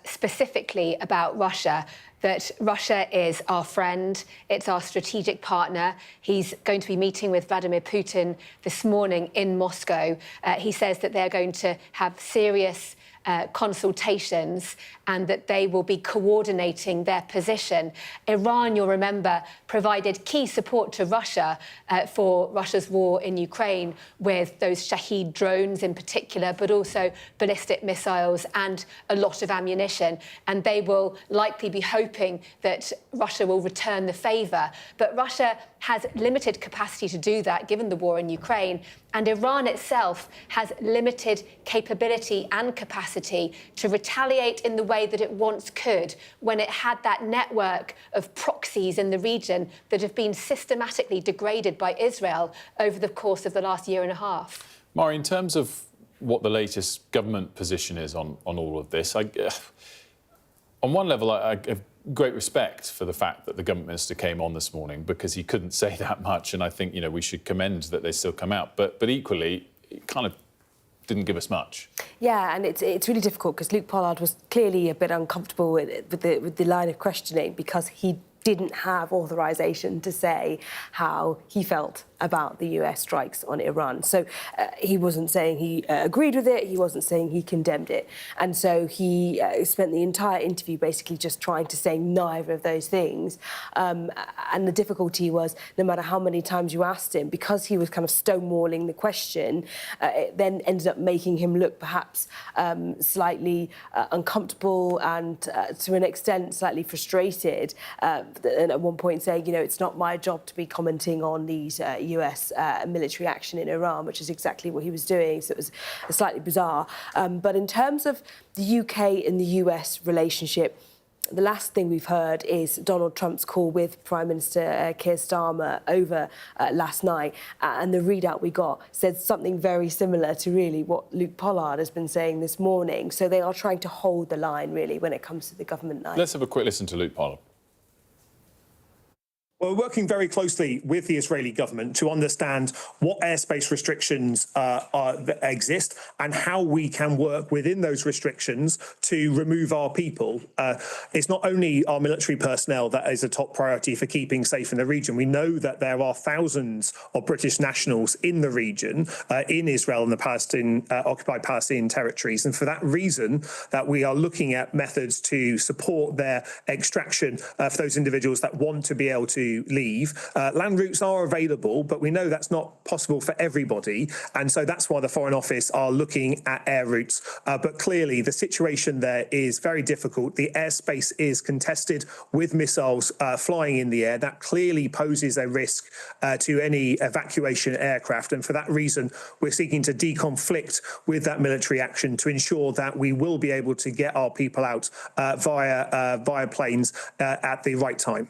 specifically about Russia that Russia is our friend, it's our strategic partner. He's going to be meeting with Vladimir Putin this morning in Moscow. He says that they're going to have serious consultations and that they will be coordinating their position. Iran, you'll remember, provided key support to Russia for Russia's war in Ukraine with those Shahed drones in particular, but also ballistic missiles and a lot of ammunition. And they will likely be hoping that Russia will return the favour. But Russia has limited capacity to do that, given the war in Ukraine. And Iran itself has limited capability and capacity to retaliate in the way that it once could when it had that network of proxies in the region that have been systematically degraded by Israel over the course of the last year and a half. Mari, in terms of what the latest government position is on all of this, on one level, I have great respect for the fact that the government minister came on this morning because he couldn't say that much, and I think we should commend that they still come out. But equally, it kind of didn't give us much. Yeah, and it's really difficult because Luke Pollard was clearly a bit uncomfortable with the line of questioning because he didn't have authorization to say how he felt about the US strikes on Iran. So he wasn't saying he agreed with it, he wasn't saying he condemned it. And so he spent the entire interview basically just trying to say neither of those things. And the difficulty was, no matter how many times you asked him, because he was kind of stonewalling the question, it then ended up making him look perhaps slightly uncomfortable and to an extent slightly frustrated. And at one point saying, you know, it's not my job to be commenting on these US military action in Iran, which is exactly what he was doing. So it was slightly bizarre. But in terms of the UK and the US relationship, the last thing we've heard is Donald Trump's call with Prime Minister Keir Starmer over last night. And the readout we got said something very similar to really what Luke Pollard has been saying this morning. So they are trying to hold the line, really, when it comes to the government line. Let's have a quick listen to Luke Pollard. Well, we're working very closely with the Israeli government to understand what airspace restrictions exist and how we can work within those restrictions to remove our people. It's not only our military personnel that is a top priority for keeping safe in the region. We know that there are thousands of British nationals in the region, in Israel and the occupied Palestinian territories. And for that reason, that we are looking at methods to support their extraction for those individuals that want to be able to leave. Land routes are available, but we know that's not possible for everybody. And so that's why the Foreign Office are looking at air routes. But clearly, the situation there is very difficult. The airspace is contested with missiles flying in the air. That clearly poses a risk to any evacuation aircraft. And for that reason, we're seeking to deconflict with that military action to ensure that we will be able to get our people out via planes at the right time.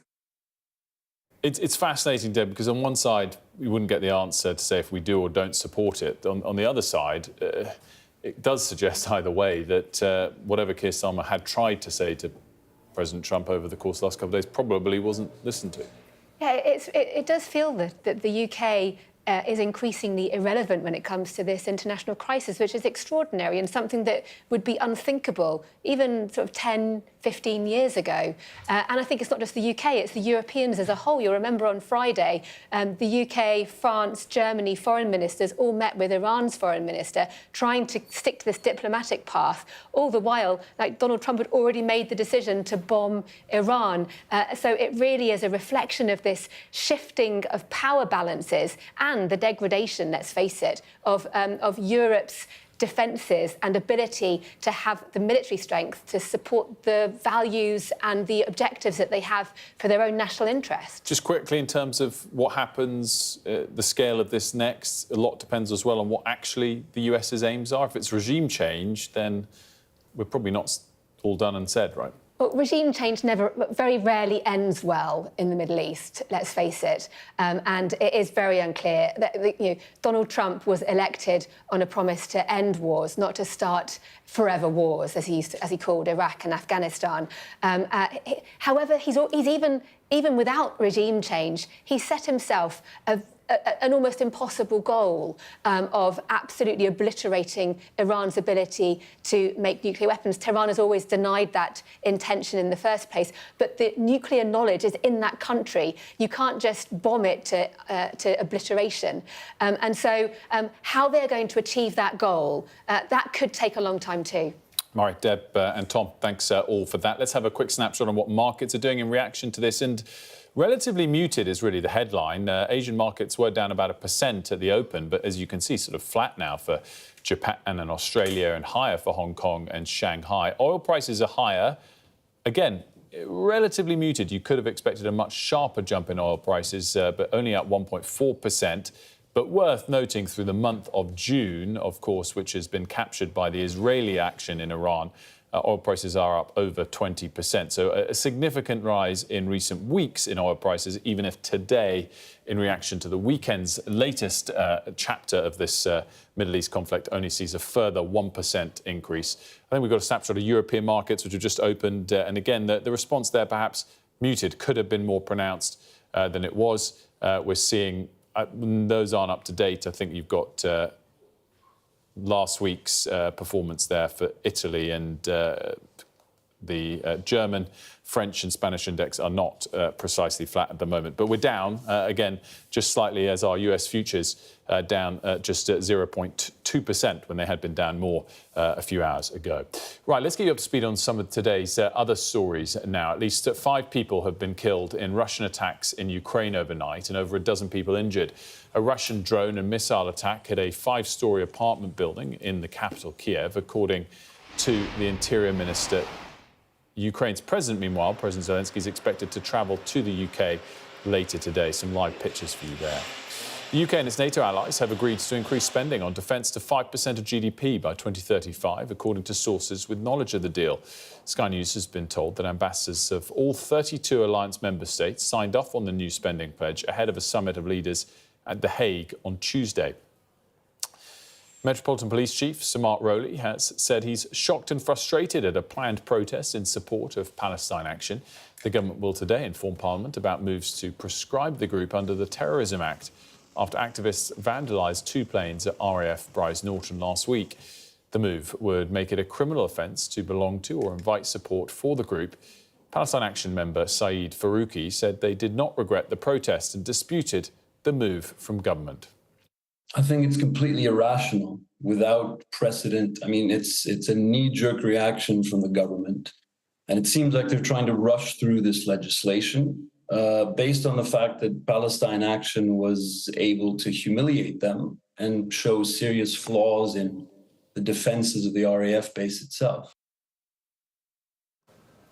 It's fascinating, Deb, because on one side, we wouldn't get the answer to say if we do or don't support it. On the other side, it does suggest either way that whatever Keir Starmer had tried to say to President Trump over the course of the last couple of days probably wasn't listened to. Yeah, it does feel that the UK is increasingly irrelevant when it comes to this international crisis, which is extraordinary and something that would be unthinkable even sort of 10, 15 years ago. And I think it's not just the UK, it's the Europeans as a whole. You'll remember on Friday, the UK, France, Germany foreign ministers all met with Iran's foreign minister, trying to stick to this diplomatic path. All the while, like Donald Trump had already made the decision to bomb Iran. So it really is a reflection of this shifting of power balances and the degradation, let's face it, of Europe's defences and ability to have the military strength to support the values and the objectives that they have for their own national interest. Just quickly, in terms of what happens, the scale of this next, a lot depends as well on what actually the US's aims are. If it's regime change, then we're probably not all done and said, right? Well, regime change very rarely ends well in the Middle East, let's face it. And it is very unclear that Donald Trump was elected on a promise to end wars, not to start forever wars, as he called Iraq and Afghanistan. However, he's even without regime change, he set himself an almost impossible goal of absolutely obliterating Iran's ability to make nuclear weapons. Tehran has always denied that intention in the first place, but the nuclear knowledge is in that country. You can't just bomb it to obliteration. And so how they're going to achieve that goal, that could take a long time too. All right, Deb and Tom, thanks all for that. Let's have a quick snapshot on what markets are doing in reaction to this. And relatively muted is really the headline. Asian markets were down about 1% at the open, but as you can see, sort of flat now for Japan and Australia and higher for Hong Kong and Shanghai. Oil prices are higher. Again, relatively muted. You could have expected a much sharper jump in oil prices, but only up 1.4%. But worth noting through the month of June, of course, which has been captured by the Israeli action in Iran, oil prices are up over 20%. So a significant rise in recent weeks in oil prices, even if today, in reaction to the weekend's latest chapter of this Middle East conflict, only sees a further 1% increase. I think we've got a snapshot of European markets, which have just opened. And again, the response there perhaps muted, could have been more pronounced than it was. We're seeing those aren't up to date. I think you've got last week's performance there for Italy and The German, French and Spanish index are not precisely flat at the moment. But we're down, again, just slightly as our US futures down just 0.2% when they had been down more a few hours ago. Right, let's get you up to speed on some of today's other stories now. At least 5 people have been killed in Russian attacks in Ukraine overnight and over a dozen people injured. A Russian drone and missile attack hit a 5-story apartment building in the capital, Kiev, according to the Interior Minister. Ukraine's president, meanwhile, President Zelensky, is expected to travel to the UK later today. Some live pictures for you there. The UK and its NATO allies have agreed to increase spending on defence to 5% of GDP by 2035, according to sources with knowledge of the deal. Sky News has been told that ambassadors of all 32 alliance member states signed off on the new spending pledge ahead of a summit of leaders at The Hague on Tuesday. Metropolitan Police Chief Samart Rowley has said he's shocked and frustrated at a planned protest in support of Palestine Action. The government will today inform Parliament about moves to proscribe the group under the Terrorism Act after activists vandalised 2 planes at RAF Brize Norton last week. The move would make it a criminal offence to belong to or invite support for the group. Palestine Action member Saeed Farouqi said they did not regret the protest and disputed the move from government. I think it's completely irrational, without precedent. I mean, it's a knee-jerk reaction from the government. And it seems like they're trying to rush through this legislation based on the fact that Palestine Action was able to humiliate them and show serious flaws in the defenses of the RAF base itself.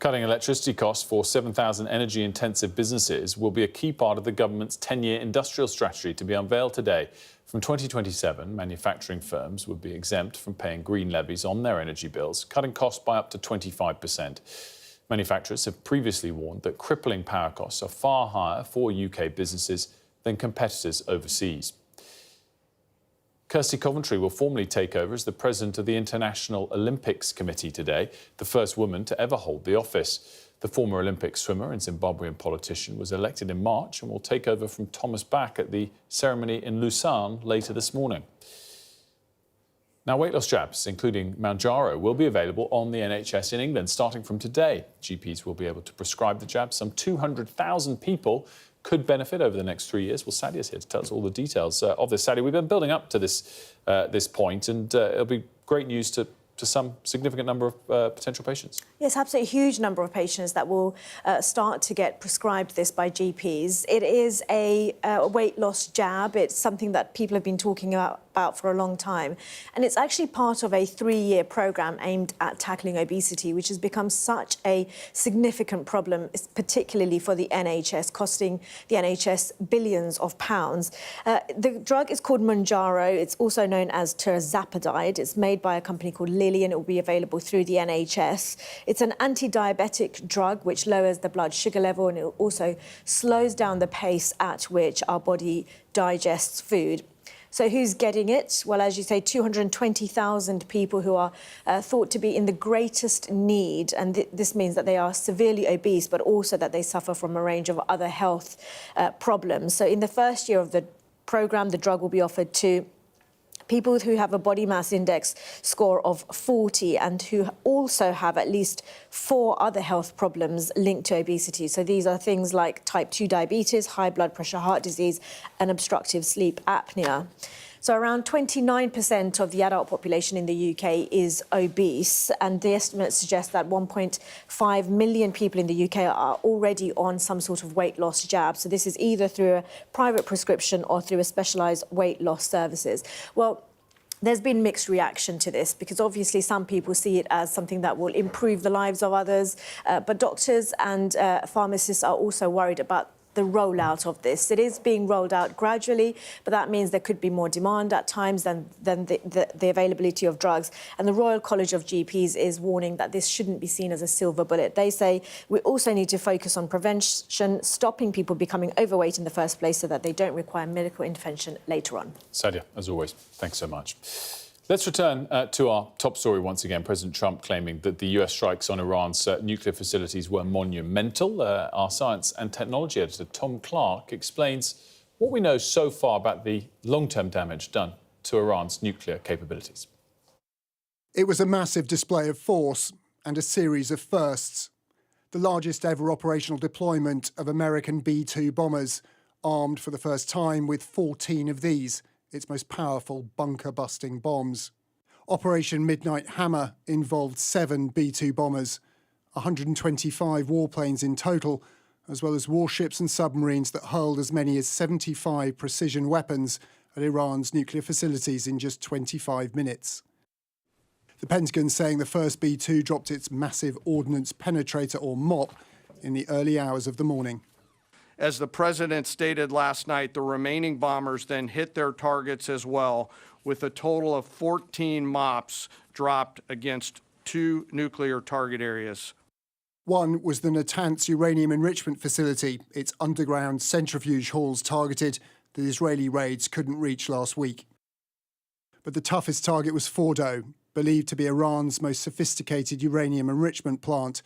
Cutting electricity costs for 7,000 energy-intensive businesses will be a key part of the government's 10-year industrial strategy to be unveiled today. From 2027, manufacturing firms would be exempt from paying green levies on their energy bills, cutting costs by up to 25%. Manufacturers have previously warned that crippling power costs are far higher for UK businesses than competitors overseas. Kirsty Coventry will formally take over as the president of the International Olympics Committee today, the first woman to ever hold the office. The former Olympic swimmer and Zimbabwean politician was elected in March and will take over from Thomas Bach at the ceremony in Lausanne later this morning. Now, weight loss jabs, including Mounjaro, will be available on the NHS in England starting from today. GPs will be able to prescribe the jab. Some 200,000 people could benefit over the next 3 years. Well, Sadia's here to tell us all the details of this. Sadia, we've been building up to this point, and it'll be great news to some significant number of potential patients. Yes, absolutely huge number of patients that will start to get prescribed this by GPs. It is a weight loss jab. It's something that people have been talking about for a long time. And it's actually part of a 3-year programme aimed at tackling obesity, which has become such a significant problem, particularly for the NHS, costing the NHS billions of pounds. The drug is called Mounjaro. It's also known as tirzepatide. It's made by a company called Lilly, and it will be available through the NHS. It's an anti-diabetic drug which lowers the blood sugar level, and it also slows down the pace at which our body digests food. So who's getting it? Well, as you say, 220,000 people who are thought to be in the greatest need. And this means that they are severely obese, but also that they suffer from a range of other health problems. So in the first year of the programme, the drug will be offered to people who have a body mass index score of 40 and who also have at least 4 other health problems linked to obesity. So these are things like type 2 diabetes, high blood pressure, heart disease, and obstructive sleep apnea. So around 29% of the adult population in the UK is obese, and the estimates suggest that 1.5 million people in the UK are already on some sort of weight loss jab. So this is either through a private prescription or through a specialised weight loss services. Well, there's been mixed reaction to this because obviously some people see it as something that will improve the lives of others, but doctors and pharmacists are also worried about the rollout of this. It is being rolled out gradually, but that means there could be more demand at times than the availability of drugs. And the Royal College of GPs is warning that this shouldn't be seen as a silver bullet. They say we also need to focus on prevention, stopping people becoming overweight in the first place so that they don't require medical intervention later on. Sadia, as always, thanks so much. Let's return to our top story once again. President Trump claiming that the US strikes on Iran's nuclear facilities were monumental. Our science and technology editor, Tom Clark, explains what we know so far about the long-term damage done to Iran's nuclear capabilities. It was a massive display of force, and a series of firsts. The largest ever operational deployment of American B-2 bombers, armed for the first time with 14 of these, its most powerful bunker-busting bombs. Operation Midnight Hammer involved 7 B-2 bombers, 125 warplanes in total, as well as warships and submarines that hurled as many as 75 precision weapons at Iran's nuclear facilities in just 25 minutes. The Pentagon saying the first B-2 dropped its massive ordnance penetrator, or MOP, in the early hours of the morning. As the president stated last night, the remaining bombers then hit their targets as well, with a total of 14 MOPs dropped against 2 nuclear target areas. One was the Natanz uranium enrichment facility, its underground centrifuge halls targeted that Israeli raids couldn't reach last week. But the toughest target was Fordo, believed to be Iran's most sophisticated uranium enrichment plant,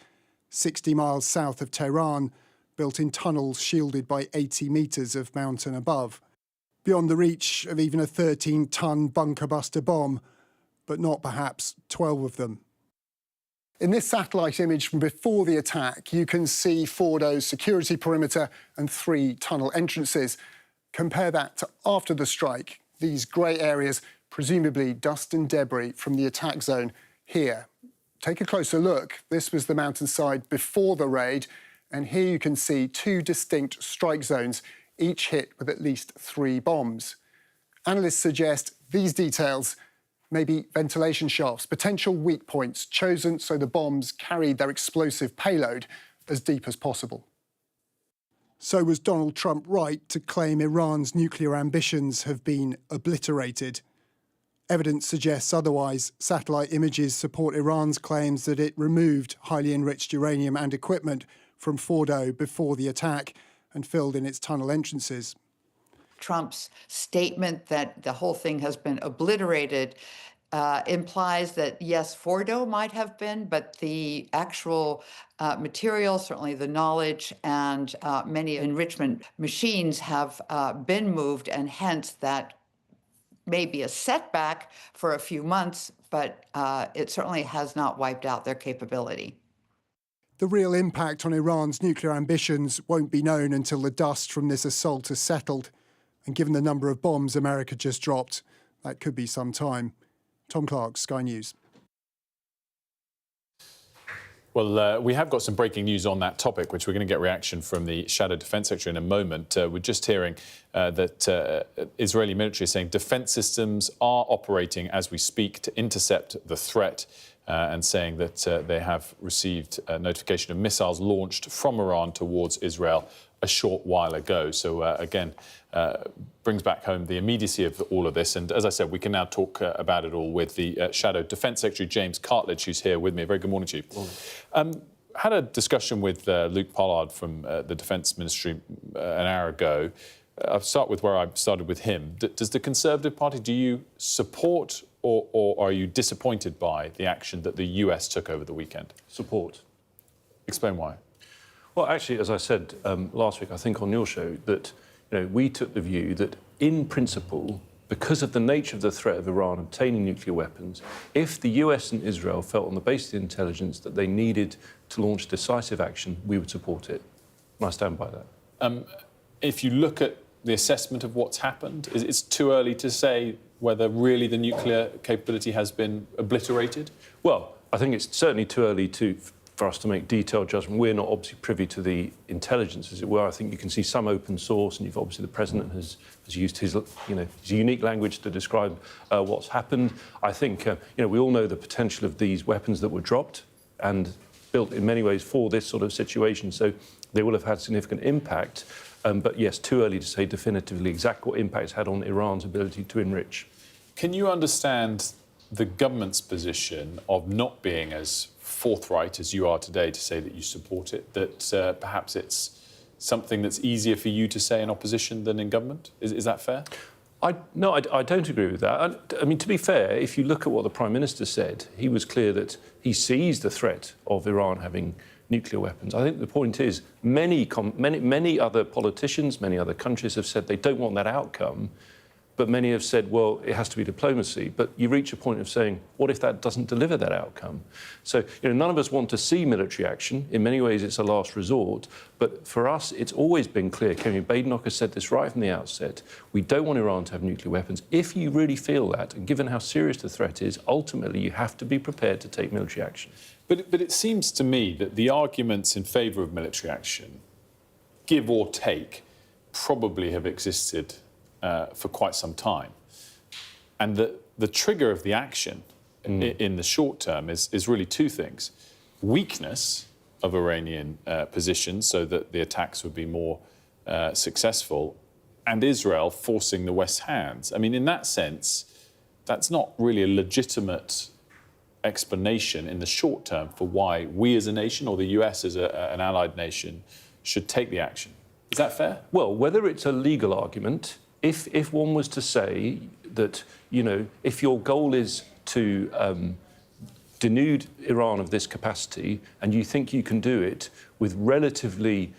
60 miles south of Tehran, built in tunnels shielded by 80 metres of mountain above, beyond the reach of even a 13-ton bunker-buster bomb, but not perhaps 12 of them. In this satellite image from before the attack, you can see Fordo's security perimeter and 3 tunnel entrances. Compare that to after the strike, these grey areas, presumably dust and debris from the attack zone here. Take a closer look. This was the mountainside before the raid, and here you can see 2 distinct strike zones, each hit with at least 3 bombs. Analysts suggest these details may be ventilation shafts, potential weak points chosen so the bombs carried their explosive payload as deep as possible. So was Donald Trump right to claim Iran's nuclear ambitions have been obliterated? Evidence suggests otherwise. Satellite images support Iran's claims that it removed highly enriched uranium and equipment from Fordo before the attack and filled in its tunnel entrances. Trump's statement that the whole thing has been obliterated implies that, yes, Fordo might have been, but the actual material, certainly the knowledge, and many enrichment machines have been moved, and hence that may be a setback for a few months, but it certainly has not wiped out their capability. The real impact on Iran's nuclear ambitions won't be known until the dust from this assault has settled. And given the number of bombs America just dropped, that could be some time. Tom Clark, Sky News. Well, we have got some breaking news on that topic, which we're going to get reaction from the Shadow Defence Secretary in a moment. We're just hearing that Israeli military is saying defence systems are operating as we speak to intercept the threat, and saying that they have received a notification of missiles launched from Iran towards Israel a short while ago. So, again, brings back home the immediacy of all of this. And as I said, we can now talk about it all with the Shadow Defence Secretary, James Cartledge, who's here with me. A very good morning to you. Morning. Had a discussion with Luke Pollard from the Defence Ministry an hour ago. I'll start with where I started with him. Does the Conservative Party, do you support or are you disappointed by the action that the US took over the weekend? Support. Explain why. Well, actually, as I said last week, I think on your show, that we took the view that, in principle, because of the nature of the threat of Iran obtaining nuclear weapons, if the US and Israel felt on the basis of the intelligence that they needed to launch decisive action, we would support it. And I stand by that. If you look at the assessment of what's happened, it's too early to say whether really the nuclear capability has been obliterated? Well, I think it's certainly too early for us to make detailed judgment. We're not obviously privy to the intelligence, as it were. I think you can see some open source, and obviously the president has used his unique language to describe what's happened. I think we all know the potential of these weapons that were dropped and built in many ways for this sort of situation, so they will have had significant impact. But yes, too early to say definitively exactly what impact it's had on Iran's ability to enrich. Can you understand the government's position of not being as forthright as you are today to say that you support it, that perhaps it's something that's easier for you to say in opposition than in government? Is that fair? No, I don't agree with that. I mean, to be fair, if you look at what the Prime Minister said, he was clear that he sees the threat of Iran having nuclear weapons. I think the point is many other politicians, many other countries have said they don't want that outcome. But many have said, well, it has to be diplomacy. But you reach a point of saying, what if that doesn't deliver that outcome? So, none of us want to see military action. In many ways, it's a last resort. But for us, it's always been clear. Kemi Badenoch has said this right from the outset. We don't want Iran to have nuclear weapons. If you really feel that, and given how serious the threat is, ultimately, you have to be prepared to take military action. But it seems to me that the arguments in favour of military action, give or take, probably have existed for quite some time. And the trigger of the action in the short term is really two things. Weakness of Iranian positions so that the attacks would be more successful, and Israel forcing the West's hands. I mean, in that sense, that's not really a legitimate explanation in the short term for why we as a nation, or the US as an allied nation, should take the action. Is that fair? Well, whether it's a legal argument, if one was to say that, if your goal is to denude Iran of this capacity and you think you can do it with relatively,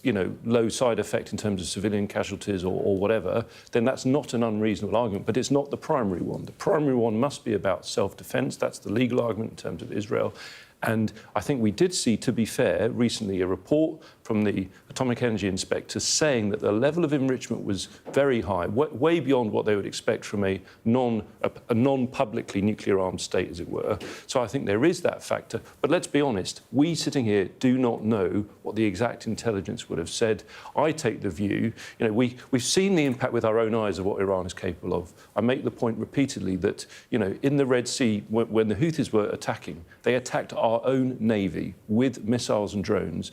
low side effect in terms of civilian casualties or whatever, then that's not an unreasonable argument, but it's not the primary one. The primary one must be about self-defence. That's the legal argument in terms of Israel. And I think we did see, to be fair, recently a report from the Atomic Energy Inspector saying that the level of enrichment was very high, way beyond what they would expect from a non-publicly nuclear-armed state, as it were. So I think there is that factor. But let's be honest, we sitting here do not know what the exact intelligence would have said. I take the view, we've seen the impact with our own eyes of what Iran is capable of. I make the point repeatedly that, in the Red Sea, when the Houthis were attacking, they attacked our own navy with missiles and drones.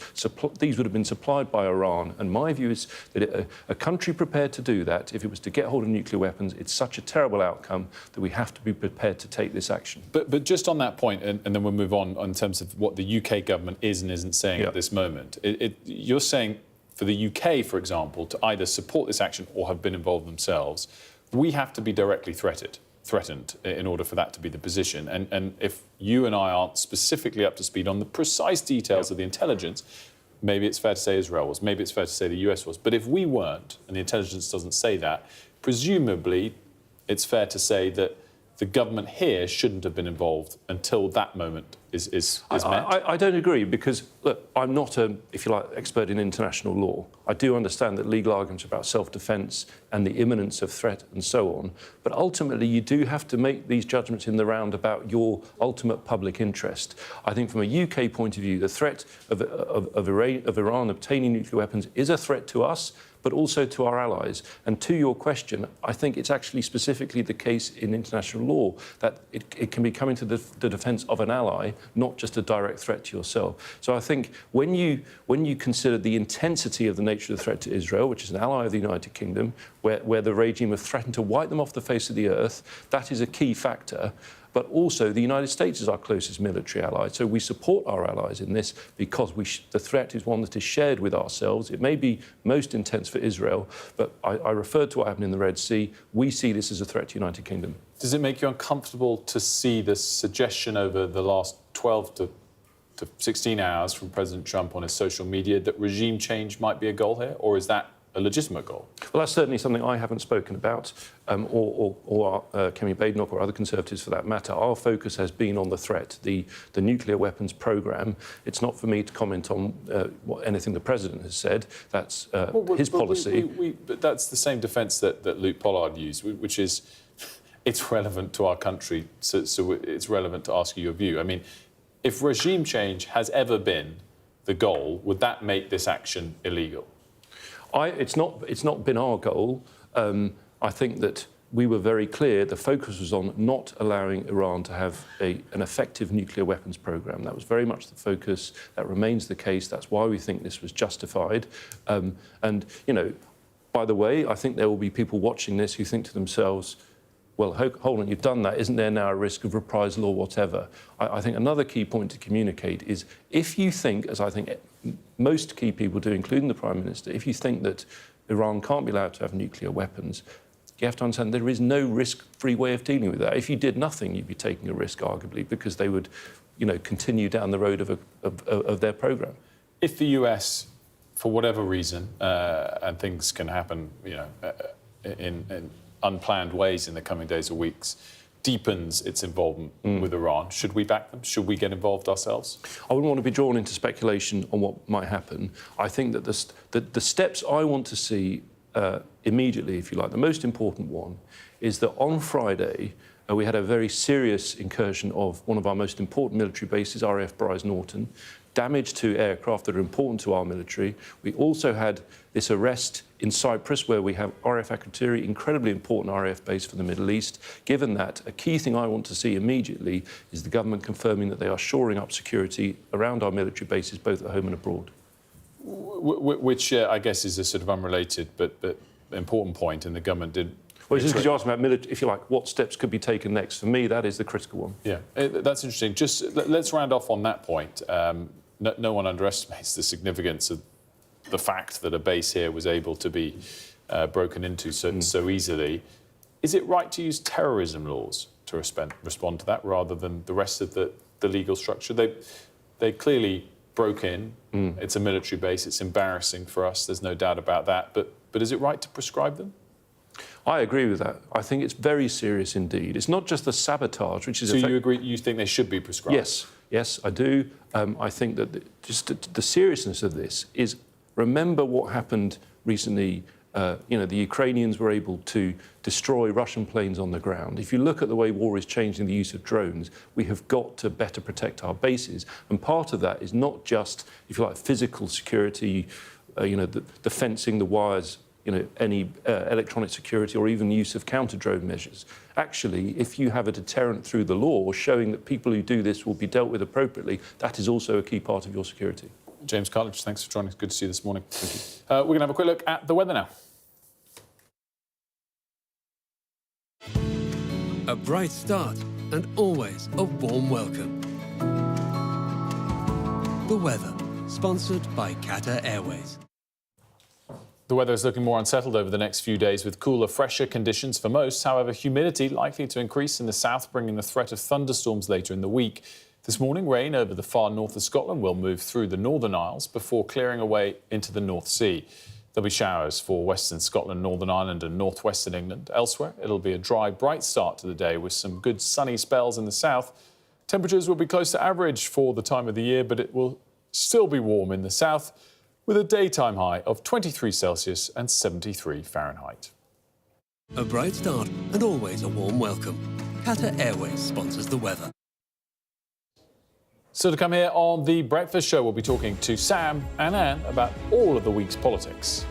These would have been supplied by Iran. And my view is that a country prepared to do that, if it was to get hold of nuclear weapons, it's such a terrible outcome that we have to be prepared to take this action. But just on that point, and then we'll move on in terms of what the UK government is and isn't saying at this moment. You're saying for the UK, for example, to either support this action or have been involved themselves, we have to be directly threatened in order for that to be the position. And if you and I aren't specifically up to speed on the precise details of the intelligence, maybe it's fair to say Israel was, maybe it's fair to say the US was. But if we weren't, and the intelligence doesn't say that, presumably it's fair to say that the government here shouldn't have been involved until that moment is met. I don't agree, because, look, I'm not a, if you like, expert in international law. I do understand that legal arguments about self-defence and the imminence of threat and so on, but ultimately you do have to make these judgments in the round about your ultimate public interest. I think from a UK point of view, the threat of Iran obtaining nuclear weapons is a threat to us, but also to our allies. And to your question, I think it's actually specifically the case in international law that it can be coming to the defence of an ally, not just a direct threat to yourself. So I think when you consider the intensity of the nature of the threat to Israel, which is an ally of the United Kingdom, where the regime have threatened to wipe them off the face of the earth, that is a key factor. But also the United States is our closest military ally. So we support our allies in this because the threat is one that is shared with ourselves. It may be most intense for Israel, but I referred to what happened in the Red Sea. We see this as a threat to the United Kingdom. Does it make you uncomfortable to see the suggestion over the last 12 to 16 hours from President Trump on his social media that regime change might be a goal here, or is that a legitimate goal? Well, that's certainly something I haven't spoken about, or Kemi Badenoch or other Conservatives for that matter. Our focus has been on the threat, the nuclear weapons programme. It's not for me to comment on anything the President has said. That's his policy. But that's the same defence that Luke Pollard used, which is it's relevant to our country, so it's relevant to ask you your view. I mean, if regime change has ever been the goal, would that make this action illegal? It's not been our goal. I think that we were very clear. The focus was on not allowing Iran to have an effective nuclear weapons programme. That was very much the focus. That remains the case. That's why we think this was justified. And, by the way, I think there will be people watching this who think to themselves, well, hold on, you've done that. Isn't there now a risk of reprisal or whatever? I think another key point to communicate is if you think, as I think most key people do, including the Prime Minister, if you think that Iran can't be allowed to have nuclear weapons, you have to understand there is no risk-free way of dealing with that. If you did nothing, you'd be taking a risk, arguably, because they would, continue down the road of their programme. If the US, for whatever reason, and things can happen, in unplanned ways in the coming days or weeks, deepens its involvement with Iran. Should we back them? Should we get involved ourselves? I wouldn't want to be drawn into speculation on what might happen. I think that the steps I want to see immediately, if you like, the most important one is that on Friday we had a very serious incursion of one of our most important military bases, RAF Brize Norton, damage to aircraft that are important to our military. We also had this arrest in Cyprus, where we have RAF Akrotiri, incredibly important RAF base for the Middle East. Given that, a key thing I want to see immediately is the government confirming that they are shoring up security around our military bases, both at home and abroad. Which I guess is a sort of unrelated but important point, and the government did. Well, just because you asked about, if you like, what steps could be taken next. For me, that is the critical one. Yeah, that's interesting. Just let's round off on that point. No one underestimates the significance of the fact that a base here was able to be broken into so easily. Is it right to use terrorism laws to respond to that rather than the rest of the legal structure? They clearly broke in. It's a military base. It's embarrassing for us. There's no doubt about that. But is it right to prescribe them? I agree with that. I think it's very serious indeed. It's not just the sabotage, which is... So you agree, you think they should be prescribed? Yes, I do. I think that just the seriousness of this is, remember what happened recently. The Ukrainians were able to destroy Russian planes on the ground. If you look at the way war is changing the use of drones, we have got to better protect our bases. And part of that is not just, if you like, physical security, the fencing, the wires, any electronic security or even use of counter-drone measures. Actually, if you have a deterrent through the law showing that people who do this will be dealt with appropriately, that is also a key part of your security. James Cartledge, thanks for joining us. Good to see you this morning. Thank you. We're going to have a quick look at the weather now. A bright start and always a warm welcome. The weather, sponsored by Qatar Airways. The weather is looking more unsettled over the next few days with cooler, fresher conditions for most. However, humidity likely to increase in the south, bringing the threat of thunderstorms later in the week. This morning, rain over the far north of Scotland will move through the Northern Isles before clearing away into the North Sea. There'll be showers for Western Scotland, Northern Ireland and northwestern England. Elsewhere, it'll be a dry, bright start to the day with some good sunny spells in the south. Temperatures will be close to average for the time of the year, but it will still be warm in the south, with a daytime high of 23 Celsius and 73 Fahrenheit. A bright start and always a warm welcome. Qatar Airways sponsors the weather. So to come here on The Breakfast Show, we'll be talking to Sam and Anne about all of the week's politics.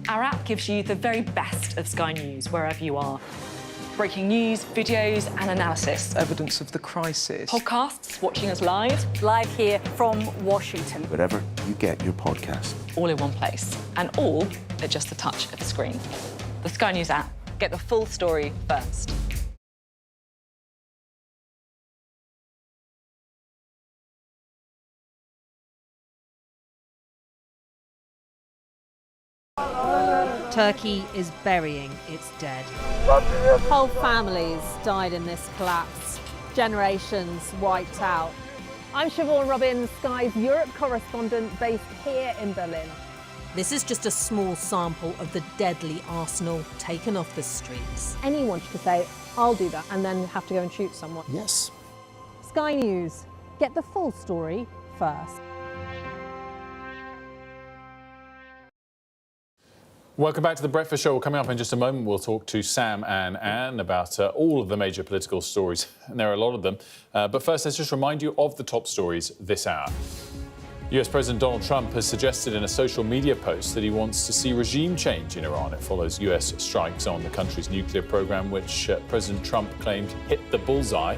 Our app gives you the very best of Sky News wherever you are. Breaking news, videos and analysis. Evidence of the crisis. Podcasts, watching us live. Live here from Washington. Wherever you get your podcast. All in one place. And all at just the touch of a screen. The Sky News app. Get the full story first. Turkey is burying its dead. Whole families died in this collapse. Generations wiped out. I'm Siobhan Robbins, Sky's Europe correspondent based here in Berlin. This is just a small sample of the deadly arsenal taken off the streets. Anyone could say, I'll do that, and then have to go and shoot someone. Yes. Sky News, get the full story first. Welcome back to The Breakfast Show. Coming up in just a moment, we'll talk to Sam and Anne about all of the major political stories, and there are a lot of them. But first, let's just remind you of the top stories this hour. US President Donald Trump has suggested in a social media post that he wants to see regime change in Iran. It follows US strikes on the country's nuclear program, which President Trump claimed hit the bullseye.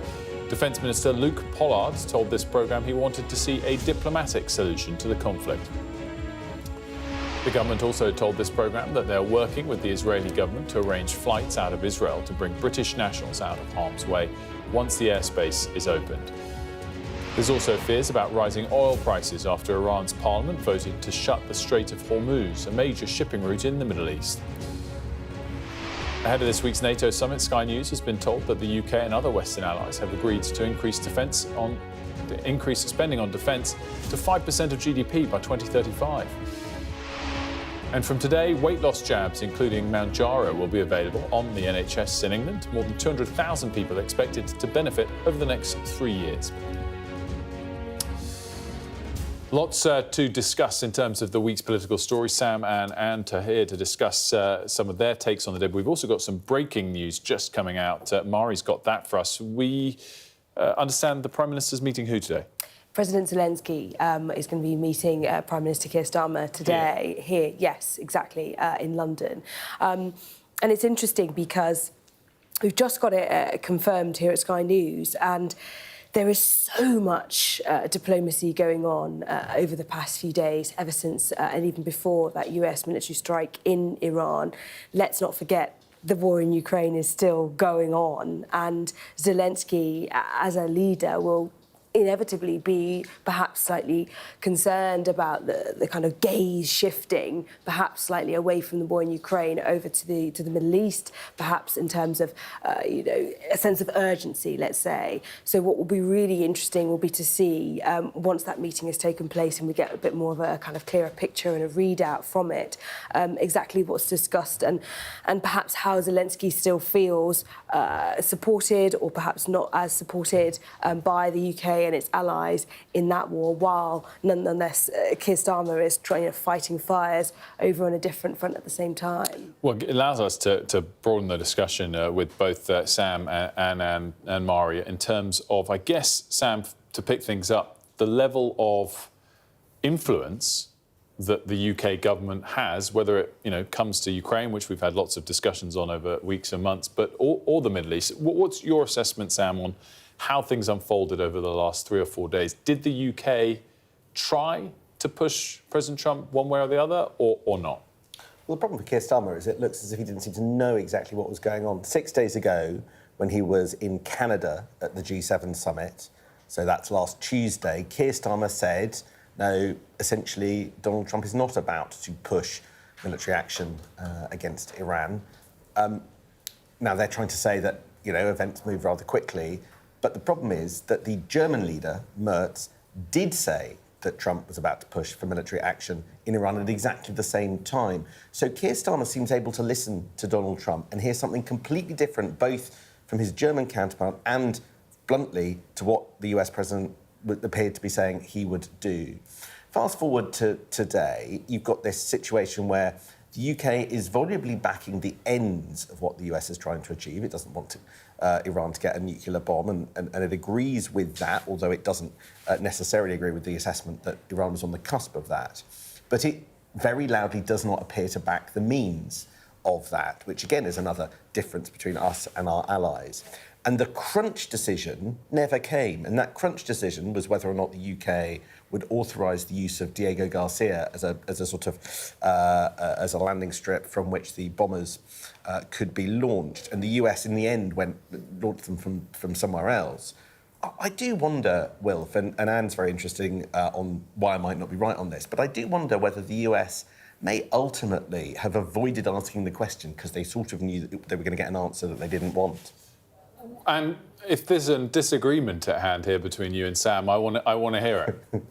Defense Minister Luke Pollard told this program he wanted to see a diplomatic solution to the conflict. The government also told this program that they're working with the Israeli government to arrange flights out of Israel to bring British nationals out of harm's way once the airspace is opened. There's also fears about rising oil prices after Iran's parliament voted to shut the Strait of Hormuz, a major shipping route in the Middle East. Ahead of this week's NATO summit, Sky News has been told that the UK and other Western allies have agreed to increase spending on defence to 5% of GDP by 2035. And from today, weight loss jabs, including Mounjaro, will be available on the NHS in England. More than 200,000 people are expected to benefit over the next 3 years. Lots to discuss in terms of the week's political stories. Sam and Anne are here to discuss some of their takes on the day. We've also got some breaking news just coming out. Mari's got that for us. We understand the Prime Minister's meeting who today? President Zelensky is going to be meeting Prime Minister Keir Starmer today here. Yes, exactly, in London. And it's interesting because we've just got it confirmed here at Sky News, and there is so much diplomacy going on over the past few days, ever since and even before that US military strike in Iran. Let's not forget the war in Ukraine is still going on, and Zelensky, as a leader, will inevitably be perhaps slightly concerned about the kind of gaze shifting, perhaps slightly away from the war in Ukraine over to the Middle East, perhaps in terms of a sense of urgency, let's say. So what will be really interesting will be to see once that meeting has taken place and we get a bit more of a kind of clearer picture and a readout from it, exactly what's discussed and perhaps how Zelensky still feels supported or perhaps not as supported by the UK and its allies in that war, while nonetheless Keir Starmer is fighting fires over on a different front at the same time. Well, it allows us to broaden the discussion with both Sam and Mari in terms of, I guess, Sam, to pick things up, the level of influence that the UK government has, whether it comes to Ukraine, which we've had lots of discussions on over weeks and months, but or the Middle East. What's your assessment, Sam, on how things unfolded over the last 3 or 4 days? Did the UK try to push President Trump one way or the other, or not? Well, the problem with Keir Starmer is it looks as if he didn't seem to know exactly what was going on. 6 days ago, when he was in Canada at the G7 summit, so that's last Tuesday, Keir Starmer said, no, essentially, Donald Trump is not about to push military action against Iran. Now, they're trying to say that, events move rather quickly. But the problem is that the German leader, Merz, did say that Trump was about to push for military action in Iran at exactly the same time. So Keir Starmer seems able to listen to Donald Trump and hear something completely different, both from his German counterpart and, bluntly, to what the US president appeared to be saying he would do. Fast forward to today, you've got this situation where the UK is volubly backing the ends of what the US is trying to achieve. It doesn't want Iran to get a nuclear bomb, and it agrees with that, although it doesn't necessarily agree with the assessment that Iran was on the cusp of that. But it very loudly does not appear to back the means of that, which again is another difference between us and our allies. And the crunch decision never came. And that crunch decision was whether or not the UK would authorise the use of Diego Garcia as a sort of as a landing strip from which the bombers could be launched. And the US, in the end, launched them from somewhere else. I do wonder, Wilf, and Anne's very interesting on why I might not be right on this, but I do wonder whether the US may ultimately have avoided asking the question because they sort of knew that they were going to get an answer that they didn't want. And if there's a disagreement at hand here between you and Sam, I want to hear it.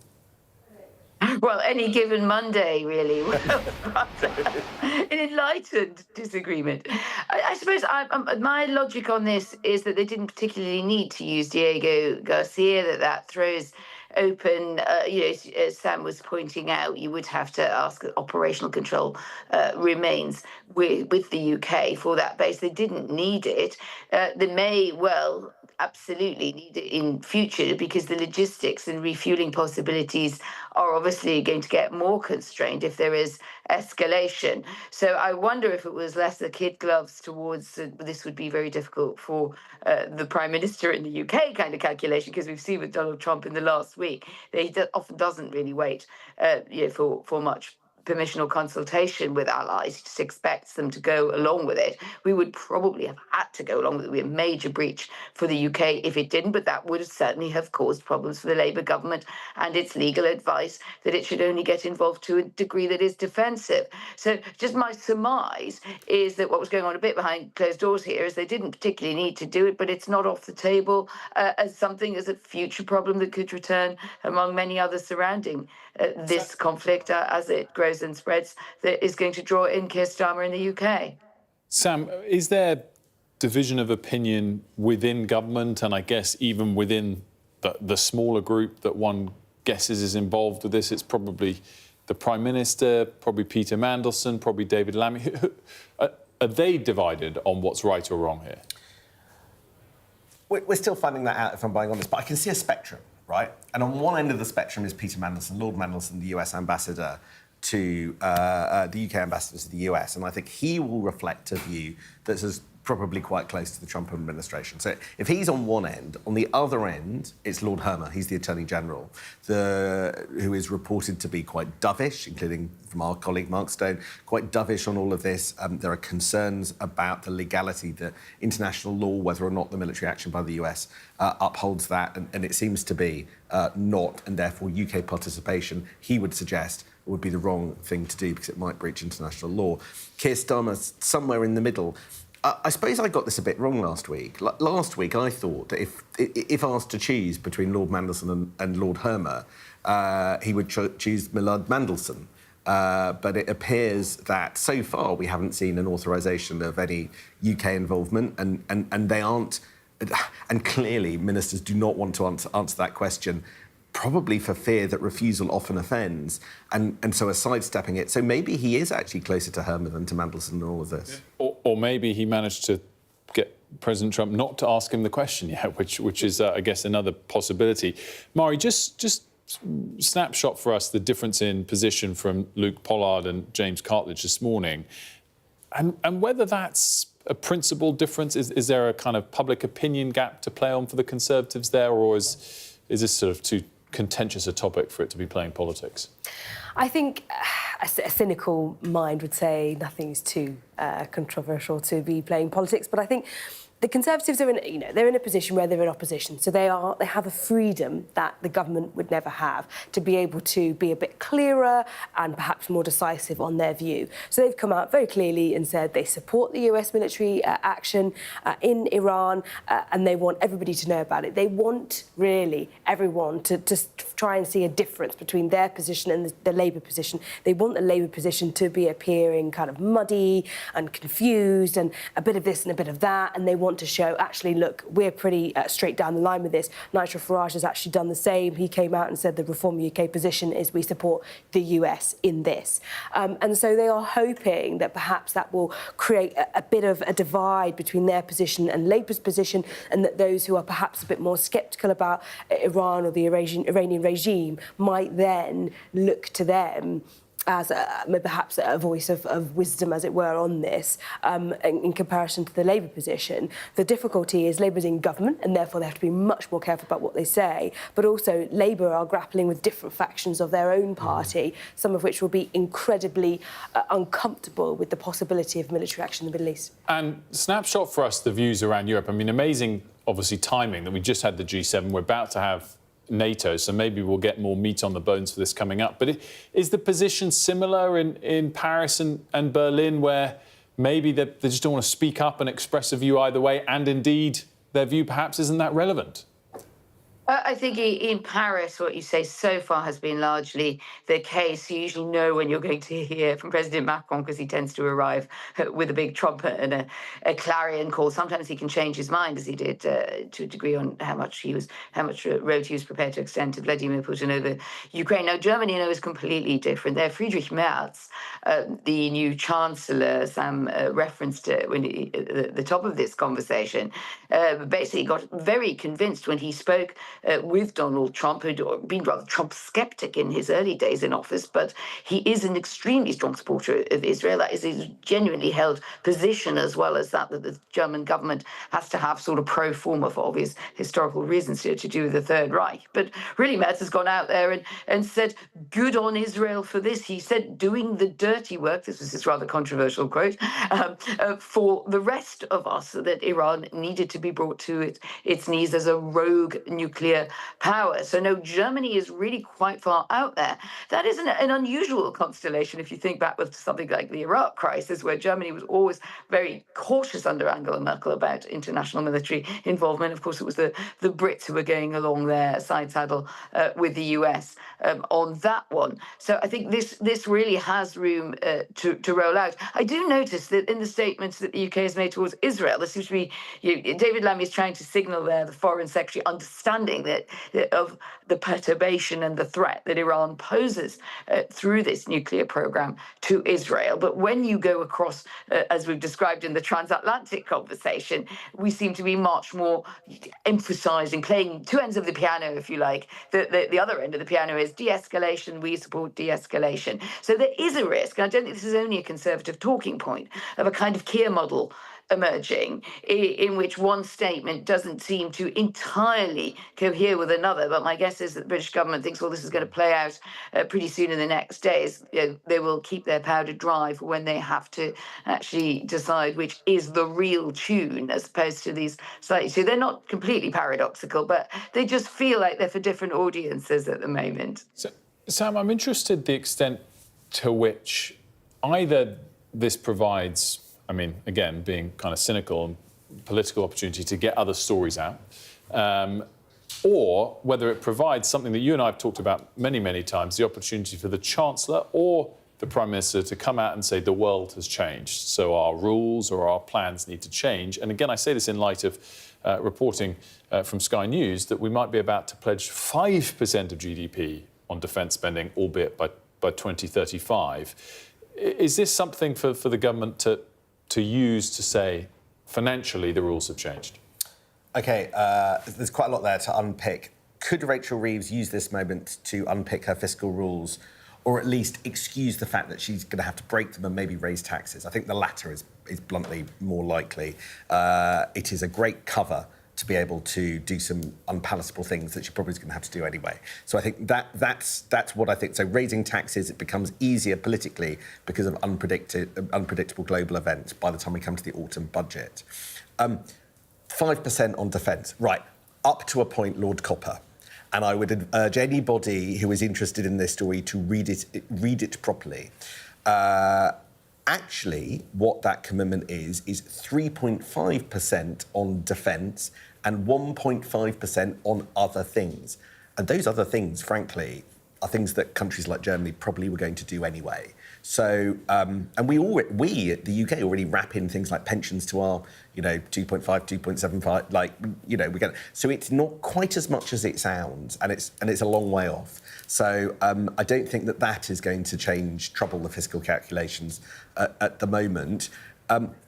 Well, any given Monday, really. An enlightened disagreement. I suppose my logic on this is that they didn't particularly need to use Diego Garcia, that throws open, as Sam was pointing out, you would have to ask that operational control remains with the UK for that base. They didn't need it. They may well absolutely need it in future because the logistics and refueling possibilities are obviously going to get more constrained if there is escalation. So I wonder if it was less the kid gloves towards this would be very difficult for the Prime Minister in the UK kind of calculation, because we've seen with Donald Trump in the last week that he often doesn't really wait for much permission or consultation with allies. He just expects them to go along with it. We would probably have had to go along with it. It would be a major breach for the UK if it didn't, but that would certainly have caused problems for the Labour government and its legal advice that it should only get involved to a degree that is defensive. So just my surmise is that what was going on a bit behind closed doors here is they didn't particularly need to do it, but it's not off the table as a future problem that could return among many others surrounding this conflict as it grows and spreads, that is going to draw in Keir Starmer in the UK. Sam, is there division of opinion within government and I guess even within the smaller group that one guesses is involved with this? It's probably the Prime Minister, probably Peter Mandelson, probably David Lammy. Are they divided on what's right or wrong here? We're still finding that out, if I'm being honest, but I can see a spectrum, right? And on one end of the spectrum is Peter Mandelson, Lord Mandelson, the US ambassador to the UK ambassador to the US, and I think he will reflect a view that's probably quite close to the Trump administration. So if he's on one end, on the other end, it's Lord Hermer. He's the Attorney General, who is reported to be quite dovish, including from our colleague Mark Stone, quite dovish on all of this. There are concerns about the legality, the international law, whether or not the military action by the US upholds that, and it seems to be not, and therefore UK participation, he would suggest, would be the wrong thing to do because it might breach international law. Keir Starmer's somewhere in the middle. I suppose I got this a bit wrong last week. Last week, I thought that if asked to choose between Lord Mandelson and Lord Hermer, he would choose Lord Mandelson. But it appears that so far we haven't seen an authorisation of any UK involvement, and they aren't. And clearly, ministers do not want to answer that question, probably for fear that refusal often offends, and so are sidestepping it. So maybe he is actually closer to Hermer than to Mandelson in all of this. Or maybe he managed to get President Trump not to ask him the question yet, which is, I guess, another possibility. Mari, just snapshot for us the difference in position from Luke Pollard and James Cartledge this morning, and whether that's a principled difference. Is there a kind of public opinion gap to play on for the Conservatives there, or is this sort of too contentious a topic for it to be playing politics? I think a cynical mind would say nothing's too controversial to be playing politics, but I think the Conservatives are they're in a position where they're in opposition, so they have a freedom that the government would never have to be able to be a bit clearer and perhaps more decisive on their view. So they've come out very clearly and said they support the US military action in Iran, and they want everybody to know about it. They want really everyone to try and see a difference between their position and the Labour position. They want the Labour position to be appearing kind of muddy and confused and a bit of this and a bit of that, and they want to show, actually, look, we're pretty straight down the line with this. Nigel Farage has actually done the same. He came out and said the Reform UK position is we support the US in this. And so they are hoping that perhaps that will create a bit of a divide between their position and Labour's position, and that those who are perhaps a bit more sceptical about Iran or the Iranian regime might then look to them as perhaps a voice of wisdom, as it were, on this, in comparison to the Labour position. The difficulty is Labour's in government, and therefore they have to be much more careful about what they say. But also, Labour are grappling with different factions of their own party, some of which will be incredibly uncomfortable with the possibility of military action in the Middle East. And snapshot for us the views around Europe. I mean, amazing, obviously, timing that we just had the G7. We're about to have NATO, so maybe we'll get more meat on the bones for this coming up. But is the position similar in Paris and Berlin, where maybe they just don't want to speak up and express a view either way, and indeed their view perhaps isn't that relevant? I think in Paris, what you say so far has been largely the case. You usually know when you're going to hear from President Macron, because he tends to arrive with a big trumpet and a clarion call. Sometimes he can change his mind, as he did to a degree, on how much road he was prepared to extend to Vladimir Putin over Ukraine. Now, Germany, is completely different. There, Friedrich Merz, the new chancellor, Sam referenced when at the top of this conversation, basically got very convinced when he spoke with Donald Trump, who'd been rather Trump skeptic in his early days in office, but he is an extremely strong supporter of Israel. That is his genuinely held position, as well as that the German government has to have sort of pro forma for obvious historical reasons to do with the Third Reich. But really, Merz has gone out there and said, good on Israel for this. He said, doing the dirty work, this was his rather controversial quote, for the rest of us, that Iran needed to be brought to its knees as a rogue nuclear power. So no, Germany is really quite far out there. That is an unusual constellation if you think back to something like the Iraq crisis, where Germany was always very cautious under Angela Merkel about international military involvement. Of course, it was the Brits who were going along their side saddle with the US on that one. So I think this really has room to roll out. I do notice that in the statements that the UK has made towards Israel, there seems to be, David Lammy is trying to signal there, the Foreign Secretary, understanding that of the perturbation and the threat that Iran poses through this nuclear program to Israel. But when you go across, as we've described in the transatlantic conversation, we seem to be much more emphasizing, playing two ends of the piano, if you like. The other end of the piano is de-escalation. We support de-escalation. So there is a risk, and I don't think this is only a Conservative talking point, of a kind of Keir model emerging, in which one statement doesn't seem to entirely cohere with another. But my guess is that the British government thinks, well, this is going to play out pretty soon in the next days. They will keep their powder dry for when they have to actually decide which is the real tune, as opposed to these slightly. So they're not completely paradoxical, but they just feel like they're for different audiences at the moment. So, Sam, I'm interested the extent to which either this provides, I mean, again, being kind of cynical, and political opportunity to get other stories out, or whether it provides something that you and I have talked about many, many times, the opportunity for the Chancellor or the Prime Minister to come out and say the world has changed, so our rules or our plans need to change. And again, I say this in light of reporting from Sky News that we might be about to pledge 5% of GDP on defence spending, albeit by 2035. Is this something for the government to use to say, financially, the rules have changed? OK, there's quite a lot there to unpick. Could Rachel Reeves use this moment to unpick her fiscal rules, or at least excuse the fact that she's going to have to break them and maybe raise taxes? I think the latter is bluntly more likely. It is a great cover to be able to do some unpalatable things that she probably is going to have to do anyway. So I think that's what I think. So raising taxes, it becomes easier politically because of unpredictable global events by the time we come to the autumn budget. 5% on defence, right, up to a point, Lord Copper. And I would urge anybody who is interested in this story to read it properly. Actually, what that commitment is 3.5% on defence and 1.5% on other things. And those other things, frankly, are things that countries like Germany probably were going to do anyway. So, and we at the UK already wrap in things like pensions to our, 2.5, 2.75, we get. So it's not quite as much as it sounds, and it's a long way off. So I don't think that is going to trouble the fiscal calculations at the moment.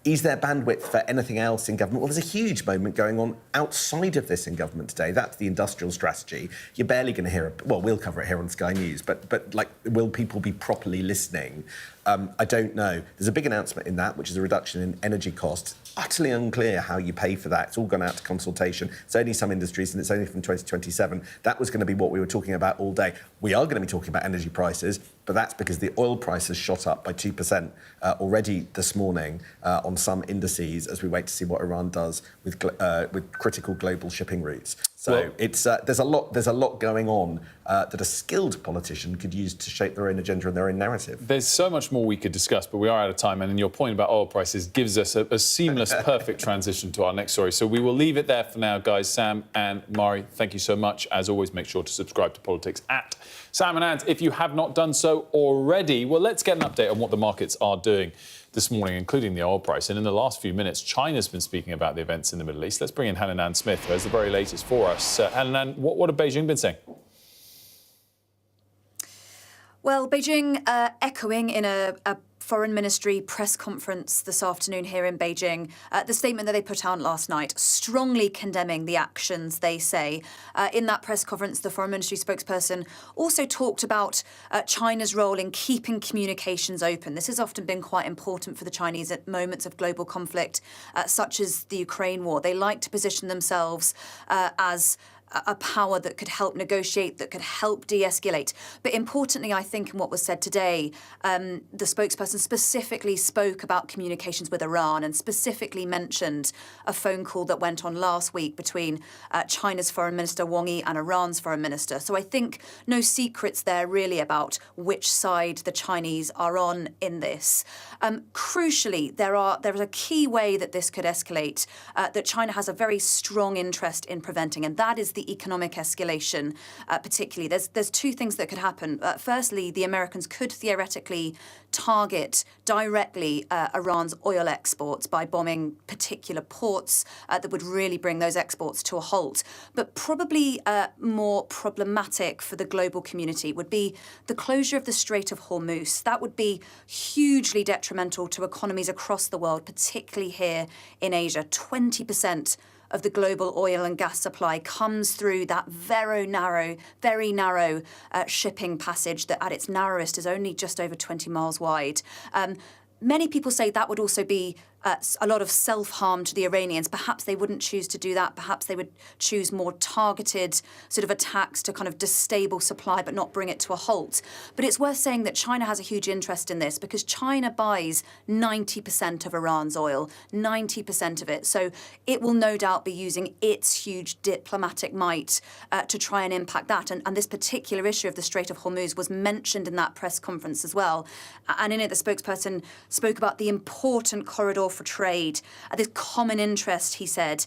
Is there bandwidth for anything else in government? Well, there's a huge moment going on outside of this in government today. That's the industrial strategy. You're barely going to hear it. Well, we'll cover it here on Sky News, but like, will people be properly listening? I don't know. There's a big announcement in that, which is a reduction in energy costs. Utterly unclear how you pay for that. It's all gone out to consultation. It's only some industries, and it's only from 2027. That was going to be what we were talking about all day. We are going to be talking about energy prices, but that's because the oil price has shot up by 2% already this morning on some indices, as we wait to see what Iran does with critical global shipping routes. So well, it's there's a lot going on that a skilled politician could use to shape their own agenda and their own narrative. There's so much more we could discuss, but we are out of time. And your point about oil prices gives us a seamless, perfect transition to our next story. So we will leave it there for now, guys. Sam and Mari, thank you so much. As always, make sure to subscribe to Politics at Sam and Anne if you have not done so already. Well, let's get an update on what the markets are doing this morning, including the oil price. And in the last few minutes, China's been speaking about the events in the Middle East. Let's bring in Hanan Smith, who has the very latest for us. Hanan, what have Beijing been saying? Well, Beijing echoing in a Foreign Ministry press conference this afternoon here in Beijing, the statement that they put out last night, strongly condemning the actions, they say. In that press conference, the Foreign Ministry spokesperson also talked about China's role in keeping communications open. This has often been quite important for the Chinese at moments of global conflict, such as the Ukraine war. They like to position themselves as a power that could help negotiate, that could help de-escalate. But importantly, I think in what was said today, the spokesperson specifically spoke about communications with Iran and specifically mentioned a phone call that went on last week between China's Foreign Minister Wang Yi and Iran's Foreign Minister. So I think no secrets there really about which side the Chinese are on in this. Crucially, there is a key way that this could escalate that China has a very strong interest in preventing, and that is the economic escalation, particularly. There's two things that could happen. Firstly, the Americans could theoretically target directly Iran's oil exports by bombing particular ports that would really bring those exports to a halt. But probably more problematic for the global community would be the closure of the Strait of Hormuz. That would be hugely detrimental to economies across the world, particularly here in Asia. 20% of the global oil and gas supply comes through that very narrow shipping passage that at its narrowest is only just over 20 miles wide. Many people say that would also be a lot of self-harm to the Iranians. Perhaps they wouldn't choose to do that. Perhaps they would choose more targeted sort of attacks to kind of destabilize supply but not bring it to a halt. But it's worth saying that China has a huge interest in this because China buys 90% of Iran's oil, 90% of it. So it will no doubt be using its huge diplomatic might to try and impact that. And this particular issue of the Strait of Hormuz was mentioned in that press conference as well. And in it, the spokesperson spoke about the important corridor for trade, this common interest, he said,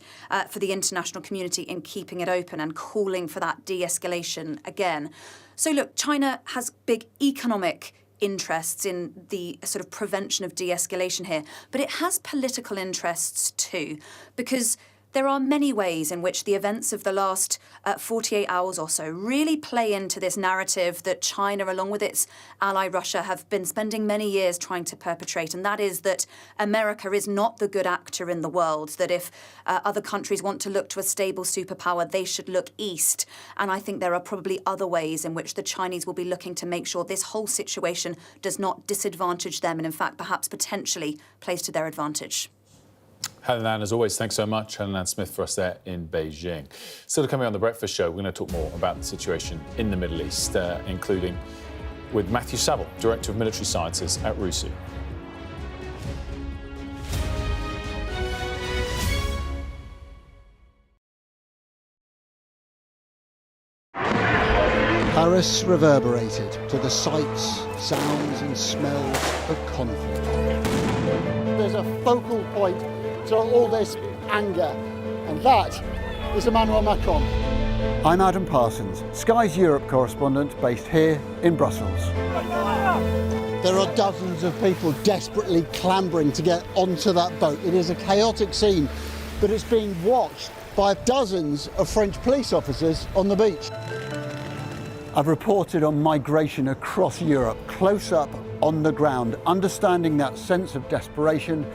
for the international community in keeping it open and calling for that de-escalation again. So look, China has big economic interests in the sort of prevention of de-escalation here, but it has political interests too, because there are many ways in which the events of the last 48 hours or so really play into this narrative that China, along with its ally Russia, have been spending many years trying to perpetrate, and that is that America is not the good actor in the world, that if other countries want to look to a stable superpower, they should look east. And I think there are probably other ways in which the Chinese will be looking to make sure this whole situation does not disadvantage them and, in fact, perhaps potentially plays to their advantage. Hanan, as always, thanks so much. Hanan Smith for us there in Beijing. Still coming on The Breakfast Show, we're going to talk more about the situation in the Middle East, including with Matthew Saville, Director of Military Sciences at RUSU. Paris reverberated to the sights, sounds and smells of conflict. There's a focal point to all this anger, and that is Emmanuel Macron. I'm Adam Parsons, Sky's Europe correspondent based here in Brussels. There are dozens of people desperately clambering to get onto that boat. It is a chaotic scene, but it's being watched by dozens of French police officers on the beach. I've reported on migration across Europe, close up on the ground, understanding that sense of desperation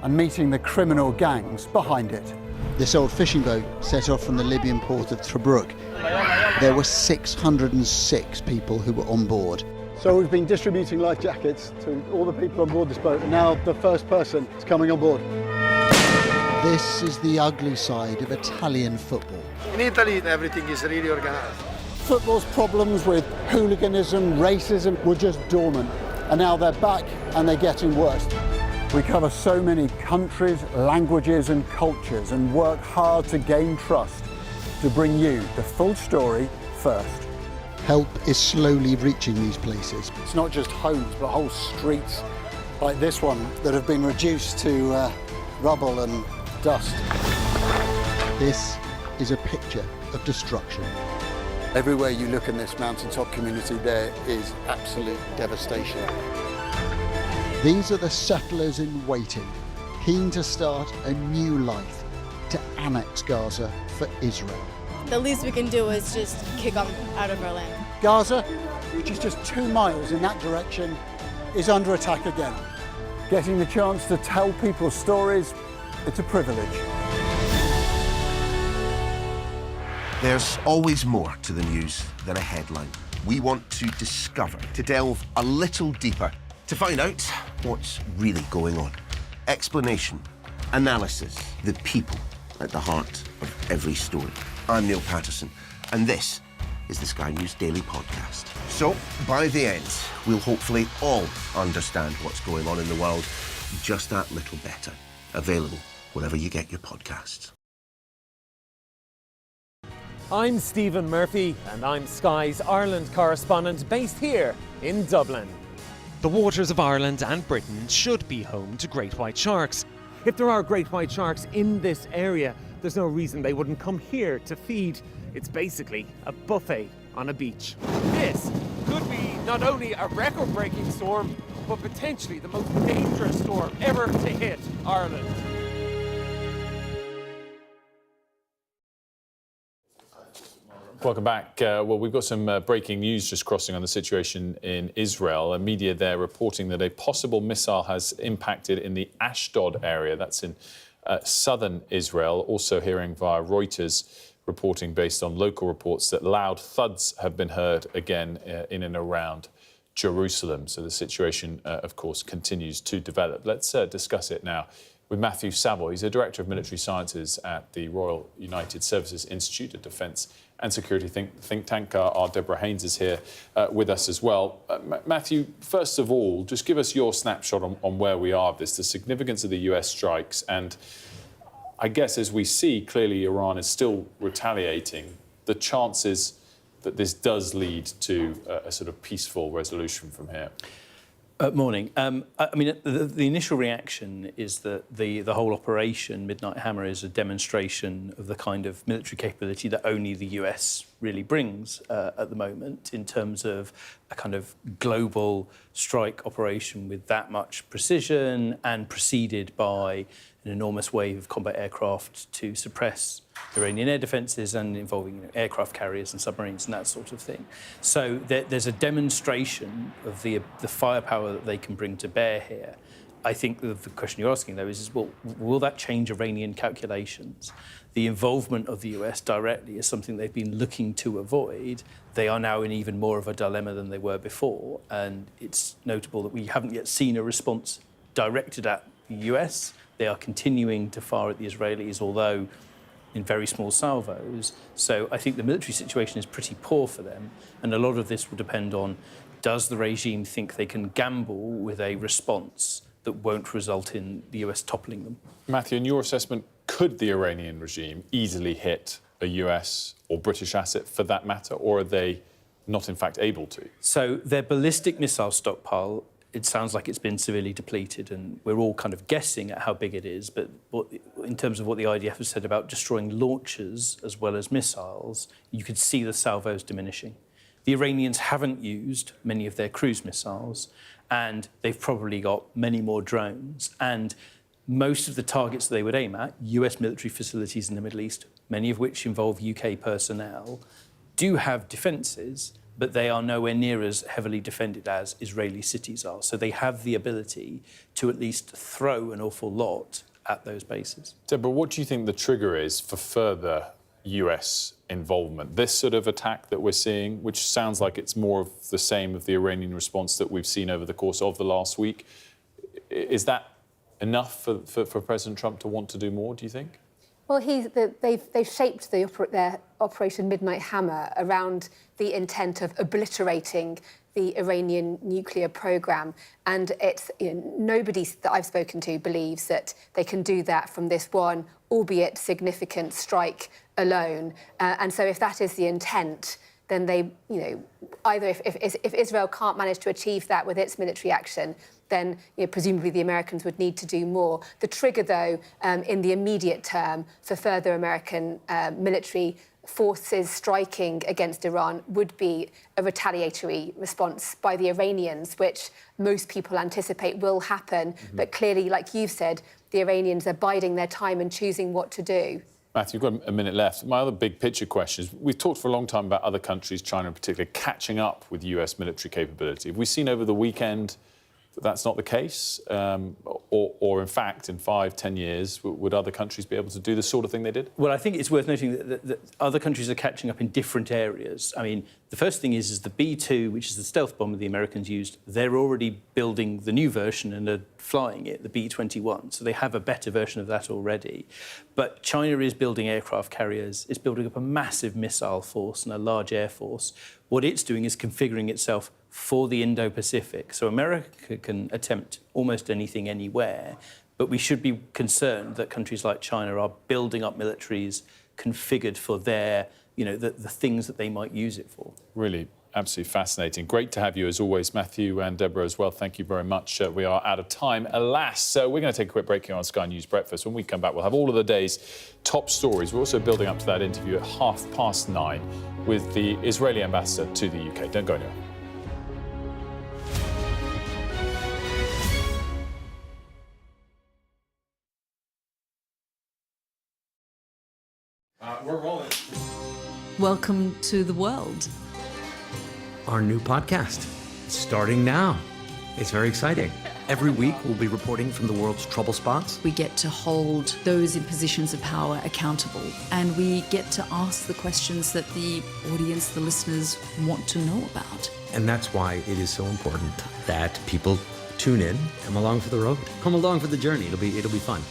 and meeting the criminal gangs behind it. This old fishing boat set off from the Libyan port of Tobruk. There were 606 people who were on board. So we've been distributing life jackets to all the people on board this boat, and now the first person is coming on board. This is the ugly side of Italian football. In Italy, everything is really organized. Football's problems with hooliganism, racism were just dormant, and now they're back and they're getting worse. We cover so many countries, languages and cultures and work hard to gain trust to bring you the full story first. Help is slowly reaching these places. It's not just homes, but whole streets like this one that have been reduced to rubble and dust. This is a picture of destruction. Everywhere you look in this mountaintop community, there is absolute devastation. These are the settlers in waiting, keen to start a new life, to annex Gaza for Israel. The least we can do is just kick them out of our land. Gaza, which is just 2 miles in that direction, is under attack again. Getting the chance to tell people's stories, it's a privilege. There's always more to the news than a headline. We want to discover, to delve a little deeper, to find out what's really going on. Explanation, analysis, the people at the heart of every story. I'm Neil Patterson, and this is the Sky News Daily Podcast. So, by the end, we'll hopefully all understand what's going on in the world just that little better. Available wherever you get your podcasts. I'm Stephen Murphy, and I'm Sky's Ireland correspondent based here in Dublin. The waters of Ireland and Britain should be home to great white sharks. If there are great white sharks in this area, there's no reason they wouldn't come here to feed. It's basically a buffet on a beach. This could be not only a record-breaking storm, but potentially the most dangerous storm ever to hit Ireland. Welcome back. Well, we've got some breaking news just crossing on the situation in Israel. Media there reporting that a possible missile has impacted in the Ashdod area. That's in southern Israel. Also hearing via Reuters reporting based on local reports that loud thuds have been heard again in and around Jerusalem. So the situation, of course, continues to develop. Let's discuss it now with Matthew Saville. He's a Director of Military Sciences at the Royal United Services Institute, a defence and security think tank. Our Deborah Haynes is here with us as well. Matthew, first of all, just give us your snapshot on where we are of this, the significance of the US strikes, and I guess as we see, clearly Iran is still retaliating, the chances that this does lead to a sort of peaceful resolution from here. Morning. I mean, the initial reaction is that the whole operation, Midnight Hammer, is a demonstration of the kind of military capability that only the US really brings at the moment in terms of a kind of global strike operation with that much precision and preceded by an enormous wave of combat aircraft to suppress Iranian air defences and involving aircraft carriers and submarines and that sort of thing. So there's a demonstration of the firepower that they can bring to bear here. I think the question you're asking, though, is well, will that change Iranian calculations? The involvement of the US directly is something they've been looking to avoid. They are now in even more of a dilemma than they were before, and it's notable that we haven't yet seen a response directed at the US. They are continuing to fire at the Israelis, although in very small salvos. So I think the military situation is pretty poor for them. And a lot of this will depend on, does the regime think they can gamble with a response that won't result in the US toppling them? Matthew, in your assessment, could the Iranian regime easily hit a US or British asset for that matter, or are they not in fact able to? So their ballistic missile stockpile, it sounds like it's been severely depleted, and we're all kind of guessing at how big it is, but in terms of what the IDF has said about destroying launchers as well as missiles, you could see the salvos diminishing. The Iranians haven't used many of their cruise missiles, and they've probably got many more drones, and most of the targets they would aim at, US military facilities in the Middle East, many of which involve UK personnel, do have defences, but they are nowhere near as heavily defended as Israeli cities are. So they have the ability to at least throw an awful lot at those bases. Deborah, what do you think the trigger is for further US involvement? This sort of attack that we're seeing, which sounds like it's more of the same of the Iranian response that we've seen over the course of the last week, is that enough for President Trump to want to do more, do you think? Well, they've shaped their Operation Midnight Hammer around the intent of obliterating the Iranian nuclear program, and it's nobody that I've spoken to believes that they can do that from this one, albeit significant, strike alone. And so, if that is the intent, then they, either if Israel can't manage to achieve that with its military action, then presumably the Americans would need to do more. The trigger, though, in the immediate term for further American military forces striking against Iran would be a retaliatory response by the Iranians, which most people anticipate will happen. But clearly, like you've said, the Iranians are biding their time and choosing what to do. Matthew, you've got a minute left. My other big picture question is, we've talked for a long time about other countries, China in particular, catching up with US military capability. Have we seen over the weekend that that's not the case? Or in fact, in 5-10 years, would other countries be able to do the sort of thing they did? Well, I think it's worth noting that other countries are catching up in different areas. I mean, the first thing is the B-2, which is the stealth bomber the Americans used, they're already building the new version and are flying it, the B-21. So they have a better version of that already. But China is building aircraft carriers, it's building up a massive missile force and a large air force. What it's doing is configuring itself for the Indo-Pacific. So America can attempt almost anything, anywhere, but we should be concerned that countries like China are building up militaries configured for their, the things that they might use it for. Really, absolutely fascinating. Great to have you, as always, Matthew, and Deborah as well. Thank you very much. We are out of time, alas. So we're going to take a quick break here on Sky News Breakfast. When we come back, we'll have all of the day's top stories. We're also building up to that interview at 9:30 with the Israeli ambassador to the UK. Don't go anywhere. We're rolling. Welcome to the world. Our new podcast, starting now. It's very exciting. Every week, we'll be reporting from the world's trouble spots. We get to hold those in positions of power accountable, and we get to ask the questions that the audience, the listeners, want to know about. And that's why it is so important that people tune in, come along for the road, come along for the journey. It'll be fun.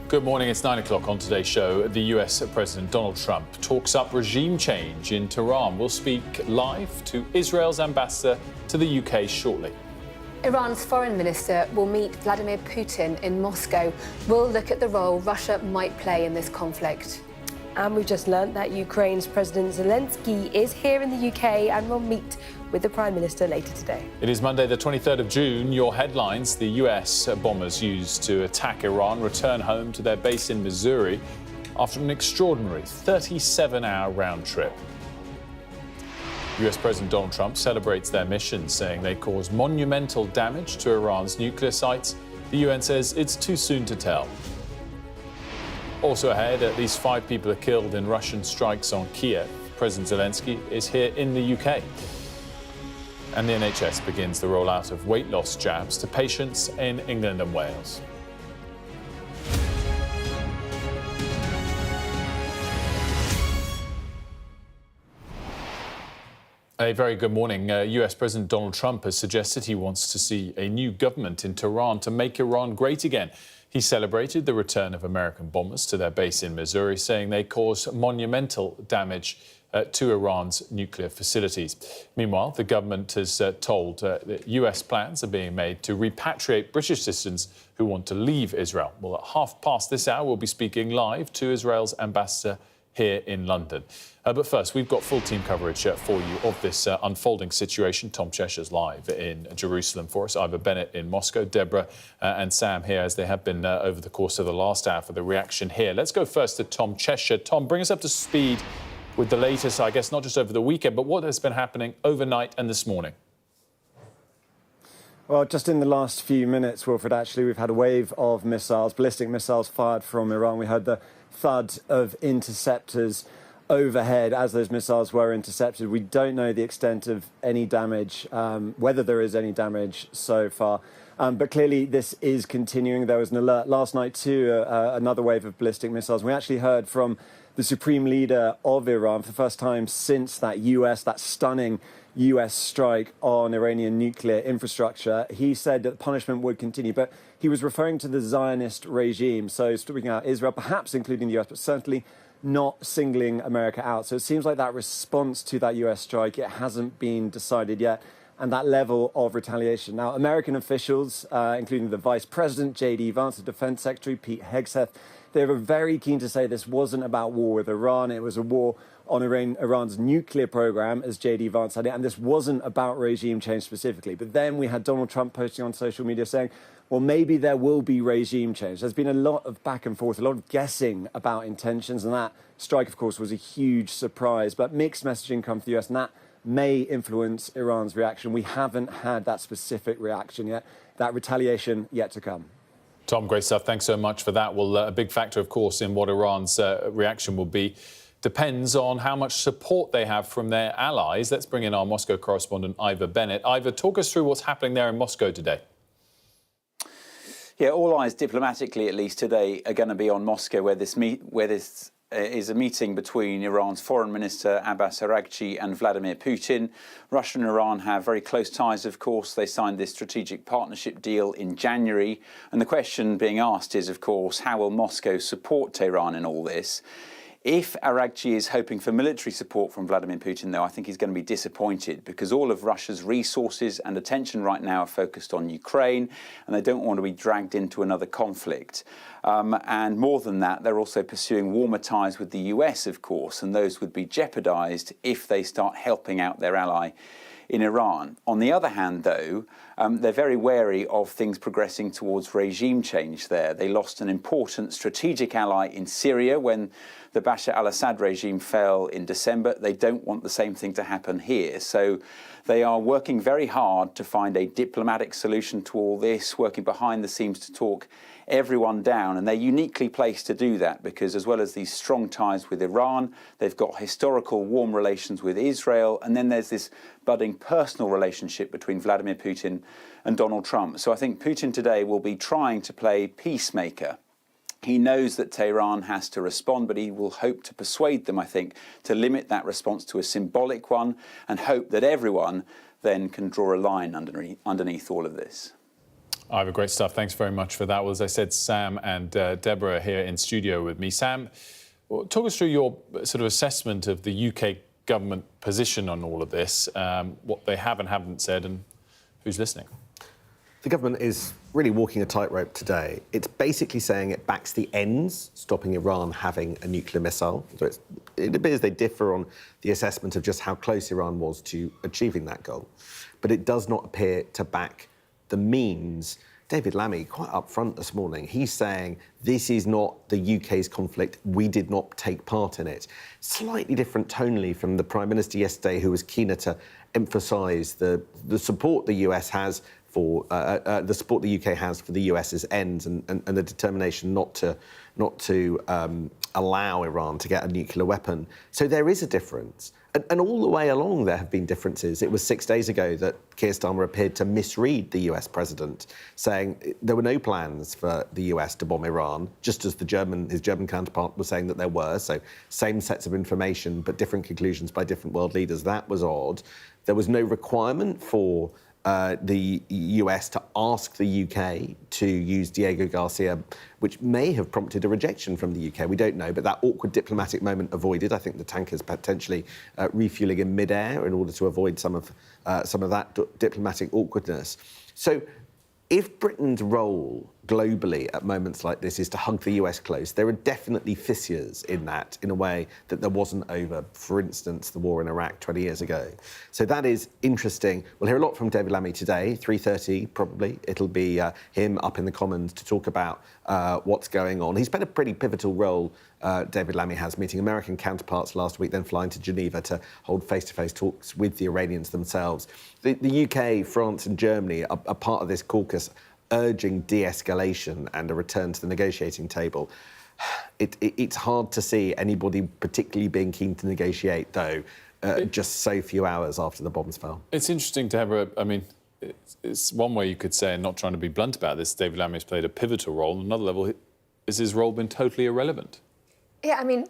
Good morning, it's 9 o'clock. On today's show, the US President Donald Trump talks up regime change in Tehran. We'll speak live to Israel's ambassador to the UK shortly. Iran's foreign minister will meet Vladimir Putin in Moscow. We'll look at the role Russia might play in this conflict. And we've just learnt that Ukraine's President Zelensky is here in the UK and will meet with the Prime Minister later today. It is Monday, the 23rd of June. Your headlines: the US bombers used to attack Iran return home to their base in Missouri after an extraordinary 37-hour round trip. US President Donald Trump celebrates their mission, saying they caused monumental damage to Iran's nuclear sites. The UN says it's too soon to tell. Also ahead, at least 5 people are killed in Russian strikes on Kiev. President Zelensky is here in the UK. And the NHS begins the rollout of weight loss jabs to patients in England and Wales. A very good morning. US President Donald Trump has suggested he wants to see a new government in Tehran to make Iran great again. He celebrated the return of American bombers to their base in Missouri, saying they caused monumental damage to Iran's nuclear facilities. Meanwhile, the government has told that US plans are being made to repatriate British citizens who want to leave Israel. Well, at 1:30 this hour, we'll be speaking live to Israel's ambassador here in London. But first, we've got full team coverage for you of this unfolding situation. Tom Cheshire's live in Jerusalem for us, Ivor Bennett in Moscow, Deborah and Sam here, as they have been over the course of the last hour for the reaction here. Let's go first to Tom Cheshire. Tom, bring us up to speed with the latest, I guess, not just over the weekend, but what has been happening overnight and this morning. Well, just in the last few minutes, Wilfred, actually, we've had a wave of missiles, ballistic missiles fired from Iran. We heard the thud of interceptors overhead as those missiles were intercepted. We don't know the extent of any damage, whether there is any damage so far. But clearly this is continuing. There was an alert last night to another wave of ballistic missiles. We actually heard from the supreme leader of Iran for the first time since that stunning US strike on Iranian nuclear infrastructure. He said that the punishment would continue, but he was referring to the Zionist regime. So speaking out Israel, perhaps including the US, but certainly not singling America out. So it seems like that response to that US strike, it hasn't been decided yet, and that level of retaliation. Now, American officials, including the Vice President, J.D. Vance, the Defense Secretary, Pete Hegseth, they were very keen to say this wasn't about war with Iran. It was a war on Iran's nuclear program, as J.D. Vance said it, and this wasn't about regime change specifically. But then we had Donald Trump posting on social media saying, well, maybe there will be regime change. There's been a lot of back and forth, a lot of guessing about intentions, and that strike, of course, was a huge surprise. But mixed messaging comes from the US, and that may influence Iran's reaction. We haven't had that specific reaction yet, that retaliation yet to come. Tom, great stuff. Thanks so much for that. Well, a big factor, of course, in what Iran's reaction will be depends on how much support they have from their allies. Let's bring in our Moscow correspondent, Ivor Bennett. Ivor, talk us through what's happening there in Moscow today. Yeah, all eyes diplomatically, at least today, are going to be on Moscow, where this is a meeting between Iran's Foreign Minister Abbas Araghchi and Vladimir Putin. Russia and Iran have very close ties, of course. They signed this strategic partnership deal in January. And the question being asked is, of course, how will Moscow support Tehran in all this? If Araghchi is hoping for military support from Vladimir Putin, though, I think he's going to be disappointed, because all of Russia's resources and attention right now are focused on Ukraine, and they don't want to be dragged into another conflict. And more than that, they're also pursuing warmer ties with the US, of course, and those would be jeopardized if they start helping out their ally in Iran. On the other hand, though, they're very wary of things progressing towards regime change there. They lost an important strategic ally in Syria when the Bashar al-Assad regime fell in December. They don't want the same thing to happen here. So they are working very hard to find a diplomatic solution to all this, working behind the scenes to talk everyone down. And they're uniquely placed to do that because, as well as these strong ties with Iran, they've got historical warm relations with Israel. And then there's this budding personal relationship between Vladimir Putin and Donald Trump. So I think Putin today will be trying to play peacemaker. He knows that Tehran has to respond, but he will hope to persuade them, I think, to limit that response to a symbolic one and hope that everyone then can draw a line underneath all of this. Ivor, great stuff. Thanks very much for that. Well, as I said, Sam and Deborah here in studio with me. Sam, talk us through your sort of assessment of the UK government position on all of this, what they have and haven't said, and who's listening. The government is really walking a tightrope today. It's basically saying it backs the ends, stopping Iran having a nuclear missile. So it appears they differ on the assessment of just how close Iran was to achieving that goal. But it does not appear to back the means. David Lammy, quite upfront this morning, he's saying this is not the UK's conflict. We did not take part in it. Slightly different tonally from the Prime Minister yesterday, who was keener to emphasise the support the US has for the support the UK has for the US's ends and the determination not to allow Iran to get a nuclear weapon. So there is a difference. And all the way along there have been differences. It was 6 days ago that Keir Starmer appeared to misread the US president, saying there were no plans for the US to bomb Iran, just as his German counterpart was saying that there were. So same sets of information, but different conclusions by different world leaders. That was odd. There was no requirement for the US to ask the UK to use Diego Garcia, which may have prompted a rejection from the UK. We don't know, but that awkward diplomatic moment avoided. I think the tanker's potentially refuelling in midair in order to avoid some of that diplomatic awkwardness. So if Britain's role globally at moments like this is to hug the US close, there are definitely fissures in that in a way that there wasn't over, for instance, the war in Iraq 20 years ago. So that is interesting. We'll hear a lot from David Lammy today, 3:30 probably. It'll be him up in the Commons to talk about what's going on. He's played a pretty pivotal role, David Lammy has, meeting American counterparts last week, then flying to Geneva to hold face-to-face talks with the Iranians themselves. The UK, France and Germany are part of this caucus urging de-escalation and a return to the negotiating table. It's hard to see anybody particularly being keen to negotiate, though, just so few hours after the bombs fell. It's interesting to have I mean, it's one way you could say, and not trying to be blunt about this, David Lammy has played a pivotal role. On another level, has his role been totally irrelevant? Yeah, I mean,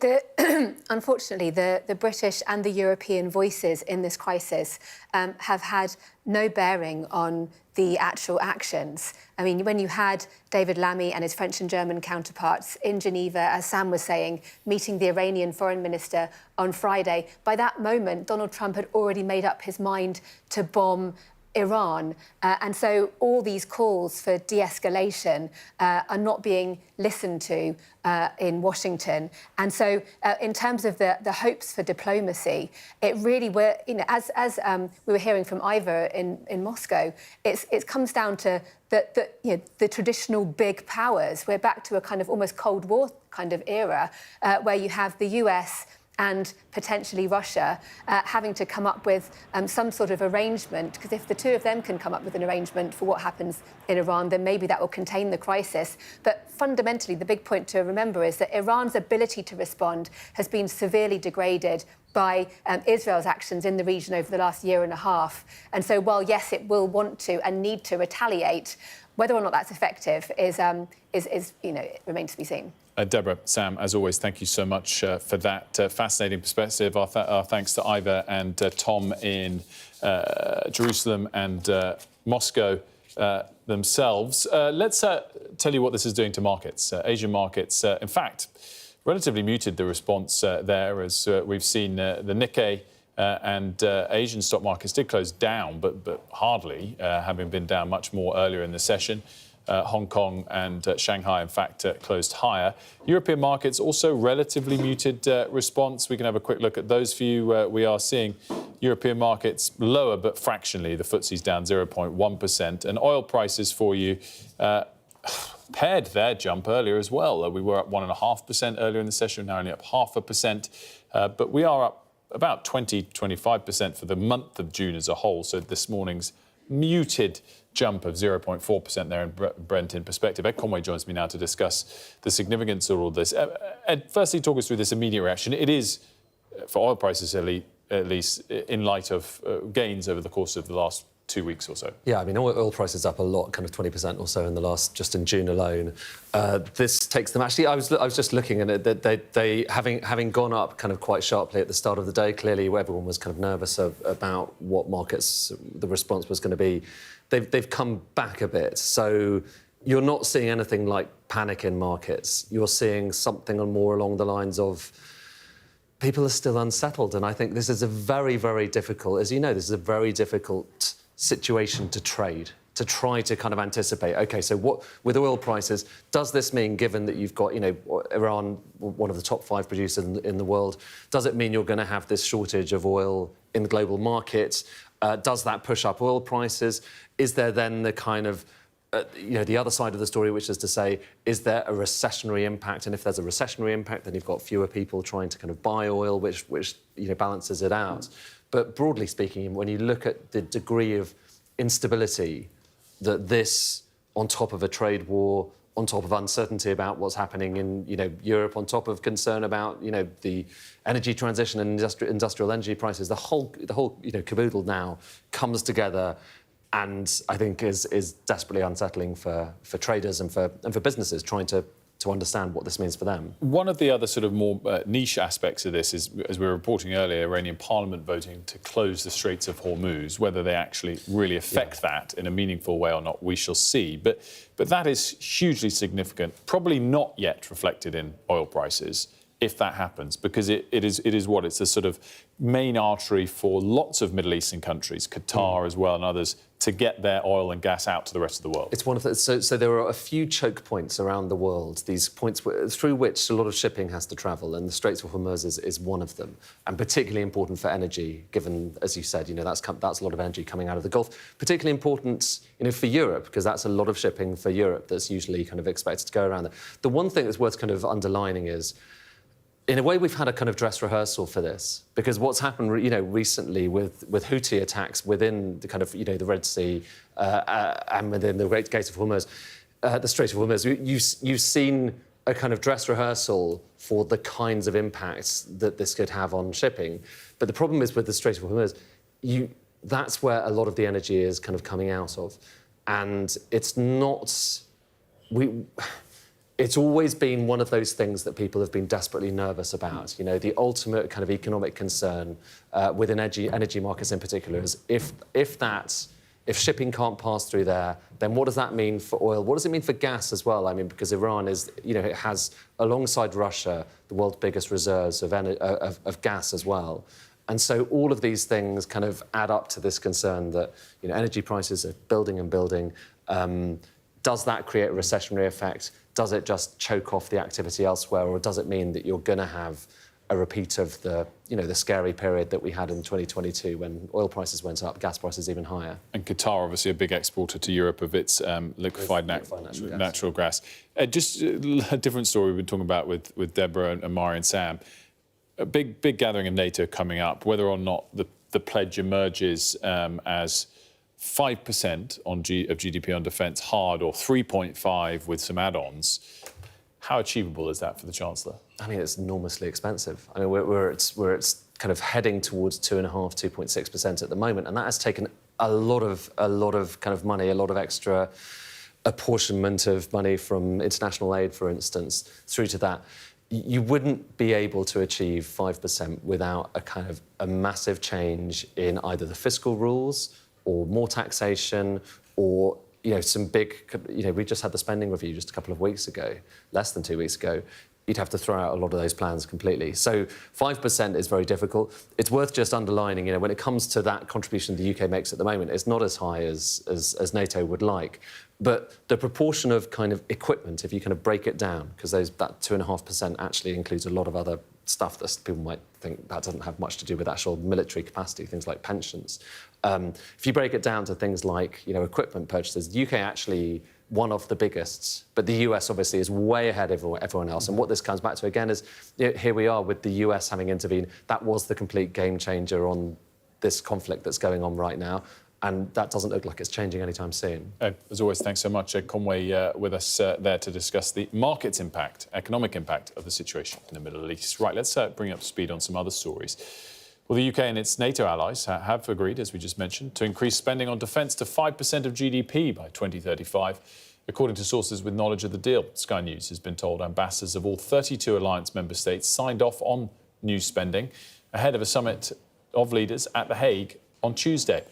unfortunately, the British and the European voices in this crisis have had no bearing on the actual actions. I mean, when you had David Lammy and his French and German counterparts in Geneva, as Sam was saying, meeting the Iranian foreign minister on Friday, by that moment, Donald Trump had already made up his mind to bomb Iran. And so all these calls for de-escalation are not being listened to in Washington. And so in terms of the hopes for diplomacy, it really were, as we were hearing from Ivor in Moscow, it comes down to the traditional big powers. We're back to a kind of almost Cold War kind of era where you have the US and potentially Russia having to come up with some sort of arrangement, because if the two of them can come up with an arrangement for what happens in Iran, then maybe that will contain the crisis. But fundamentally, the big point to remember is that Iran's ability to respond has been severely degraded by Israel's actions in the region over the last year and a half. And so while, yes, it will want to and need to retaliate, whether or not that's effective is it remains to be seen. Deborah, Sam, as always, thank you so much for that fascinating perspective. Our thanks to Ivor and Tom in Jerusalem and Moscow themselves. Let's tell you what this is doing to markets, Asian markets. In fact, relatively muted the response there, as we've seen the Nikkei and Asian stock markets did close down, but hardly, having been down much more earlier in the session. Hong Kong and Shanghai, in fact, closed higher. European markets also relatively muted response. We can have a quick look at those for you. We are seeing European markets lower, but fractionally. The FTSE's down 0.1%. And oil prices for you paired their jump earlier as well. We were up 1.5% earlier in the session, now only up 0.5%. But we are up about 20-25% for the month of June as a whole. So this morning's muted jump of 0.4% there in Brent in perspective. Ed Conway joins me now to discuss the significance of all this. Ed, firstly, talk us through this immediate reaction. It is, for oil prices at least, in light of gains over the course of the last 2 weeks or so. Yeah, I mean, oil prices up a lot, kind of 20% or so in the last, just in June alone. This takes them, actually, I was just looking at it, they having gone up kind of quite sharply at the start of the day, clearly everyone was kind of nervous about what markets, the response was going to be. They've come back a bit, so you're not seeing anything like panic in markets. You're seeing something more along the lines of people are still unsettled, and I think this is a very, very difficult, as you know, this is a very difficult situation to trade, to try to kind of anticipate, OK, so what, with oil prices, does this mean, given that you've got, you know, Iran, one of the top 5 producers in the world, does it mean you're going to have this shortage of oil in the global market? Does that push up oil prices? Is there then the kind of, you know, the other side of the story, which is to say, is there a recessionary impact? And if there's a recessionary impact, then you've got fewer people trying to kind of buy oil, which you know, balances it out. But broadly speaking, when you look at the degree of instability that this, on top of a trade war, on top of uncertainty about what's happening in, you know, Europe, on top of concern about, you know, the energy transition and industrial energy prices, the whole you know, caboodle now comes together, and I think is desperately unsettling for traders and for businesses trying to understand what this means for them. One of the other sort of more niche aspects of this is, as we were reporting earlier, Iranian parliament voting to close the Straits of Hormuz. Whether they actually really affect that in a meaningful way or not, we shall see. But that is hugely significant, probably not yet reflected in oil prices, if that happens, because it is what? It's a sort of main artery for lots of Middle Eastern countries, Qatar as well and others, to get their oil and gas out to the rest of the world. It's one of the, so there are a few choke points around the world, these points through which a lot of shipping has to travel, and the Straits of Hormuz is one of them, and particularly important for energy, given, as you said, you know, that's a lot of energy coming out of the Gulf. Particularly important, you know, for Europe, because that's a lot of shipping for Europe that's usually kind of expected to go around there. The one thing that's worth kind of underlining is, in a way, we've had a kind of dress rehearsal for this, because what's happened, you know, recently with Houthi attacks within the kind of, you know, the Red Sea and within the Great Gate of Hormuz, the Strait of Hormuz, you've seen a kind of dress rehearsal for the kinds of impacts that this could have on shipping. But the problem is with the Strait of Hormuz, that's where a lot of the energy is kind of coming out of, and it's not It's always been one of those things that people have been desperately nervous about. You know, the ultimate kind of economic concern within energy markets in particular is if shipping can't pass through there, then what does that mean for oil? What does it mean for gas as well? I mean, because Iran is, you know, it has, alongside Russia, the world's biggest reserves of gas as well. And so all of these things kind of add up to this concern that, you know, energy prices are building and building. Does that create a recessionary effect? Does it just choke off the activity elsewhere, or does it mean that you're going to have a repeat of the, you know, the scary period that we had in 2022 when oil prices went up, gas prices even higher? And Qatar, obviously a big exporter to Europe of its liquefied natural gas. Just a different story we've been talking about with Deborah and Mari and Sam. A big gathering of NATO coming up. Whether or not the pledge emerges as 5% of GDP on defence hard, or 3.5 with some add-ons. How achievable is that for the Chancellor? I mean, it's enormously expensive. I mean, we're kind of heading towards 2.5%, 2.6% at the moment, and that has taken a lot of kind of money, a lot of extra apportionment of money from international aid, for instance, through to that. You wouldn't be able to achieve 5% without a massive change in either the fiscal rules, or more taxation, or, you know, some big, you know, we just had the spending review just a couple of weeks ago, less than 2 weeks ago. You'd have to throw out a lot of those plans completely. So 5% is very difficult. It's worth just underlining, you know, when it comes to that contribution the UK makes at the moment, it's not as high as NATO would like. But the proportion of kind of equipment, if you kind of break it down, because that 2.5% actually includes a lot of other stuff that people might think that doesn't have much to do with actual military capacity, things like pensions. If you break it down to things like, you know, equipment purchases, the UK actually one of the biggest, but the US obviously is way ahead of everyone else. And what this comes back to again is, you know, here we are with the US having intervened. That was the complete game changer on this conflict that's going on right now. And that doesn't look like it's changing anytime soon. Ed, as always, thanks so much. Ed Conway with us there to discuss the market's impact, economic impact of the situation in the Middle East. Right, let's bring up to speed on some other stories. Well, the UK and its NATO allies have agreed, as we just mentioned, to increase spending on defence to 5% of GDP by 2035, according to sources with knowledge of the deal. Sky News has been told ambassadors of all 32 alliance member states signed off on new spending ahead of a summit of leaders at The Hague on Tuesday.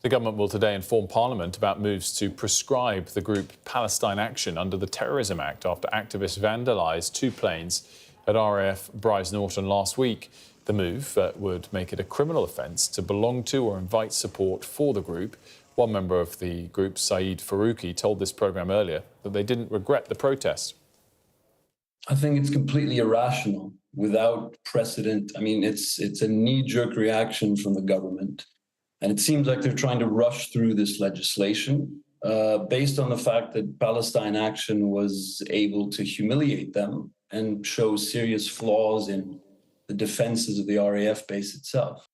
The government will today inform Parliament about moves to proscribe the group Palestine Action under the Terrorism Act after activists vandalised 2 planes at RAF Brize Norton last week. The move would make it a criminal offence to belong to or invite support for the group. One member of the group, Saeed Farouki, told this programme earlier that they didn't regret the protest. I think it's completely irrational, without precedent. I mean, it's a knee-jerk reaction from the government. And it seems like they're trying to rush through this legislation based on the fact that Palestine Action was able to humiliate them and show serious flaws in the defences of the RAF base itself.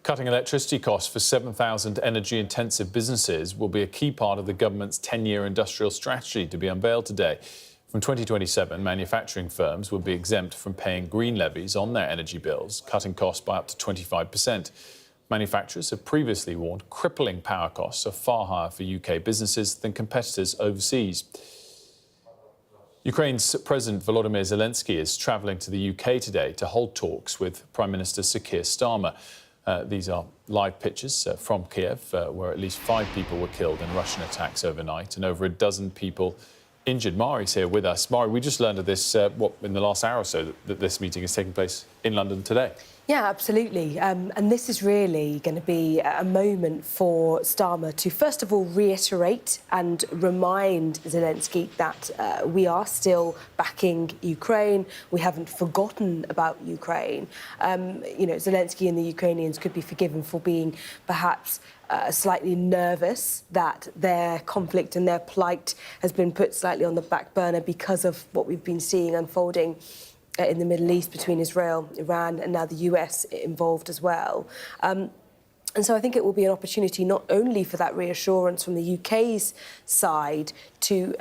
Cutting electricity costs for 7,000 energy-intensive businesses will be a key part of the government's 10-year industrial strategy to be unveiled today. From 2027, manufacturing firms will be exempt from paying green levies on their energy bills, cutting costs by up to 25%. Manufacturers have previously warned crippling power costs are far higher for UK businesses than competitors overseas. Ukraine's President Volodymyr Zelensky is travelling to the UK today to hold talks with Prime Minister Sir Keir Starmer. These are live pictures from Kiev, where at least 5 people were killed in Russian attacks overnight and over a dozen people injured. Mari's here with us. Mari, we just learned of this, in the last hour or so, that this meeting is taking place in London today. Yeah, absolutely. And this is really going to be a moment for Starmer to, first of all, reiterate and remind Zelensky that we are still backing Ukraine. We haven't forgotten about Ukraine. Zelensky and the Ukrainians could be forgiven for being perhaps slightly nervous that their conflict and their plight has been put slightly on the back burner because of what we've been seeing unfolding in the Middle East between Israel, Iran, and now the US involved as well. And so I think it will be an opportunity not only for that reassurance from the UK's side to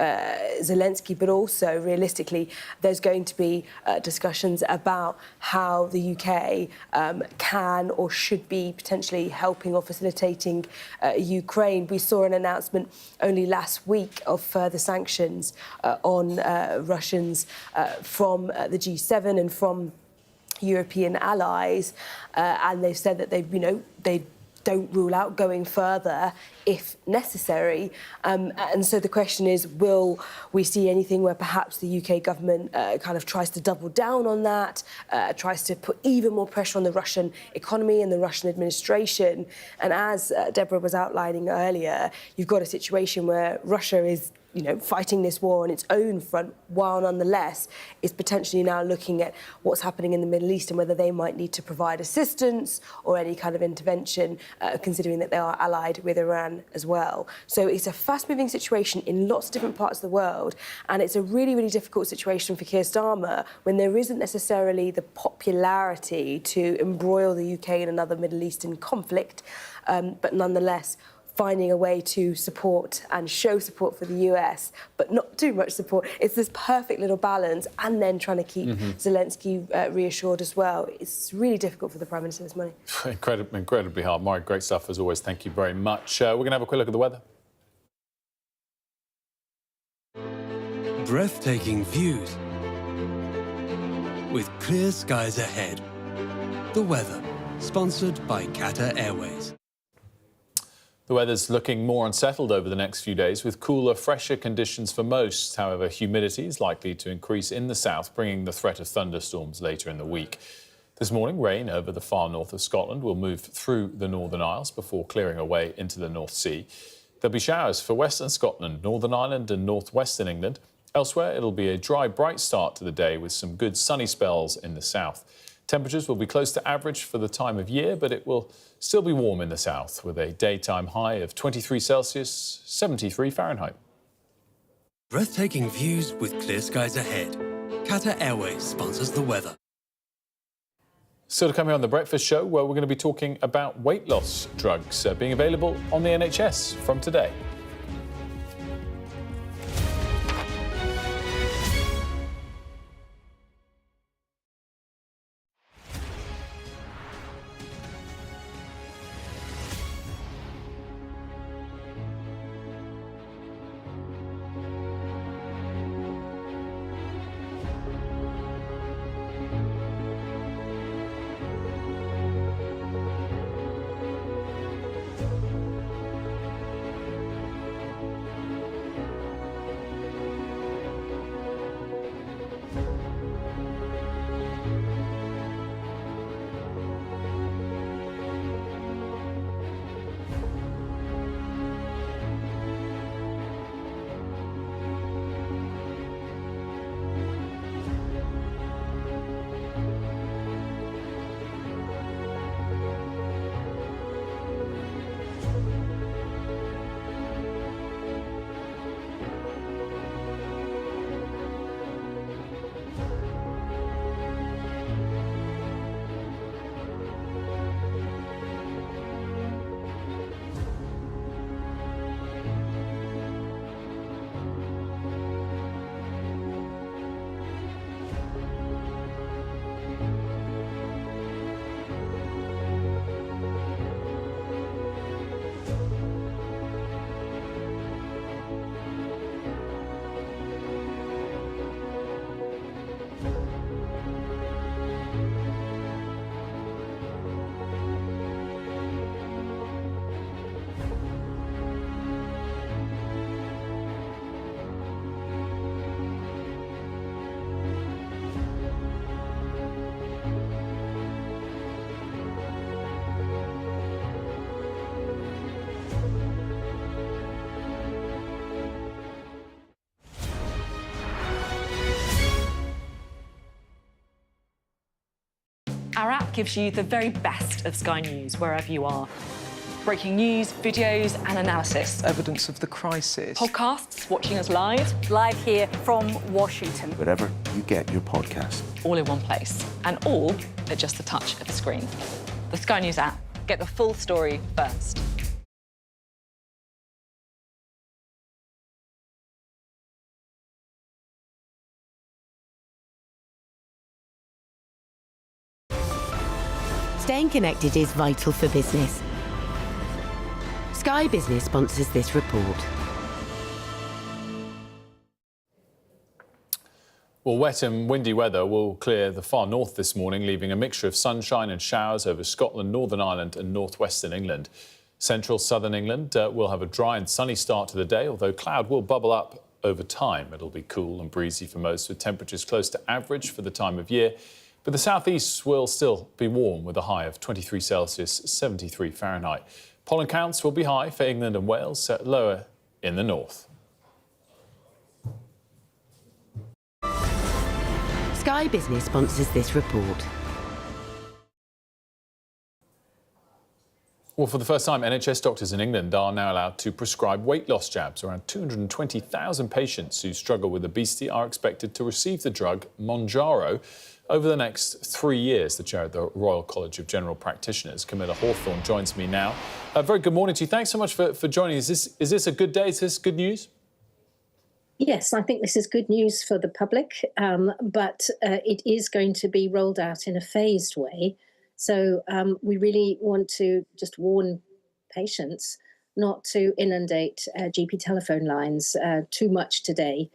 Zelensky, but also, realistically, there's going to be discussions about how the UK can or should be potentially helping or facilitating Ukraine. We saw an announcement only last week of further sanctions on Russians from the G7 and from European allies, and they've said that they don't rule out going further if necessary. And so the question is, will we see anything where perhaps the UK government kind of tries to double down on that, tries to put even more pressure on the Russian economy and the Russian administration? And as Deborah was outlining earlier, you've got a situation where Russia is fighting this war on its own front, while nonetheless is potentially now looking at what's happening in the Middle East and whether they might need to provide assistance or any kind of intervention, considering that they are allied with Iran as well. So it's a fast-moving situation in lots of different parts of the world, and it's a really, really difficult situation for Keir Starmer when there isn't necessarily the popularity to embroil the UK in another Middle Eastern conflict, but nonetheless finding a way to support and show support for the US, but not too much support. It's this perfect little balance, and then trying to keep Zelensky reassured as well. It's really difficult for the Prime Minister this morning. Incredibly hard. Mari, great stuff as always. Thank you very much. We're going to have a quick look at the weather. Breathtaking views with clear skies ahead. The weather, sponsored by Qatar Airways. The weather's looking more unsettled over the next few days, with cooler, fresher conditions for most. However, humidity is likely to increase in the south, bringing the threat of thunderstorms later in the week. This morning, rain over the far north of Scotland will move through the Northern Isles before clearing away into the North Sea. There'll be showers for western Scotland, Northern Ireland and northwestern England. Elsewhere, it'll be a dry, bright start to the day with some good sunny spells in the south. Temperatures will be close to average for the time of year, but it will still be warm in the south with a daytime high of 23 Celsius, 73 Fahrenheit. Breathtaking views with clear skies ahead. Qatar Airways sponsors the weather. Still to come here on The Breakfast Show, where we're going to be talking about weight loss drugs being available on the NHS from today. Our app gives you the very best of Sky News wherever you are. Breaking news, videos and analysis. Evidence of the crisis. Podcasts, watching us live. Live here from Washington. Wherever you get your podcast. All in one place. And all at just the touch of a screen. The Sky News app. Get the full story first. Staying connected is vital for business. Sky Business sponsors this report. Well, wet and windy weather will clear the far north this morning, leaving a mixture of sunshine and showers over Scotland, Northern Ireland and northwestern England. Central southern England will have a dry and sunny start to the day, although cloud will bubble up over time. It'll be cool and breezy for most, with temperatures close to average for the time of year. But the southeast will still be warm, with a high of 23 Celsius, 73 Fahrenheit. Pollen counts will be high for England and Wales, set lower in the north. Sky Business sponsors this report. Well, for the first time, NHS doctors in England are now allowed to prescribe weight loss jabs. Around 220,000 patients who struggle with obesity are expected to receive the drug Mounjaro over the next 3 years. The chair of the Royal College of General Practitioners, Camilla Hawthorne, joins me now. Very good morning to you. Thanks so much for joining us. Is this a good day? Is this good news? Yes, I think this is good news for the public, but it is going to be rolled out in a phased way. So we really want to just warn patients not to inundate GP telephone lines too much today,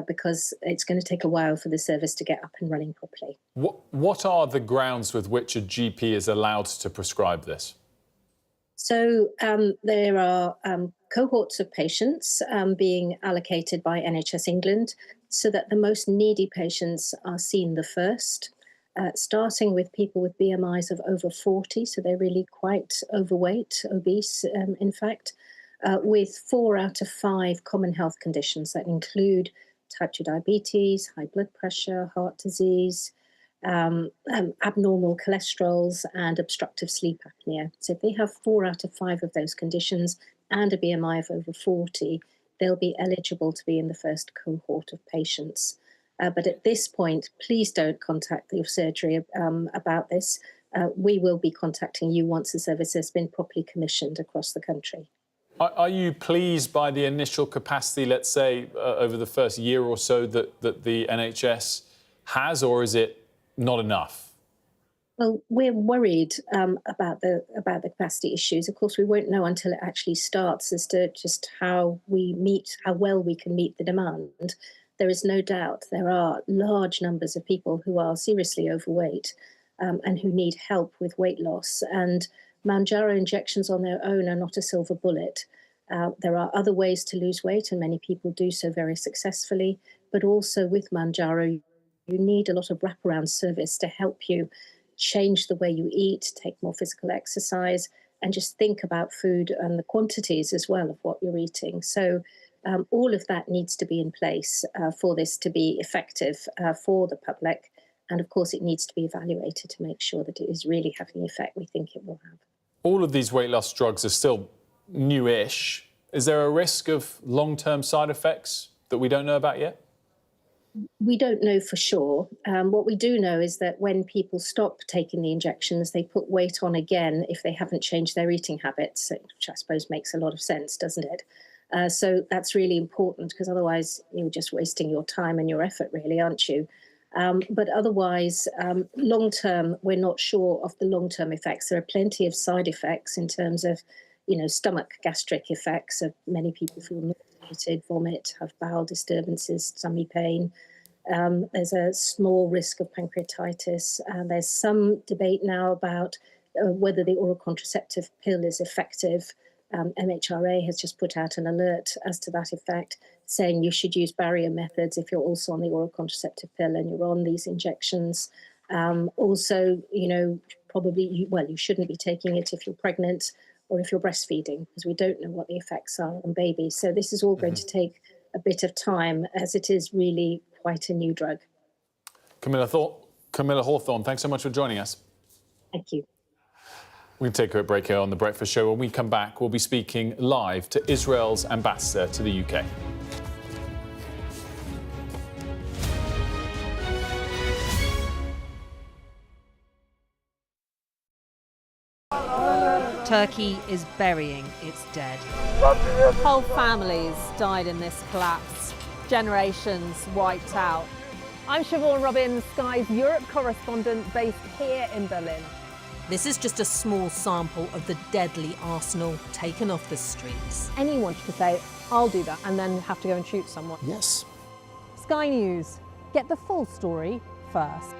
because it's going to take a while for the service to get up and running properly. What are the grounds with which a GP is allowed to prescribe this? So there are cohorts of patients being allocated by NHS England so that the most needy patients are seen the first, starting with people with BMIs of over 40, so they're really quite overweight, obese, in fact, with 4 out of 5 common health conditions that include type 2 diabetes, high blood pressure, heart disease, abnormal cholesterols and obstructive sleep apnea. So if they have 4 out of 5 of those conditions and a BMI of over 40, they'll be eligible to be in the first cohort of patients. But at this point, please don't contact your surgery about this. We will be contacting you once the service has been properly commissioned across the country. Are you pleased by the initial capacity, let's say, over the first year or so that the NHS has, or is it not enough? Well, we're worried about the capacity issues. Of course, we won't know until it actually starts as to just how well we can meet the demand. There is no doubt there are large numbers of people who are seriously overweight and who need help with weight loss. And Mounjaro injections on their own are not a silver bullet. There are other ways to lose weight, and many people do so very successfully. But also with Mounjaro, you need a lot of wraparound service to help you change the way you eat, take more physical exercise, and just think about food and the quantities as well of what you're eating. So all of that needs to be in place for this to be effective for the public. And of course, it needs to be evaluated to make sure that it is really having the effect we think it will have. All of these weight loss drugs are still newish. Is there a risk of long-term side effects that we don't know about yet? We don't know for sure. What we do know is that when people stop taking the injections, they put weight on again if they haven't changed their eating habits, which I suppose makes a lot of sense, doesn't it? So that's really important, because otherwise you're just wasting your time and your effort, really, aren't you? But otherwise, long-term, we're not sure of the long-term effects. There are plenty of side effects in terms of, stomach gastric effects. Of many people feel nauseated, vomit, have bowel disturbances, tummy pain. There's a small risk of pancreatitis. There's some debate now about whether the oral contraceptive pill is effective. MHRA has just put out an alert as to that effect, saying you should use barrier methods if you're also on the oral contraceptive pill and you're on these injections. Also, probably, you shouldn't be taking it if you're pregnant or if you're breastfeeding, because we don't know what the effects are on babies. So this is all going to take a bit of time, as it is really quite a new drug. Camilla Hawthorne, thanks so much for joining us. Thank you. We can take a quick break here on The Breakfast Show. When we come back, we'll be speaking live to Israel's ambassador to the UK. Turkey is burying its dead. Whole families died in this collapse. Generations wiped out. I'm Siobhan Robbins, Sky's Europe correspondent based here in Berlin. This is just a small sample of the deadly arsenal taken off the streets. Anyone should say, I'll do that, and then have to go and shoot someone. Yes. Sky News, get the full story first.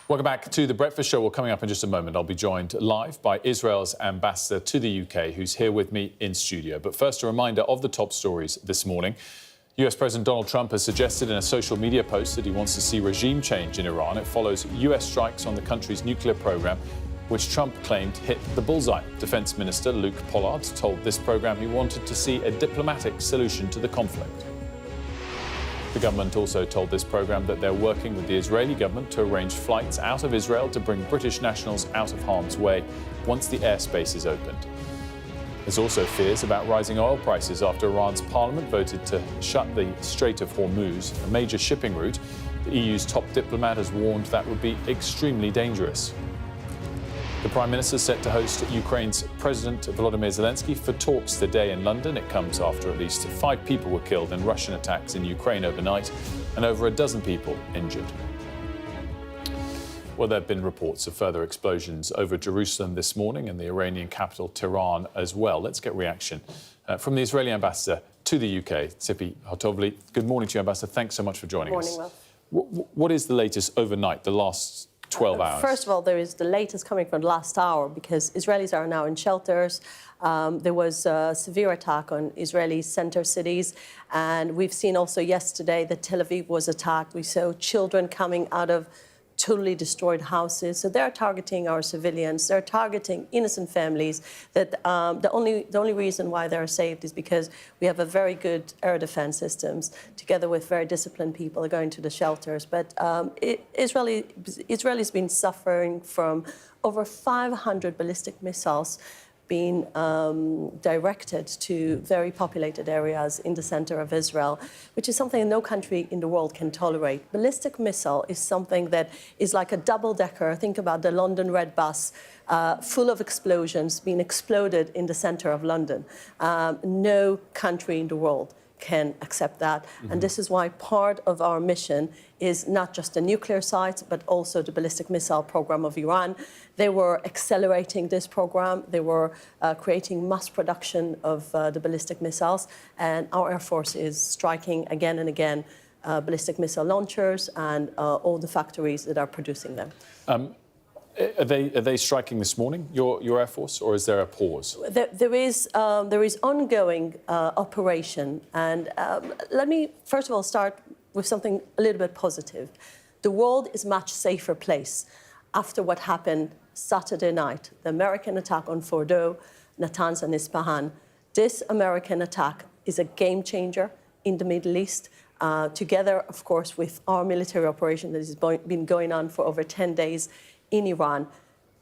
Welcome back to The Breakfast Show. Well, coming up in just a moment, I'll be joined live by Israel's ambassador to the UK, who's here with me in studio. But first, a reminder of the top stories this morning. US President Donald Trump has suggested in a social media post that he wants to see regime change in Iran. It follows US strikes on the country's nuclear program, which Trump claimed hit the bullseye. Defense Minister Luke Pollard told this program he wanted to see a diplomatic solution to the conflict. The government also told this program that they're working with the Israeli government to arrange flights out of Israel to bring British nationals out of harm's way once the airspace is opened. There's also fears about rising oil prices after Iran's parliament voted to shut the Strait of Hormuz, a major shipping route. The EU's top diplomat has warned that would be extremely dangerous. The Prime Minister is set to host Ukraine's President Volodymyr Zelensky for talks today in London. It comes after at least 5 people were killed in Russian attacks in Ukraine overnight and over a dozen people injured. Well, there have been reports of further explosions over Jerusalem this morning and the Iranian capital Tehran as well. Let's get reaction from the Israeli ambassador to the UK, Tzipi Hotovely. Good morning to you, Ambassador. Thanks so much for joining us. Good morning, Will. What is the latest overnight, the last 12 hours? First of all, there is the latest coming from the last hour because Israelis are now in shelters. There was a severe attack on Israeli center cities. And we've seen also yesterday that Tel Aviv was attacked. We saw children coming out of totally destroyed houses. So they're targeting our civilians. They're targeting innocent families. That the only reason why they're saved is because we have a very good air defense systems, together with very disciplined people are going to the shelters. But Israel has been suffering from over 500 ballistic missiles being directed to very populated areas in the center of Israel, which is something no country in the world can tolerate. Ballistic missile is something that is like a double-decker. Think about the London Red Bus, full of explosions being exploded in the center of London. No country in the world can accept that. And this is why part of our mission is not just the nuclear sites, but also the ballistic missile program of Iran. They were accelerating this program. They were creating mass production of the ballistic missiles. And our Air Force is striking again and again ballistic missile launchers and all the factories that are producing them. Are they striking this morning, your Air Force, or is there a pause? There is ongoing operation. And let me, first of all, start with something a little bit positive. The world is a much safer place after what happened Saturday night, the American attack on Fordow, Natanz and Isfahan. This American attack is a game changer in the Middle East, together, of course, with our military operation that has been going on for over 10 days in Iran.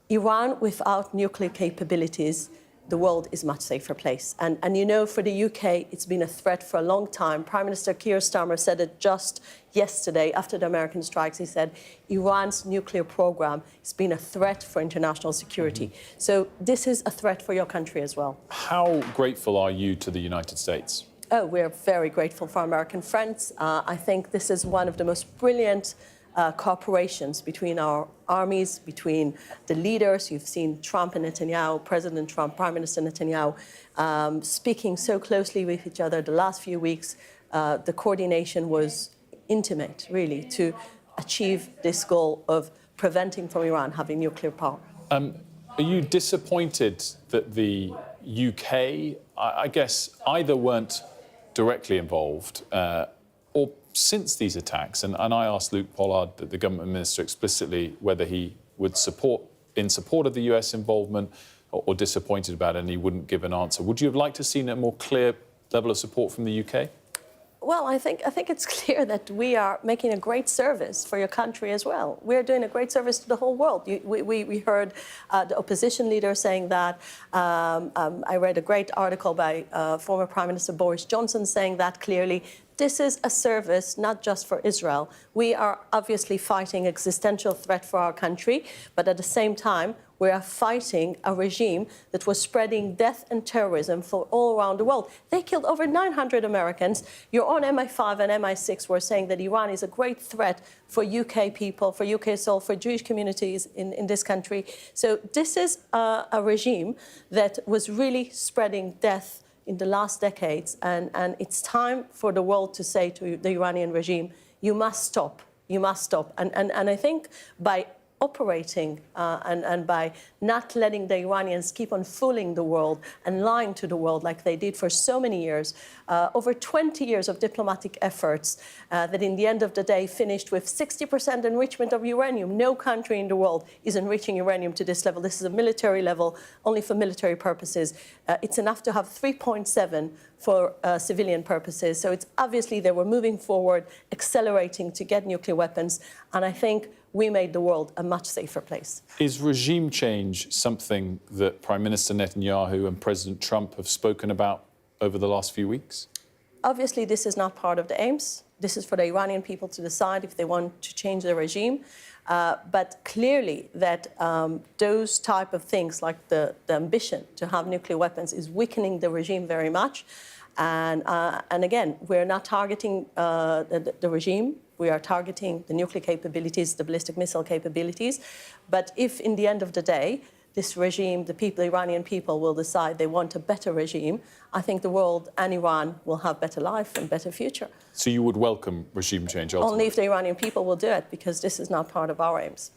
Iran, without nuclear capabilities, the world is a much safer place. And you know, for the UK, it's been a threat for a long time. Prime Minister Keir Starmer said it just yesterday after the American strikes. He said Iran's nuclear program has been a threat for international security. So this is a threat for your country as well. How grateful are you to the United States? Oh, we're very grateful for our American friends. I think this is one of the most brilliant cooperations between our armies, between the leaders. You've seen Trump and Netanyahu, President Trump, Prime Minister Netanyahu, speaking so closely with each other the last few weeks. The coordination was intimate, really, to achieve this goal of preventing from Iran having nuclear power. Are you disappointed that the UK, I guess, either weren't directly involved or since these attacks, and I asked Luke Pollard, the government minister, explicitly whether he would support of the US involvement or disappointed about it, and he wouldn't give an answer. Would you have liked to have seen a more clear level of support from the UK? Well, I think it's clear that we are making a great service for your country as well. We're doing a great service to the whole world. We heard the opposition leader saying that. I read a great article by former Prime Minister Boris Johnson saying that clearly. This is a service not just for Israel. We are obviously fighting existential threat for our country, but at the same time, we are fighting a regime that was spreading death and terrorism for all around the world. They killed over 900 Americans. Your own MI5 and MI6 were saying that Iran is a great threat for UK people, for UK soul, for Jewish communities in this country. So this is a regime that was really spreading death in the last decades, and it's time for the world to say to the Iranian regime, you must stop, you must stop. And I think by operating and by not letting the Iranians keep on fooling the world and lying to the world like they did for so many years, over 20 years of diplomatic efforts that in the end of the day finished with 60% enrichment of uranium. No country in the world is enriching uranium to this level. This is a military level, only for military purposes. It's enough to have 3.7 for civilian purposes. So it's obviously they were moving forward, accelerating to get nuclear weapons. And I think we made the world a much safer place. Is regime change something that Prime Minister Netanyahu and President Trump have spoken about over the last few weeks? Obviously, this is not part of the aims. This is for the Iranian people to decide if they want to change the regime. But clearly that those type of things, like the ambition to have nuclear weapons, is weakening the regime very much. And again, we're not targeting the regime. We are targeting the nuclear capabilities, the ballistic missile capabilities. But if, in the end of the day, this regime, the Iranian people will decide they want a better regime, I think the world and Iran will have better life and better future. So you would welcome regime change ultimately? Only if the Iranian people will do it, because this is not part of our aims.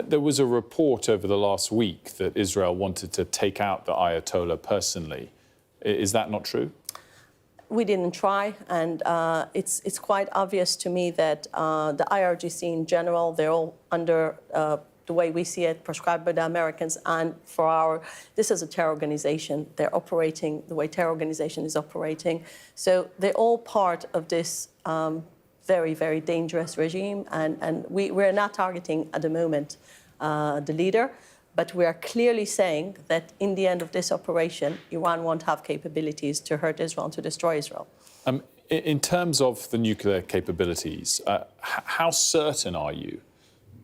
There was a report over the last week that Israel wanted to take out the Ayatollah personally. Is that not true? We didn't try, and it's quite obvious to me that the IRGC in general, they're all under the way we see it, prescribed by the Americans, and this is a terror organization. They're operating the way terror organization is operating. So they're all part of this very, very dangerous regime, and we're not targeting at the moment the leader, but we are clearly saying that in the end of this operation, Iran won't have capabilities to hurt Israel, to destroy Israel. In terms of the nuclear capabilities, how certain are you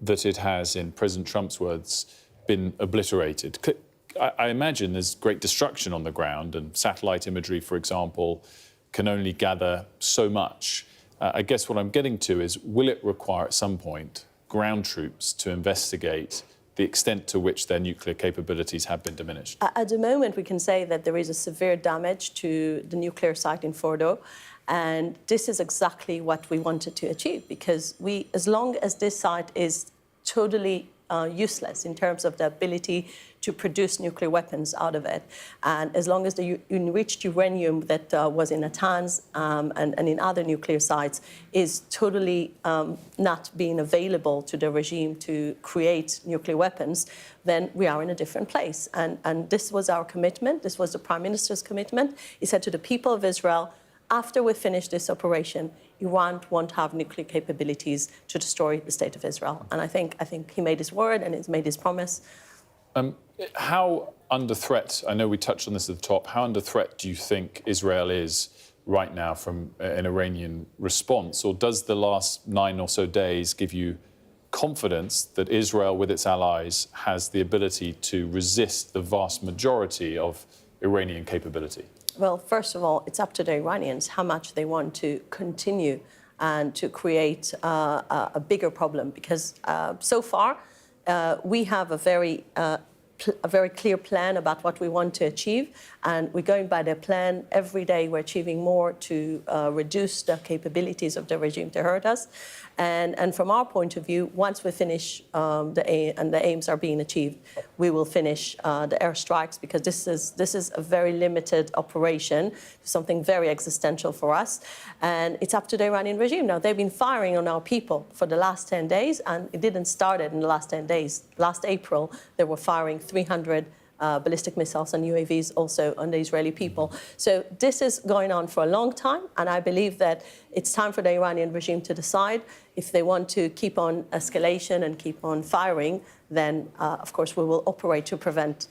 that it has, in President Trump's words, been obliterated? I imagine there's great destruction on the ground, and satellite imagery, for example, can only gather so much. I guess what I'm getting to is, will it require at some point ground troops to investigate the extent to which their nuclear capabilities have been diminished? At the moment, we can say that there is a severe damage to the nuclear site in Fordo. And this is exactly what we wanted to achieve, because as long as this site is totally useless in terms of the ability to produce nuclear weapons out of it, and as long as the enriched uranium that was in Natanz and in other nuclear sites is totally not being available to the regime to create nuclear weapons, then we are in a different place. And this was our commitment. This was the Prime Minister's commitment. He said to the people of Israel, after we finish this operation, Iran won't have nuclear capabilities to destroy the state of Israel. And I think he made his word and he's made his promise. How under threat, I know we touched on this at the top, how under threat do you think Israel is right now from an Iranian response? Or does the last 9 or so days give you confidence that Israel, with its allies, has the ability to resist the vast majority of Iranian capability? Well, first of all, it's up to the Iranians how much they want to continue and to create a bigger problem, because so far we have a very clear plan about what we want to achieve, and we're going by the plan. Every day we're achieving more to reduce the capabilities of the regime to hurt us. And from our point of view, once we finish the aims are being achieved, we will finish the airstrikes, because this is a very limited operation, something very existential for us. And it's up to the Iranian regime. Now, they've been firing on our people for the last 10 days, and it didn't start in the last 10 days. Last April, they were firing 300 ballistic missiles and UAVs also on the Israeli people. So this is going on for a long time, and I believe that it's time for the Iranian regime to decide if they want to keep on escalation and keep on firing, then of course we will operate to prevent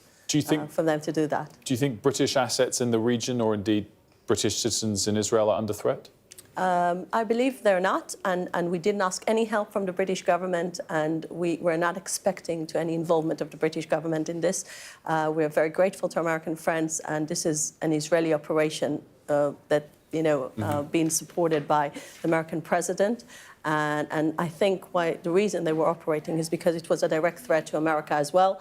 for them to do that. Do you think British assets in the region, or indeed British citizens in Israel, are under threat? I believe they're not, and we didn't ask any help from the British government, and we're not expecting to any involvement of the British government in this. We're very grateful to American friends, and this is an Israeli operation that, being supported by the American president. And I think the reason they were operating is because it was a direct threat to America as well.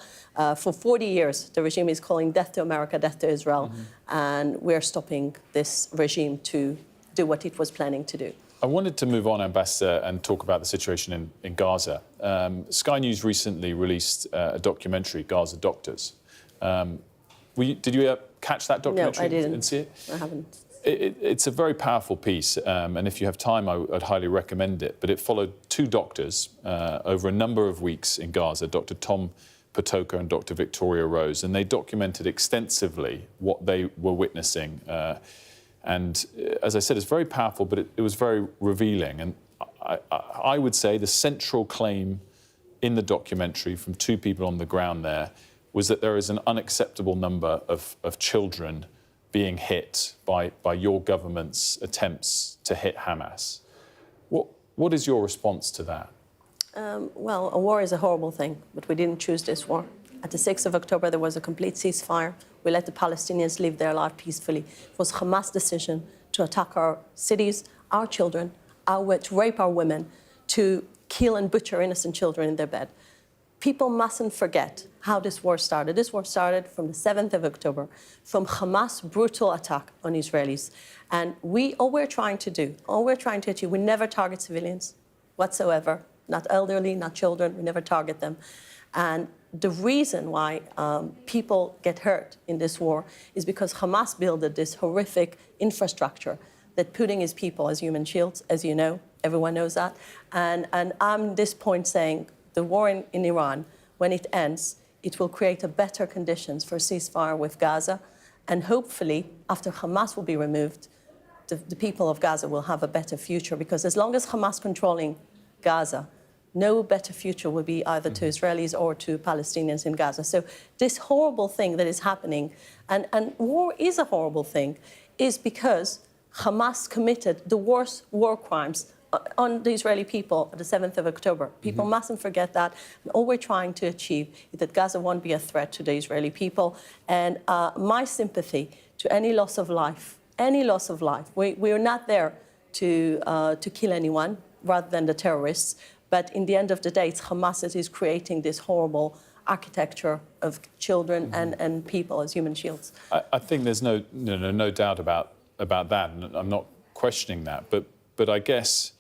For 40 years, the regime is calling death to America, death to Israel, and we're stopping this regime to do what it was planning to do. I wanted to move on, Ambassador, and talk about the situation in Gaza. Sky News recently released a documentary, Gaza Doctors. Did you catch that documentary? No, I didn't. And see it? I haven't. It's a very powerful piece, and if you have time, I'd highly recommend it. But it followed 2 doctors over a number of weeks in Gaza, Dr. Tom Patoka and Dr. Victoria Rose, and they documented extensively what they were witnessing. And as I said, it's very powerful, but it was very revealing. And I would say the central claim in the documentary from 2 people on the ground there was that there is an unacceptable number of children being hit by your government's attempts to hit Hamas. What is your response to that? Well, a war is a horrible thing, but we didn't choose this war. At the 6th of October, there was a complete ceasefire. We let the Palestinians live their life peacefully. It was Hamas' decision to attack our cities, our children, to rape our women, to kill and butcher innocent children in their bed. People mustn't forget how this war started. This war started from the 7th of October, from Hamas' brutal attack on Israelis. And all we're trying to achieve, we never target civilians whatsoever, not elderly, not children, we never target them. And the reason why people get hurt in this war is because Hamas built this horrific infrastructure that putting his people as human shields, as you know, everyone knows that. And I'm at this point saying the war in Iran, when it ends, it will create a better conditions for ceasefire with Gaza. And hopefully, after Hamas will be removed, the people of Gaza will have a better future, because as long as Hamas controlling Gaza, no better future will be either to Israelis or to Palestinians in Gaza. So this horrible thing that is happening, and war is a horrible thing, is because Hamas committed the worst war crimes on the Israeli people on the 7th of October. People mustn't forget that. And all we're trying to achieve is that Gaza won't be a threat to the Israeli people. And my sympathy to any loss of life, any loss of life. We are not there to kill anyone rather than the terrorists. But in the end of the day, it's Hamas that is creating this horrible architecture of children and people as human shields. I think there's no doubt about that, and I'm not questioning that. But I guess,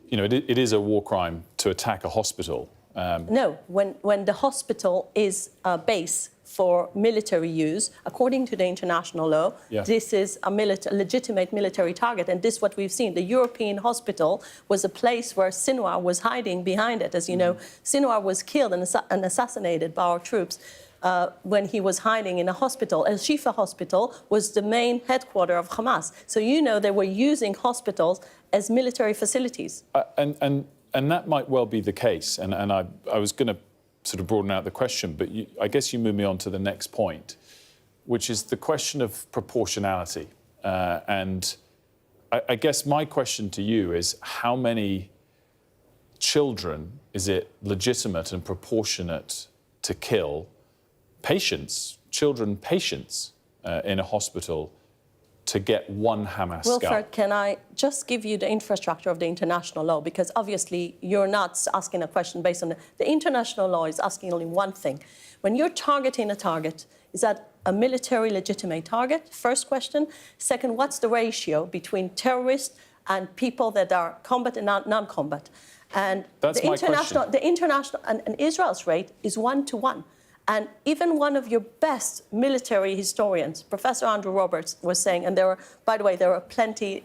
you know, it is a war crime to attack a hospital. No, when the hospital is a base for military use, according to the international law, this is a legitimate military target. And this is what we've seen. The European hospital was a place where Sinwar was hiding behind it. As you know, Sinwar was killed and assassinated by our troops when he was hiding in a hospital. Al Shifa Hospital was the main headquarters of Hamas. So you know they were using hospitals as military facilities. And that might well be the case. And I was going to sort of broaden out the question, but I guess you move me on to the next point, which is the question of proportionality. And I guess my question to you is, how many children is it legitimate and proportionate to kill patients, in a hospital to get one Hamas scalp? Wilfred, can I just give you the infrastructure of the international law? Because obviously you're not asking a question based on the international law is asking only one thing. When you're targeting a target, is that a military legitimate target? First question. Second, what's the ratio between terrorists and people that are combat and non-combat? And that's the international and Israel's rate is 1-to-1. And even one of your best military historians, Professor Andrew Roberts, was saying, and there are, by the way, there are plenty.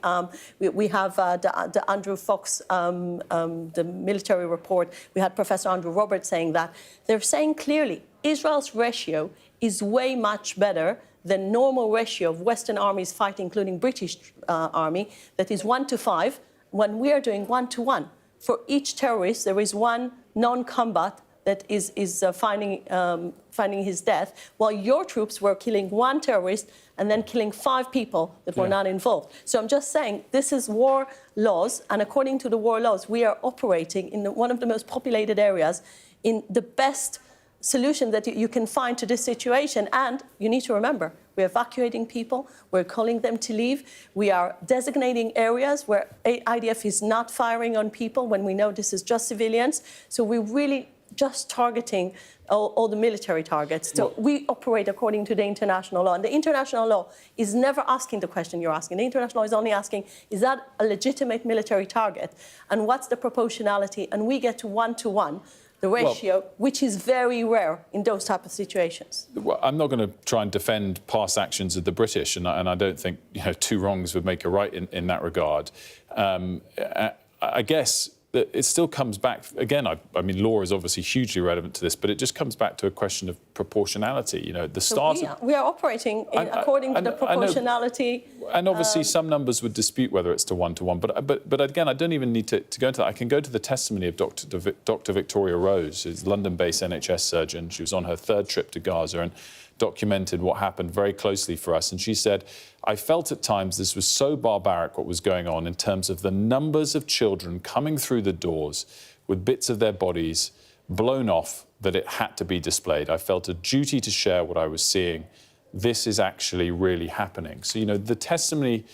We have the Andrew Fox, the military report. We had Professor Andrew Roberts saying that. They're saying clearly Israel's ratio is way much better than normal ratio of Western armies fighting, including British army, that is 1-to-5, when we are doing 1-to-1. For each terrorist, there is one non-combat that is finding his death, while your troops were killing one terrorist and then killing 5 people that were not involved. So I'm just saying, this is war laws, and according to the war laws, we are operating in one of the most populated areas in the best solution that you can find to this situation. And you need to remember, we're evacuating people, we're calling them to leave, we are designating areas where IDF is not firing on people when we know this is just civilians. So we're really just targeting all the military targets. So we operate according to the international law. And the international law is never asking the question you're asking. The international law is only asking, is that a legitimate military target? And what's the proportionality? And we get to 1-to-1, the ratio, which is very rare in those type of situations. Well, I'm not going to try and defend past actions of the British, and I don't think 2 wrongs would make a right in that regard. I guess that it still comes back, again, I mean, law is obviously hugely relevant to this, but it just comes back to a question of proportionality. At the start... We are operating according to the proportionality. And obviously some numbers would dispute whether it's to 1-to-1, but again, I don't even need to go into that. I can go to the testimony of Dr. Victoria Rose, who's a London-based NHS surgeon. She was on her 3rd trip to Gaza and documented what happened very closely for us. And she said, I felt at times this was so barbaric what was going on in terms of the numbers of children coming through the doors with bits of their bodies blown off that it had to be displayed. I felt a duty to share what I was seeing. This is actually really happening. So, the testimony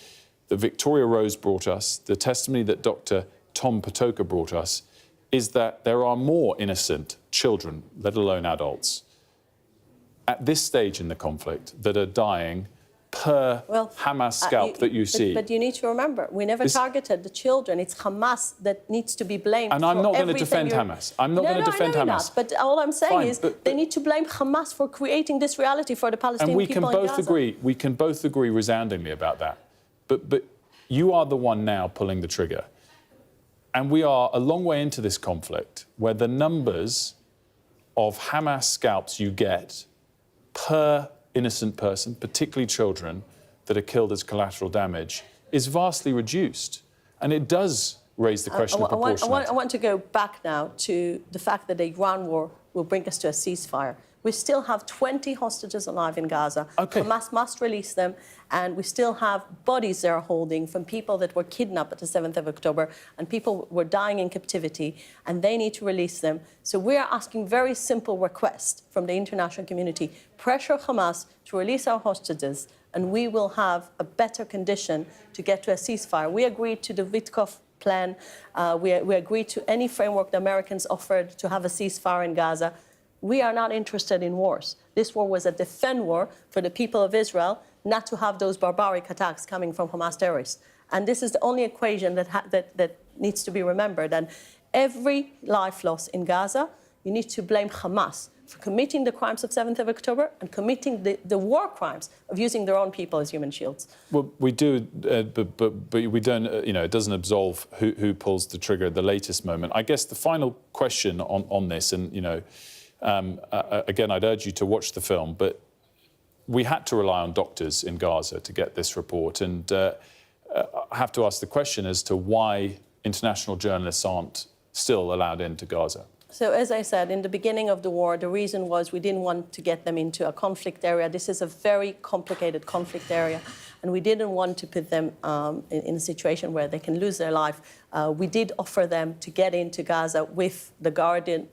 that Victoria Rose brought us, the testimony that Dr. Tom Patoka brought us, is that there are more innocent children, let alone adults, at this stage in the conflict that are dying per Hamas scalp that you see. But you need to remember, we never targeted the children. It's Hamas that needs to be blamed. And I'm not going to defend Hamas. I'm not going to defend Hamas. Not. But all I'm saying is they need to blame Hamas for creating this reality for the Palestinian people in Gaza. We can both agree resoundingly about that. But you are the one now pulling the trigger. And we are a long way into this conflict where the numbers of Hamas scalps you get per innocent person, particularly children, that are killed as collateral damage, is vastly reduced. And it does raise the question of proportionality. I want to go back now to the fact that the Iran war will bring us to a ceasefire. We still have 20 hostages alive in Gaza. Okay. Hamas must release them, and we still have bodies they're holding from people that were kidnapped at the 7th of October, and people were dying in captivity, and they need to release them. So we are asking very simple request from the international community. Pressure Hamas to release our hostages, and we will have a better condition to get to a ceasefire. We agreed to the Witkoff plan. We agreed to any framework the Americans offered to have a ceasefire in Gaza. We are not interested in wars. This war was a defend war for the people of Israel, not to have those barbaric attacks coming from Hamas terrorists. And this is the only equation that needs to be remembered. And every life loss in Gaza, you need to blame Hamas for committing the crimes of 7th of October and committing the war crimes of using their own people as human shields. Well, we do, but we don't, it doesn't absolve who pulls the trigger at the latest moment. I guess the final question on this, and, again, I'd urge you to watch the film, but we had to rely on doctors in Gaza to get this report. And I have to ask the question as to why international journalists aren't still allowed into Gaza. So, as I said, in the beginning of the war, the reason was we didn't want to get them into a conflict area. This is a very complicated conflict area, and we didn't want to put them in a situation where they can lose their life. We did offer them to get into Gaza with guarding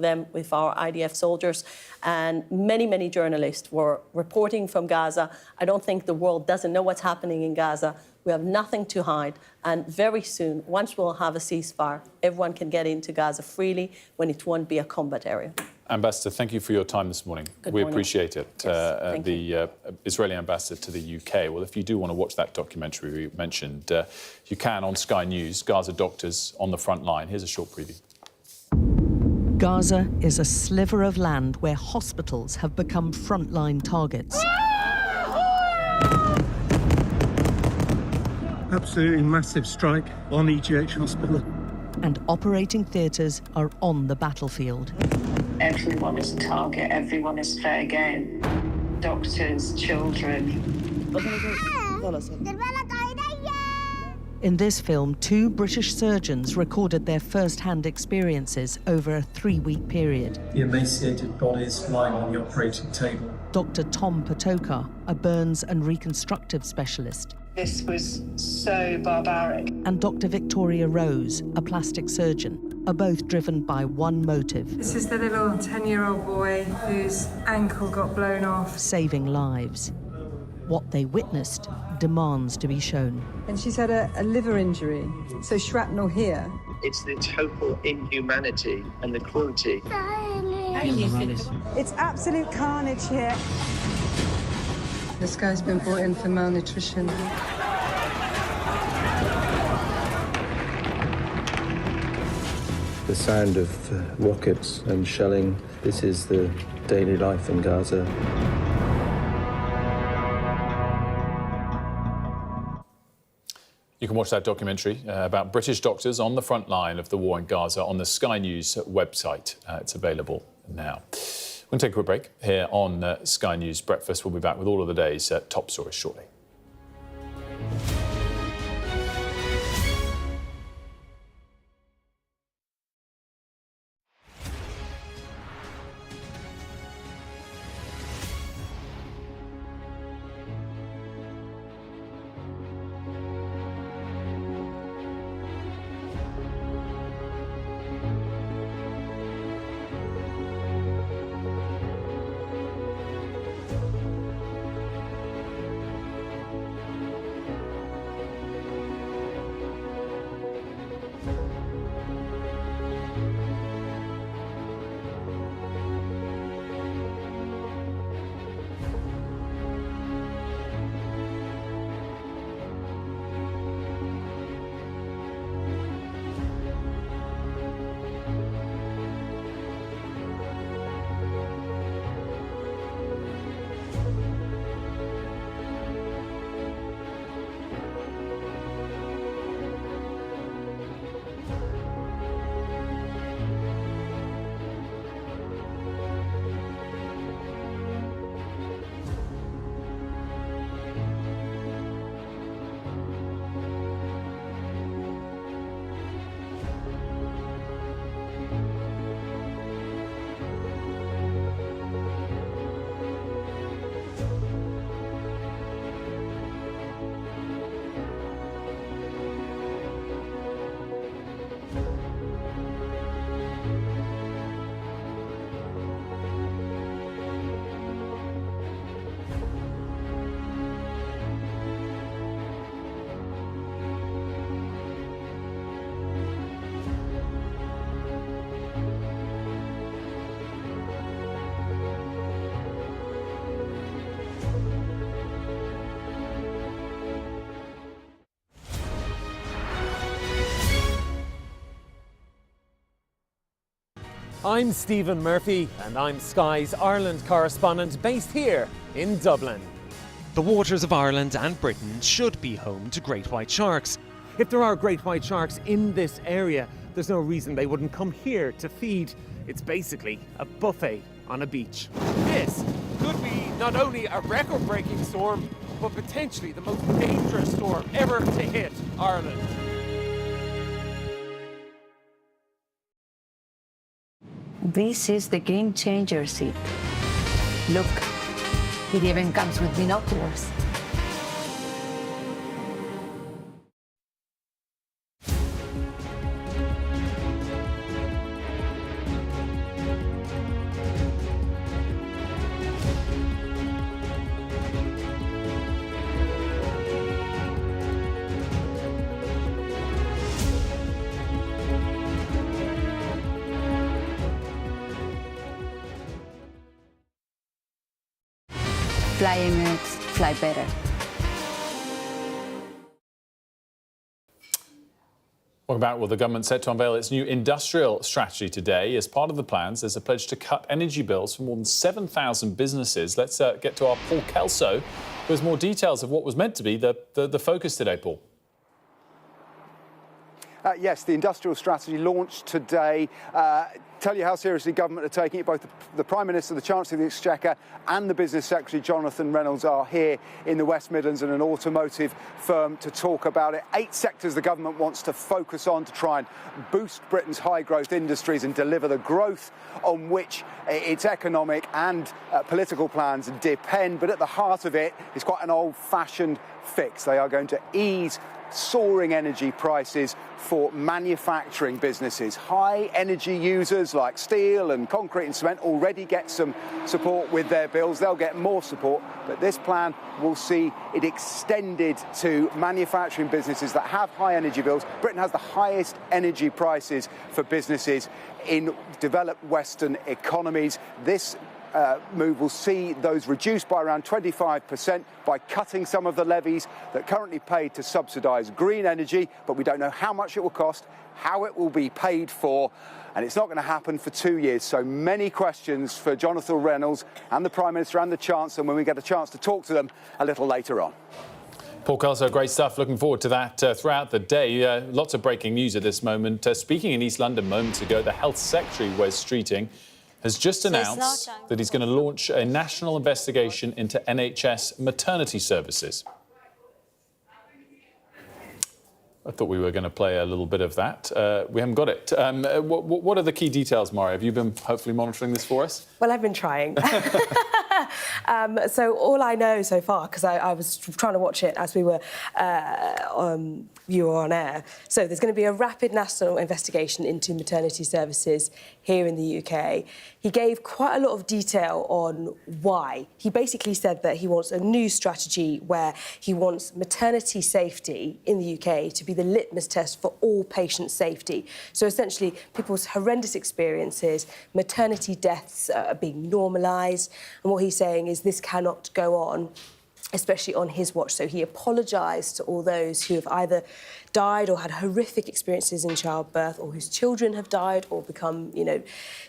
them with our IDF soldiers, and many journalists were reporting from Gaza. I don't think the world doesn't know what's happening in Gaza. We have nothing to hide, and very soon, once we'll have a ceasefire, everyone can get into Gaza freely when it won't be a combat area. Ambassador, thank you for your time this morning. Good we morning. Appreciate it. Yes, the Israeli ambassador to the UK. Well, if you do want to watch that documentary we mentioned, you can on Sky News, Gaza Doctors on the Front Line. Here's a short preview. Gaza is a sliver of land where hospitals have become frontline targets. Absolutely massive strike on EGH Hospital. And operating theatres are on the battlefield. Everyone is a target, everyone is fair game. Doctors, children. In this film, 2 British surgeons recorded their first-hand experiences over a 3-week period. The emaciated bodies lying on the operating table. Dr. Tom Potokar, a burns and reconstructive specialist. This was so barbaric. And Dr. Victoria Rose, a plastic surgeon, are both driven by one motive. This is the little 10-year-old boy whose ankle got blown off. Saving lives. What they witnessed demands to be shown. And she's had a liver injury, so shrapnel here. It's the total inhumanity and the cruelty. It's absolute carnage here. This guy's been brought in for malnutrition. The sound of rockets and shelling, this is the daily life in Gaza. You can watch that documentary about British doctors on the front line of the war in Gaza on the Sky News website. It's available now. We'll take a quick break here on Sky News Breakfast. We'll be back with all of the day's top stories shortly. I'm Stephen Murphy, and I'm Sky's Ireland correspondent based here in Dublin. The waters of Ireland and Britain should be home to great white sharks. If there are great white sharks in this area, there's no reason they wouldn't come here to feed. It's basically a buffet on a beach. This could be not only a record-breaking storm, but potentially the most dangerous storm ever to hit Ireland. This is the game changer seat. Look, it even comes with binoculars. Fly Emirates, fly better. Welcome back. Well, the government set to unveil its new industrial strategy today. As part of the plans, there's a pledge to cut energy bills for more than 7,000 businesses. Let's get to our Paul Kelso, who has more details of what was meant to be the focus today, Paul. Yes, the industrial strategy launched today. Tell you how seriously government are taking it. Both the Prime Minister, the Chancellor of the Exchequer and the Business Secretary, Jonathan Reynolds, are here in the West Midlands and an automotive firm to talk about it. 8 sectors the government wants to focus on to try and boost Britain's high-growth industries and deliver the growth on which its economic and political plans depend. But at the heart of it is quite an old-fashioned fix. They are going to ease soaring energy prices for manufacturing businesses. High energy users like steel and concrete and cement already get some support with their bills. They'll get more support, but this plan will see it extended to manufacturing businesses that have high energy bills. Britain has the highest energy prices for businesses in developed Western economies. This move will see those reduced by around 25% by cutting some of the levies that currently pay to subsidise green energy, but we don't know how much it will cost, how it will be paid for, and it's not going to happen for 2 years. So many questions for Jonathan Reynolds and the Prime Minister and the Chancellor when we get a chance to talk to them a little later on. Paul Kelso, great stuff. Looking forward to that throughout the day. Lots of breaking news at this moment. Speaking in East London moments ago, the Health Secretary, Wes Streeting, has just announced that he's going to launch a national investigation into NHS maternity services. I thought we were going to play a little bit of that. We haven't got it. What are the key details, Mari? Have you been hopefully monitoring this for us? Well, I've been trying. So all I know so far, because I was trying to watch it as you were on air. So there's going to be a rapid national investigation into maternity services here in the UK. He gave quite a lot of detail on why. He basically said that he wants a new strategy where he wants maternity safety in the UK to be the litmus test for all patient safety. So essentially, people's horrendous experiences, maternity deaths are being normalised, and what he's saying is this cannot go on, especially on his watch. So he apologised to all those who have either died or had horrific experiences in childbirth, or whose children have died or become,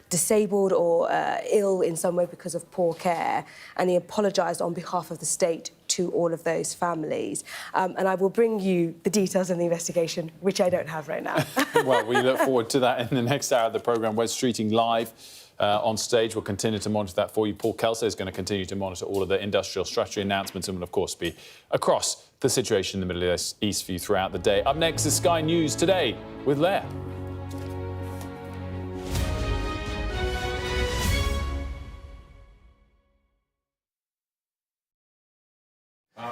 disabled or ill in some way because of poor care. And he apologised on behalf of the state to all of those families. And I will bring you the details of the investigation, which I don't have right now. Well, we look forward to that in the next hour of the programme. Wes Streeting live on stage. We'll continue to monitor that for you. Paul Kelso is going to continue to monitor all of the industrial strategy announcements and will, of course, be across the situation in the Middle East for you throughout the day. Up next is Sky News Today with Leah.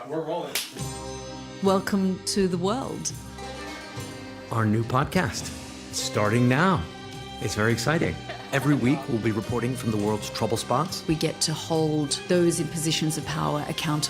We're rolling. Welcome to the world. Our new podcast, starting now. It's very exciting. Every week, we'll be reporting from the world's trouble spots. We get to hold those in positions of power accountable.